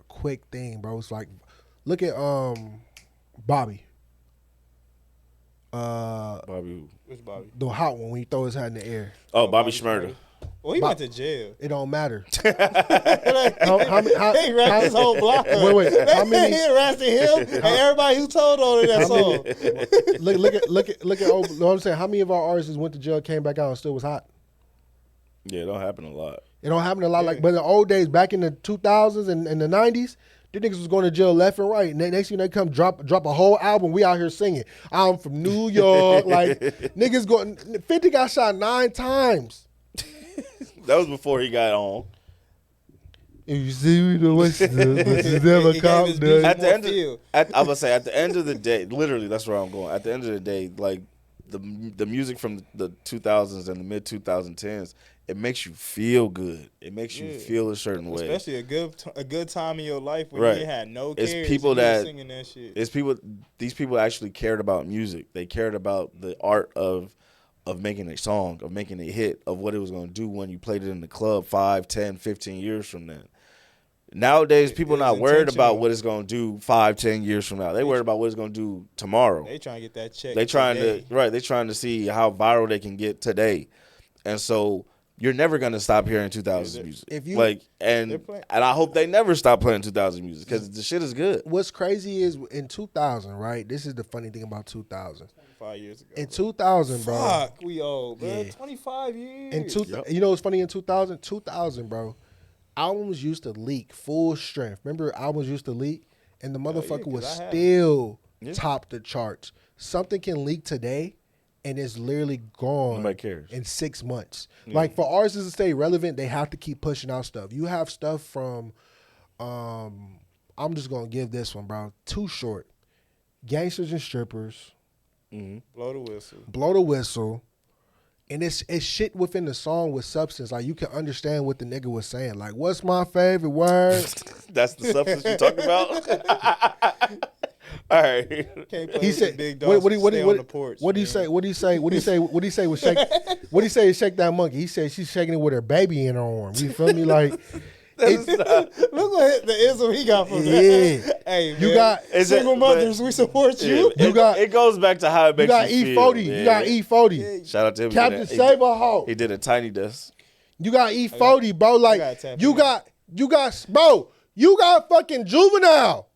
quick thing, bro. It's like, look at Bobby. Bobby. Which Bobby? The hot one when he throw his hat in the air. Oh, Bobby Shmurda. Well, he went to jail. It don't matter. He rapped his whole block. Wait. How many? He arrested him and everybody who told on that song. Look at. Know what I'm saying? How many of our artists went to jail, came back out, and still was hot? Yeah, it don't happen a lot. It don't happen a lot. Like, but in the old days, back in the 2000s and the 90s, the niggas was going to jail left and right. And next thing they come drop a whole album. We out here singing. I'm from New York. Like, niggas going. 50 got shot 9 times. That was before he got on. If you see me, the what's never come I would say at the end of the day, literally, that's where I'm going. At the end of the day, like the music from the 2000s and the mid 2010s, it makes you feel good. It makes you feel a certain way. Especially a good time in your life when you had no cares. It's people that singing that shit. These people actually cared about music. They cared about the art of making a song, of making a hit, of what it was going to do when you played it in the club 5, 10, 15 years from then. Nowadays, people are not worried about what it's going to do 5, 10 years from now. They worried about what it's going to do tomorrow. They trying to get that check. They trying to see how viral they can get today. And so you're never going to stop hearing 2000s music. And I hope they never stop playing 2000s music because the shit is good. What's crazy is in 2000, right? This is the funny thing about 2000. 5 years ago. In 2000, bro. Fuck, we old, bro. Yeah. 25 years. You know what's funny in 2000? 2000, bro. Albums used to leak full strength. Remember, albums used to leak, and the motherfucker was still top the charts. Something can leak today, and it's literally gone. Nobody cares. In 6 months. Yeah. Like, for artists to stay relevant, they have to keep pushing out stuff. You have stuff from, I'm just gonna give this one, bro. Too Short, Gangsters and Strippers. Mm-hmm. Blow the whistle. And it's shit within the song with substance. Like, you can understand what the nigga was saying. Like, what's my favorite word? That's the substance you talking about? All right. He said, what do you say? What do you say? What do you say? What do you say? What do you say? Shake that monkey. He said she's shaking it with her baby in her arm. You feel me? Like, look what the ism he got from that. Hey, man, you got single mothers. We support you. It goes back to how it makes you feel. You got E40. Shout out to him. Captain Saberhawk. He did a tiny desk. You got E40, bro. Like, you got fucking Juvenile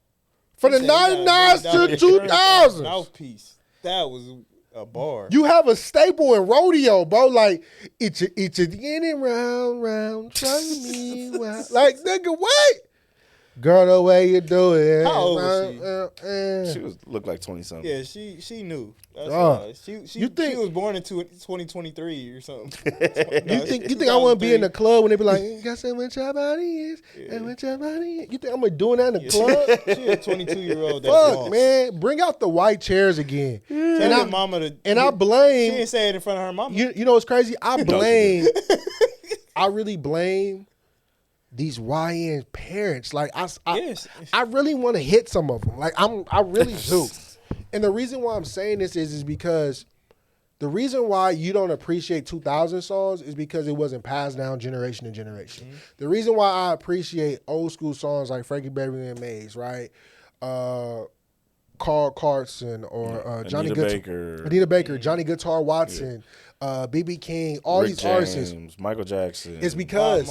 from the 99s to 2000s. Mouthpiece. That was a bar. You have a staple in rodeo, bro. Like, it's getting round, trying me wild. Like, nigga, what? Girl, the way you do it. How old was she? She looked like 20-something. Yeah, she knew. That's she was born in 2023 or something. You think I want to be in the club when they be like, guess how much your body is? How much your body is? You think I'm doing that in the club? She a 22-year-old. Fuck, man. Bring out the white chairs again. Tell your mama to. And I blame. She didn't say it in front of her mama. You know what's crazy? I blame. I really blame these YN parents. Like I really want to hit some of them. Like I really do. And the reason why I'm saying this is because the reason why you don't appreciate 2000 songs is because it wasn't passed down generation to generation. Mm-hmm. The reason why I appreciate old school songs like Frankie Beverly and Maze, right? Carl Carson or Johnny Anita Baker, Johnny Guitar Watson, BB King, all Rick these James, artists. Michael Jackson. It's because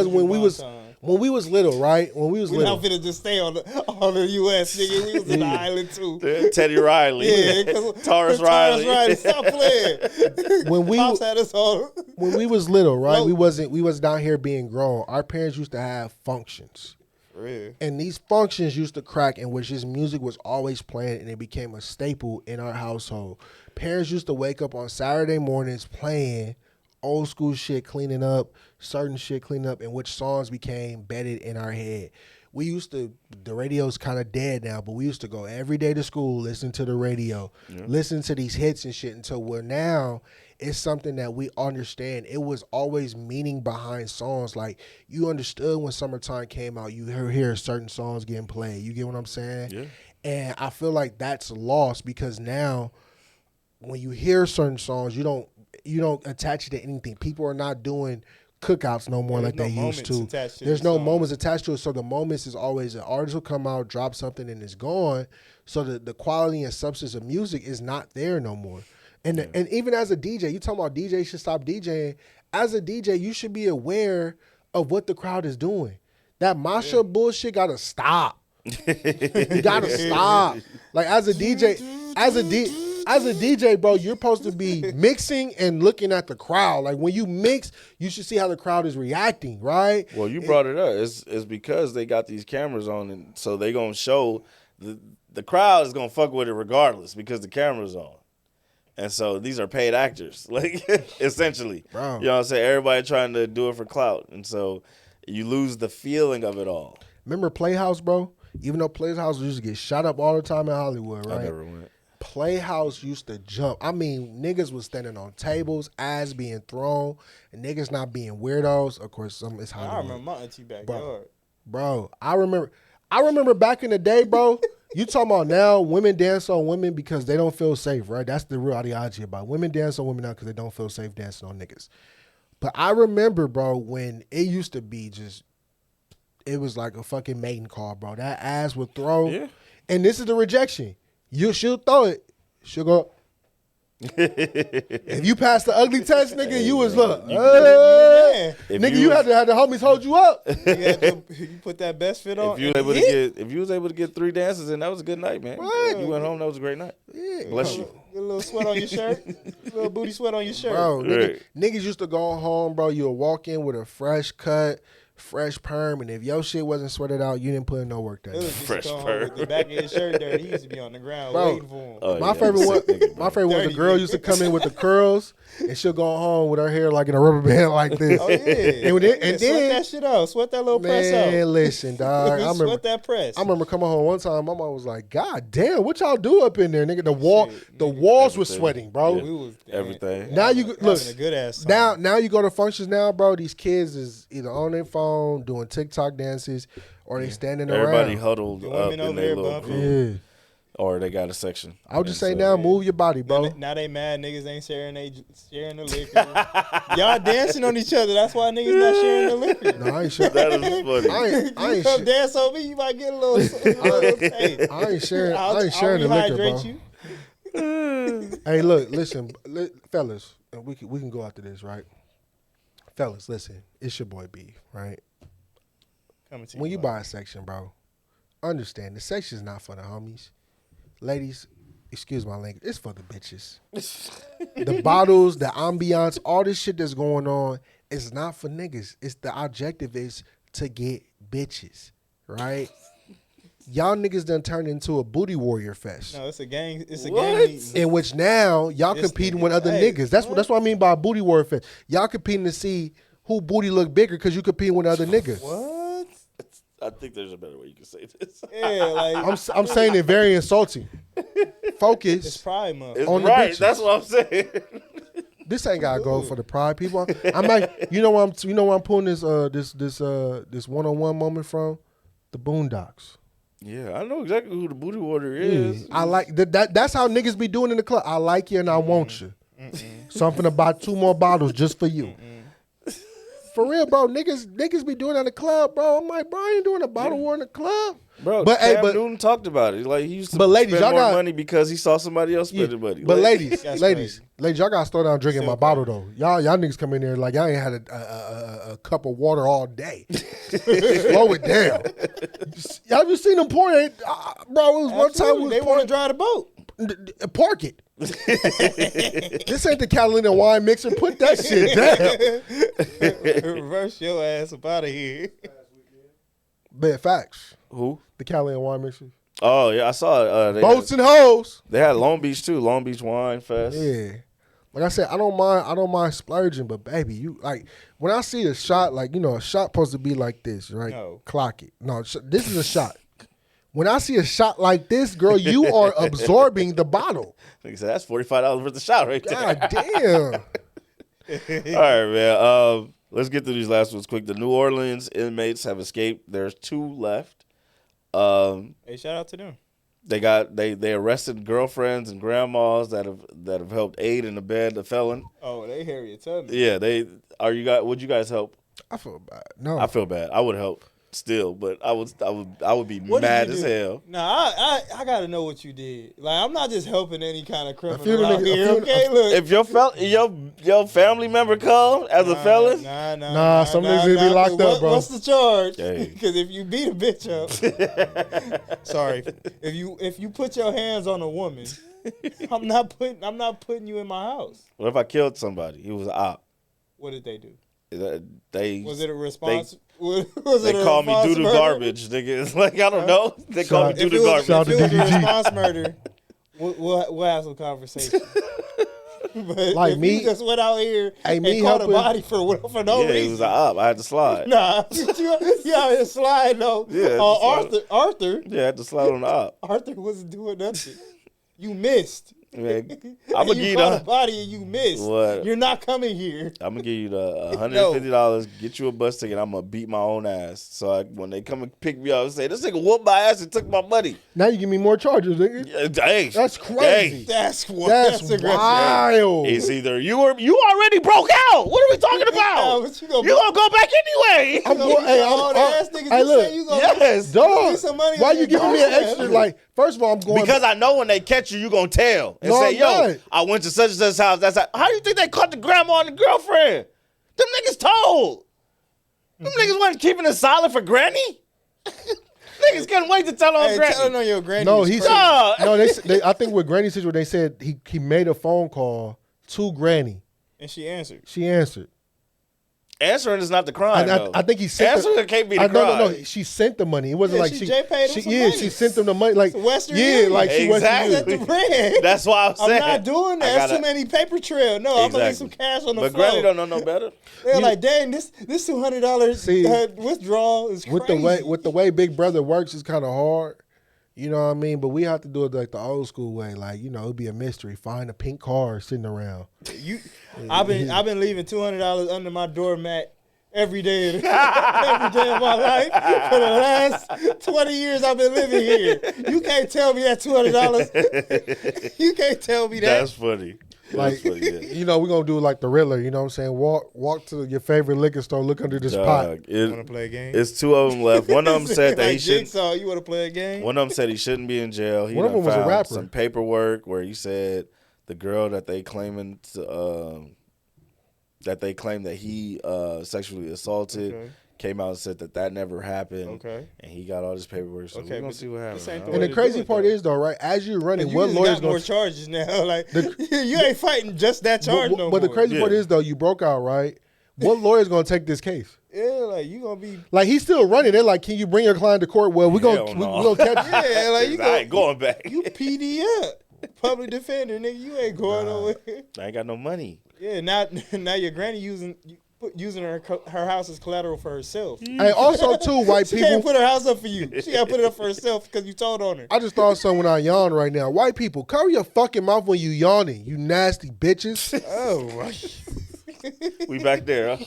when we was little, right? When we was little, we not finna just stay on the U.S. nigga. We was in the island too. Teddy Riley, Taurus Riley. Stop playing. When we Pops had us on. When we was little, right? We was down here being grown. Our parents used to have functions. Really? And these functions used to crack in which this music was always playing, and it became a staple in our household. Parents used to wake up on Saturday mornings playing old school shit, cleaning up, certain shit cleaning up, and which songs became embedded in our head. The radio's kind of dead now, but we used to go every day to school, listen to the radio, listen to these hits and shit until where now it's something that we understand. It was always meaning behind songs. Like, you understood when Summertime came out, you hear certain songs getting played. You get what I'm saying? Yeah. And I feel like that's lost because now when you hear certain songs, you don't attach it to anything. People are not doing cookouts no more like they used to. There's no moments attached to it. So the moments is always an artist will come out, drop something, and it's gone. So the quality and substance of music is not there no more. And even as a DJ, you talking about DJs should stop DJing. As a DJ, you should be aware of what the crowd is doing. That mashup bullshit gotta stop. You gotta stop. Like as a DJ, bro, you're supposed to be mixing and looking at the crowd. Like when you mix, you should see how the crowd is reacting, right? Well, you brought it up. It's because they got these cameras on, and so they gonna show the crowd is gonna fuck with it regardless because the camera's on. And so these are paid actors, like essentially. Bro. You know what I'm saying? Everybody trying to do it for clout. And so you lose the feeling of it all. Remember Playhouse, bro? Even though Playhouse used to get shot up all the time in Hollywood, right? I never went. Playhouse used to jump. I mean, niggas was standing on tables, ass being thrown, and niggas not being weirdos. Of course, it's Hollywood. I remember my auntie backyard. Bro, I remember back in the day, bro. You talking about now women dance on women because they don't feel safe, right? That's the real ideology about it. Women dance on women now because they don't feel safe dancing on niggas. But I remember, bro, when it used to be just, it was like a fucking mating call, bro. That ass would throw. Yeah. And this is the rejection. She'll throw it. She'll go. If you pass the ugly test, nigga, you was look. Nigga, you had to have the homies hold you up. You put that best fit on. If you was able to get 3 dances in, that was a good night, man. Right. You went home, that was a great night. Yeah. Bless you. Get a little sweat on your shirt. A little booty sweat on your shirt. Bro, niggas used to go home, bro. You'll walk in with a fresh cut, fresh perm, and if your shit wasn't sweated out, you didn't put in no work that day. Fresh perm. With the back of his shirt dirty. He used to be on the ground waiting for him. Oh, my favorite one, the girl used to come in with the curls, and she'll go home with her hair like in a rubber band like this. Oh, yeah. And then sweat that shit out. Sweat that little press out. Man, listen, dog. Sweat that press. I remember coming home one time, my mom was like, God damn, what y'all do up in there, nigga? The walls were sweating, bro. Yeah. Everything. Now you look a good ass now you go to functions now, bro. These kids is either on their phone doing TikTok dances or they standing around. Everybody huddled up in their little group. Yeah. Or they got a section. I would just say now, move your body, bro. Now they mad niggas ain't sharing the liquor. Y'all dancing on each other. That's why niggas not sharing the liquor. No, I ain't sharing. That is funny. I ain't come dance on me, you might get a little taste. I ain't sharing the liquor, bro. Hey, look, listen, fellas, we can go after this, right? Fellas, listen, it's your boy B, right? When you buy a section, bro, understand the section's not for the homies. Ladies, excuse my language, it's for the bitches. The bottles, the ambiance, all this shit that's going on is not for niggas. It's the objective is to get bitches, right? Y'all niggas done turned into a booty warrior fest. No, it's a gang. It's a gang. In which now y'all competing with other niggas. That's what I mean by booty warrior fest. Y'all competing to see who booty look bigger because you competing with other niggas. What? I think there's a better way you can say this. Yeah, like I'm saying it very insulting. it's Focus. Pride Month. It's On the right. bitches. That's what I'm saying. This ain't gotta go for the pride people. I might. You know where I'm pulling this one-on-one moment from? The Boondocks. Yeah, I know exactly who the booty warrior is. I like that. That's how niggas be doing in the club. I like you and I want you. Something about 2 more bottles just for you. For real, bro. Niggas be doing it in the club, bro. I'm like, bro, I ain't doing a bottle war in the club. Bro, But, Cam hey, Newton talked about it. Like he used to But ladies, spend y'all more got- money because he saw somebody else spending money. But Like, ladies, That's ladies, y'all gotta slow down drinking Still my bottle though. Y'all niggas come in there like y'all ain't had a cup of water all day. Slow it down. Y'all just seen them pour it, bro. It was one time we was they want to drive the boat. park it. This ain't the Catalina wine mixer. Put that shit down. Reverse your ass up out of here. Bad facts. who? The Catalina wine mixer. Oh yeah, I saw it. Boats and hoes. They had Long Beach too. Long Beach Wine Fest. Yeah. Like I said, I don't mind splurging, but baby, you like when I see a shot, like, you know, a shot supposed to be like this, right? No. Clock it. No, this is a shot. When I see a shot like this, girl, you are absorbing the bottle. Like I said, that's $45 worth of shot right there. God damn. All right, man. Let's get through these last ones quick. The New Orleans inmates have escaped. There's 2 left. Hey, shout out to them. They arrested girlfriends and grandmas that have helped aid and abet the felon. Oh, they Harriet Tubman. Yeah, would you guys help? I feel bad. No. I feel bad. I would help still, but I would be What did mad you as do? hell. Nah, I gotta know what you did. Like, I'm not just helping any kind of few criminal out niggas- here. a few- Okay, look. If your family member come as a felon, Nah, some niggas be locked up, bro. What's the charge? Hey. Because if you beat a bitch up, sorry, if you put your hands on a woman, I'm not putting you in my house. what if I killed somebody? He was an op. What did they do? They Was it a response? they Was it a call me response doo-doo murder? garbage, nigga. It's like, I don't know. They call me Shout- If doo-doo it was, garbage. Shout if out it to was a DDG. response murder, we'll have some conversation. But Like if me- you just went out here Hey, and me caught helping- a body for no Yeah, he reason. was an op. I had to slide. Nah, you out here sliding though. Yeah, Arthur Yeah, I had to slide on the op. wasn't doing nothing. You missed. Man, And I'ma you give you caught a the. body and you missed. What? You're not coming here. I'm gonna give you the $150. Get you a bus ticket. I'm gonna beat my own ass. So when they come and pick me up, and say this nigga whooped my ass and took my money. Now you give me more charges, nigga. Yeah, dang, That's crazy. That's That's aggressive. wild. It's either you already broke out. What are we talking Yeah, about? but you gonna go back anyway. I'm going, hey, all the ass niggas hey, you look, say you gonna Yes, dog. get some money Why on you your giving me an doorstep. extra? Like, first of all, I'm going because I know when they catch you, you gonna tell and No, say, I'm "Yo, not. I went to such and such house." That's how do you think they caught the grandma and the girlfriend? Them niggas told. Them niggas wasn't keeping it solid for Granny. Niggas couldn't wait to tell on Hey, Granny. telling on your granny. No, is he crazy. said, Nah. no. They I think with Granny's situation, they said he made a phone call to Granny. And she answered. She answered. Answering is not the crime. though. I think he sent. Answering can't be the crime. No. She sent the money. It wasn't Yeah, like she Jay paid him some money. she sent them the money. Like It's Western yeah, Union. like she Exactly. Western That's the brand. That's why I'm I'm saying. not doing that. I That's gotta- too many paper trail. No, I'm gonna need Exactly. some cash on the But floor. Granny don't know no better. They're like, dang, this $200 See, withdrawal is With crazy. the way Big Brother works, it's kind of hard. You know what I mean? But we have to do it like the old school way. Like, you know, it'd be a mystery. Find a pink car sitting around. I've been leaving $200 under my doormat every day of my life for the last 20 years I've been living here. You can't tell me that $200. You can't tell me that. That's funny. Like, That's funny. Yeah. you know, we're going to do like the Riddler. You know what I'm saying? Walk to your favorite liquor store, look under this pot. Dog, Want to play a game? it's 2 of them left. One of them said that like he shouldn't. Jigsaw, you want to play a game? One of them said he shouldn't be in jail. He One of done them was a found rapper. some paperwork where he said the girl that they claiming that he sexually assaulted Okay. came out and said that never happened. Okay. And he got all this paperwork. So Okay, we're gonna but see what happens. this ain't man. the And way the to crazy do it, part though. is, though, right? As you're running, You what just lawyer's got more going to... charges now. Like you ain't fighting just that charge no more. But the crazy part Yeah. is, though, you broke out, right? What lawyer's going to take this case? Yeah, like you gonna be. Like, he's still running. They're like, can you bring your client to court? Well, we're Hell going no. to catch you. Yeah, like you I ain't go. going back. You PD up, public defender, nigga. You ain't going nowhere. I ain't got no money. Yeah, now your granny using using her house as collateral for herself. Hey, also too, white She people. can't put her house up for you. She got to put it up for herself because you told on her. I just thought something when I yawn right now. White people, cover your fucking mouth when you yawning, you nasty bitches. Oh, We back there, huh?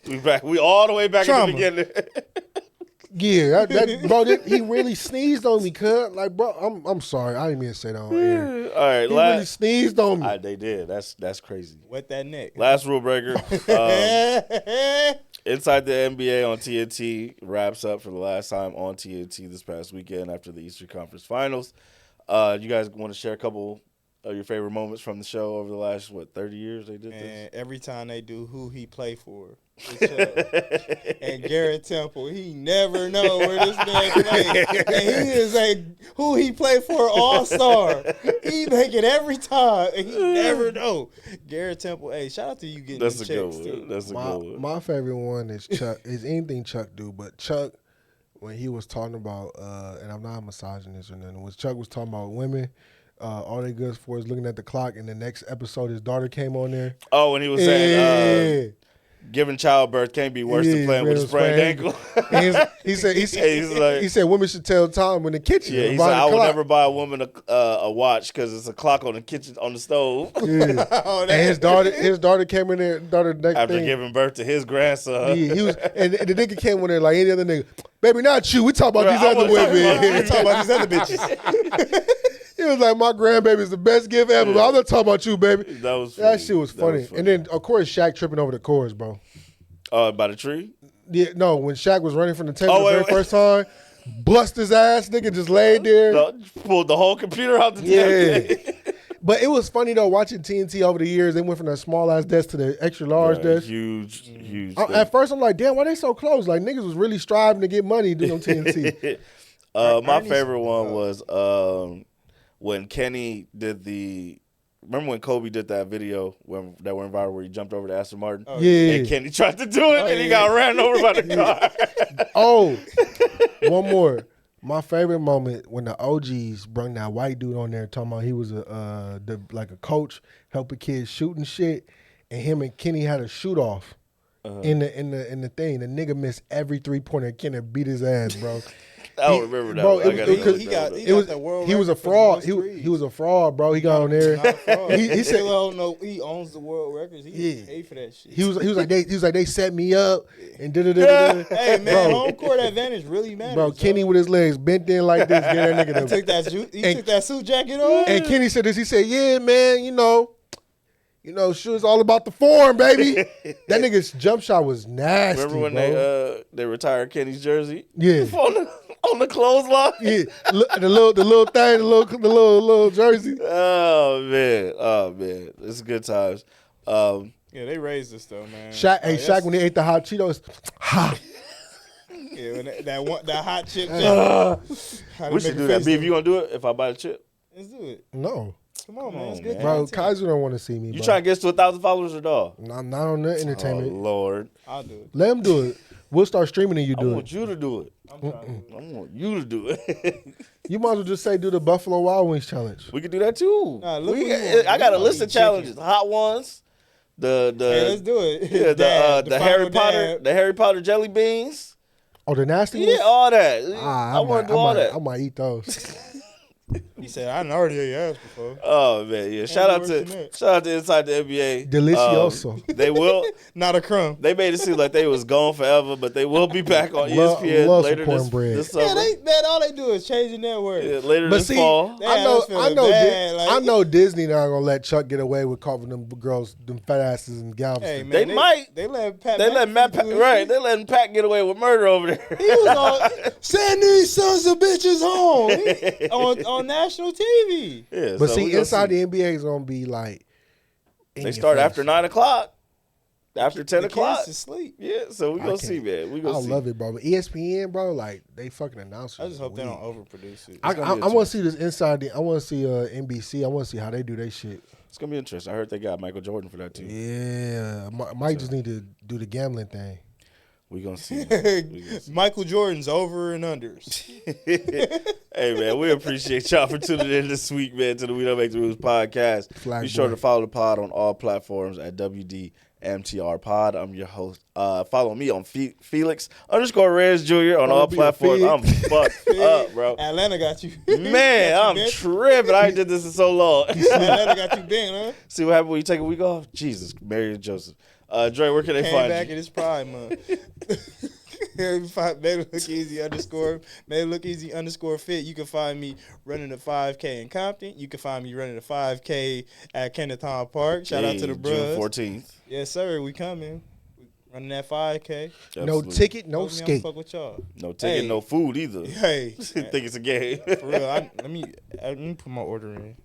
We back. We all the way back Trauma. at the beginning. Yeah, bro, he really sneezed on me, cuz. Like, bro, I'm sorry. I didn't mean to say that on air. All right, He really sneezed on me. They did. That's crazy. wet that neck. Last rule breaker. Inside the NBA on TNT wraps up for the last time on TNT this past weekend after the Eastern Conference Finals. You guys want to share a couple of your favorite moments from the show over the last 30 years they did this? And every time they do who he play for. And Garrett Temple, he never know where this man play. And he is who he play for all-star. He make it every time, and he never know. Garrett Temple, hey, shout out to you getting That's the a good checks, one. too. That's a good one. My favorite one is Chuck. Is anything Chuck do, but Chuck, when he was talking about, and I'm not massaging this or nothing, when Chuck was talking about women, all they good for is looking at the clock, and the next episode his daughter came on there. Oh, when he was saying giving childbirth can't be worse than playing with a sprained ankle. he said women should tell time in the kitchen. Yeah, he said I would never buy a woman a watch because it's a clock on the kitchen on the stove. Yeah. And his daughter came in there. After giving birth to his grandson. Yeah, he was, and the nigga came in there like any other nigga. Baby, not you. We talk about these other women. We talking about these other bitches. He was like, my grandbaby is the best gift ever. But I'm not talking about you, baby. That shit was funny. And then, of course, Shaq tripping over the chorus, bro. By the tree? Yeah, no, when Shaq was running from the table the very first time, bust his ass, nigga just laid there. Pulled the whole computer out the table. But it was funny, though, watching TNT over the years. They went from that small-ass desk to the extra-large desk. Huge. At first, I'm like, damn, why they so close? Like, niggas was really striving to get money doing on TNT. My favorite one was when Kenny did remember when Kobe did that video that went viral where he jumped over to Aston Martin? Oh, yeah. And Kenny tried to do it and he got ran over by the car. One more. My favorite moment when the OGs brung that white dude on there talking about he was a coach helping kids shoot and shit, and him and Kenny had a shoot off in the thing. The nigga missed every 3-pointer. Kenny beat his ass, bro. I don't remember that. Bro, he was a fraud. He was a fraud, bro. He got on there. He said, "Well, no, he owns the world records. He paid for that shit." He was like they set me up and da. Hey man, home court advantage really matters. Bro, Kenny with his legs bent in like this, get that nigga. He took that suit jacket on. And Kenny said this. He said, "Yeah, man, you know, shit is all about the form, baby." That nigga's jump shot was nasty. Remember when they retired Kenny's jersey? Yeah. On the clothesline? Yeah. The little thing, the little jersey. Oh man. It's good times. Yeah, they raised us though, man. Shaq when he ate the hot Cheetos. Yeah, when that hot chip. We should do that. B, if you gonna do it, if I buy the chip? Let's do it. No. Come on, man. It's good. Bro, Kaiser don't want to see me. You trying to get to 1,000 followers or dog? I'm not on the entertainment. Oh, Lord. I'll do it. Let him do it. We'll start streaming and you do I want it. you to do it. I'm trying to do it. I want you to do it. You might as well just say do the Buffalo Wild Wings challenge. We could do that too. Nah, look what you want. I got a You list want of chicken. challenges. Hot ones. Hey, let's do it. Yeah, Dab, the Harry final Potter, dab. the Harry Potter jelly beans. Oh, the nasty ones? Yeah, all that. I want to do all that. I might eat those. He said, "I done already ate your ass before." Oh man, yeah. Shout out worse to than that. Inside the NBA. Delicioso. They will. Not a crumb. They made it seem like they was gone forever, but they will be back on ESPN love later some this cornbread. summer. Yeah, all they do is change the network. Yeah, later But this see, fall. Damn, I was feeling bad, like- I know Disney not gonna let Chuck get away with calling them girls them fat asses and Galveston. Hey, man, They might. They let Pat. They let Matt McAfee do his right. shit. They letting Pat get away with murder over there. He was on send these sons of bitches home on national TV. Yeah, But so see, we gonna inside the NBA is gonna be like they start after 9 o'clock, after 10 The o'clock. kids asleep. Yeah, so we gonna see, man. We I gonna see. love it, bro. But ESPN, bro, like they fucking announcers. I just hope they weak. don't overproduce it. I gonna be want to see this inside. I want to see NBC. I want to see how they do their shit. It's gonna be interesting. I heard they got Michael Jordan for that too. Yeah, Mike just need to do the gambling thing. We gonna see. Man. Michael Jordan's over and unders. Hey man, we appreciate y'all for tuning in this week, man, to the We Don't Make the Rules podcast. Flag Be sure boy. to follow the pod on all platforms at WDMTR MTR Pod. I'm your host. Follow me on Felix_Rez Jr. on Follow all me on platforms. Fig. I'm fucked up, bro. Atlanta got you. Man, Got I'm you bent. tripping. I ain't did this in so long. Atlanta got you bent, huh? See what happened when you take a week off? Jesus, Mary and Joseph. Dre, where can they Came find back you? in his prime month. Made it look easy _ fit. You can find me running the 5K in Compton. You can find me running the 5K at Kennethon Park. Shout out to the June bros. 14th. Yes, sir. We coming. We running that 5K. No Absolutely. ticket, no Told me I'ma skate. fuck with y'all. No ticket, Hey. no food either. Hey, Think it's a game. for real. Let me put my order in.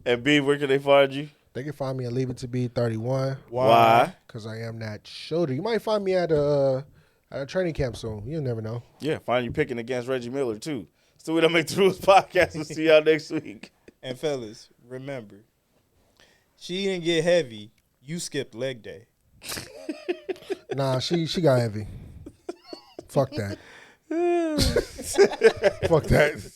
And B, where can they find you? They can find me at Leave It to Be 31 Why? because I am that shooter. You might find me at a training camp soon. You never know. Yeah, find you picking against Reggie Miller, too. So we don't make the rules podcast. We'll see y'all next week. And fellas, remember, she didn't get heavy. You skipped leg day. Nah, she got heavy. Fuck that. Fuck that.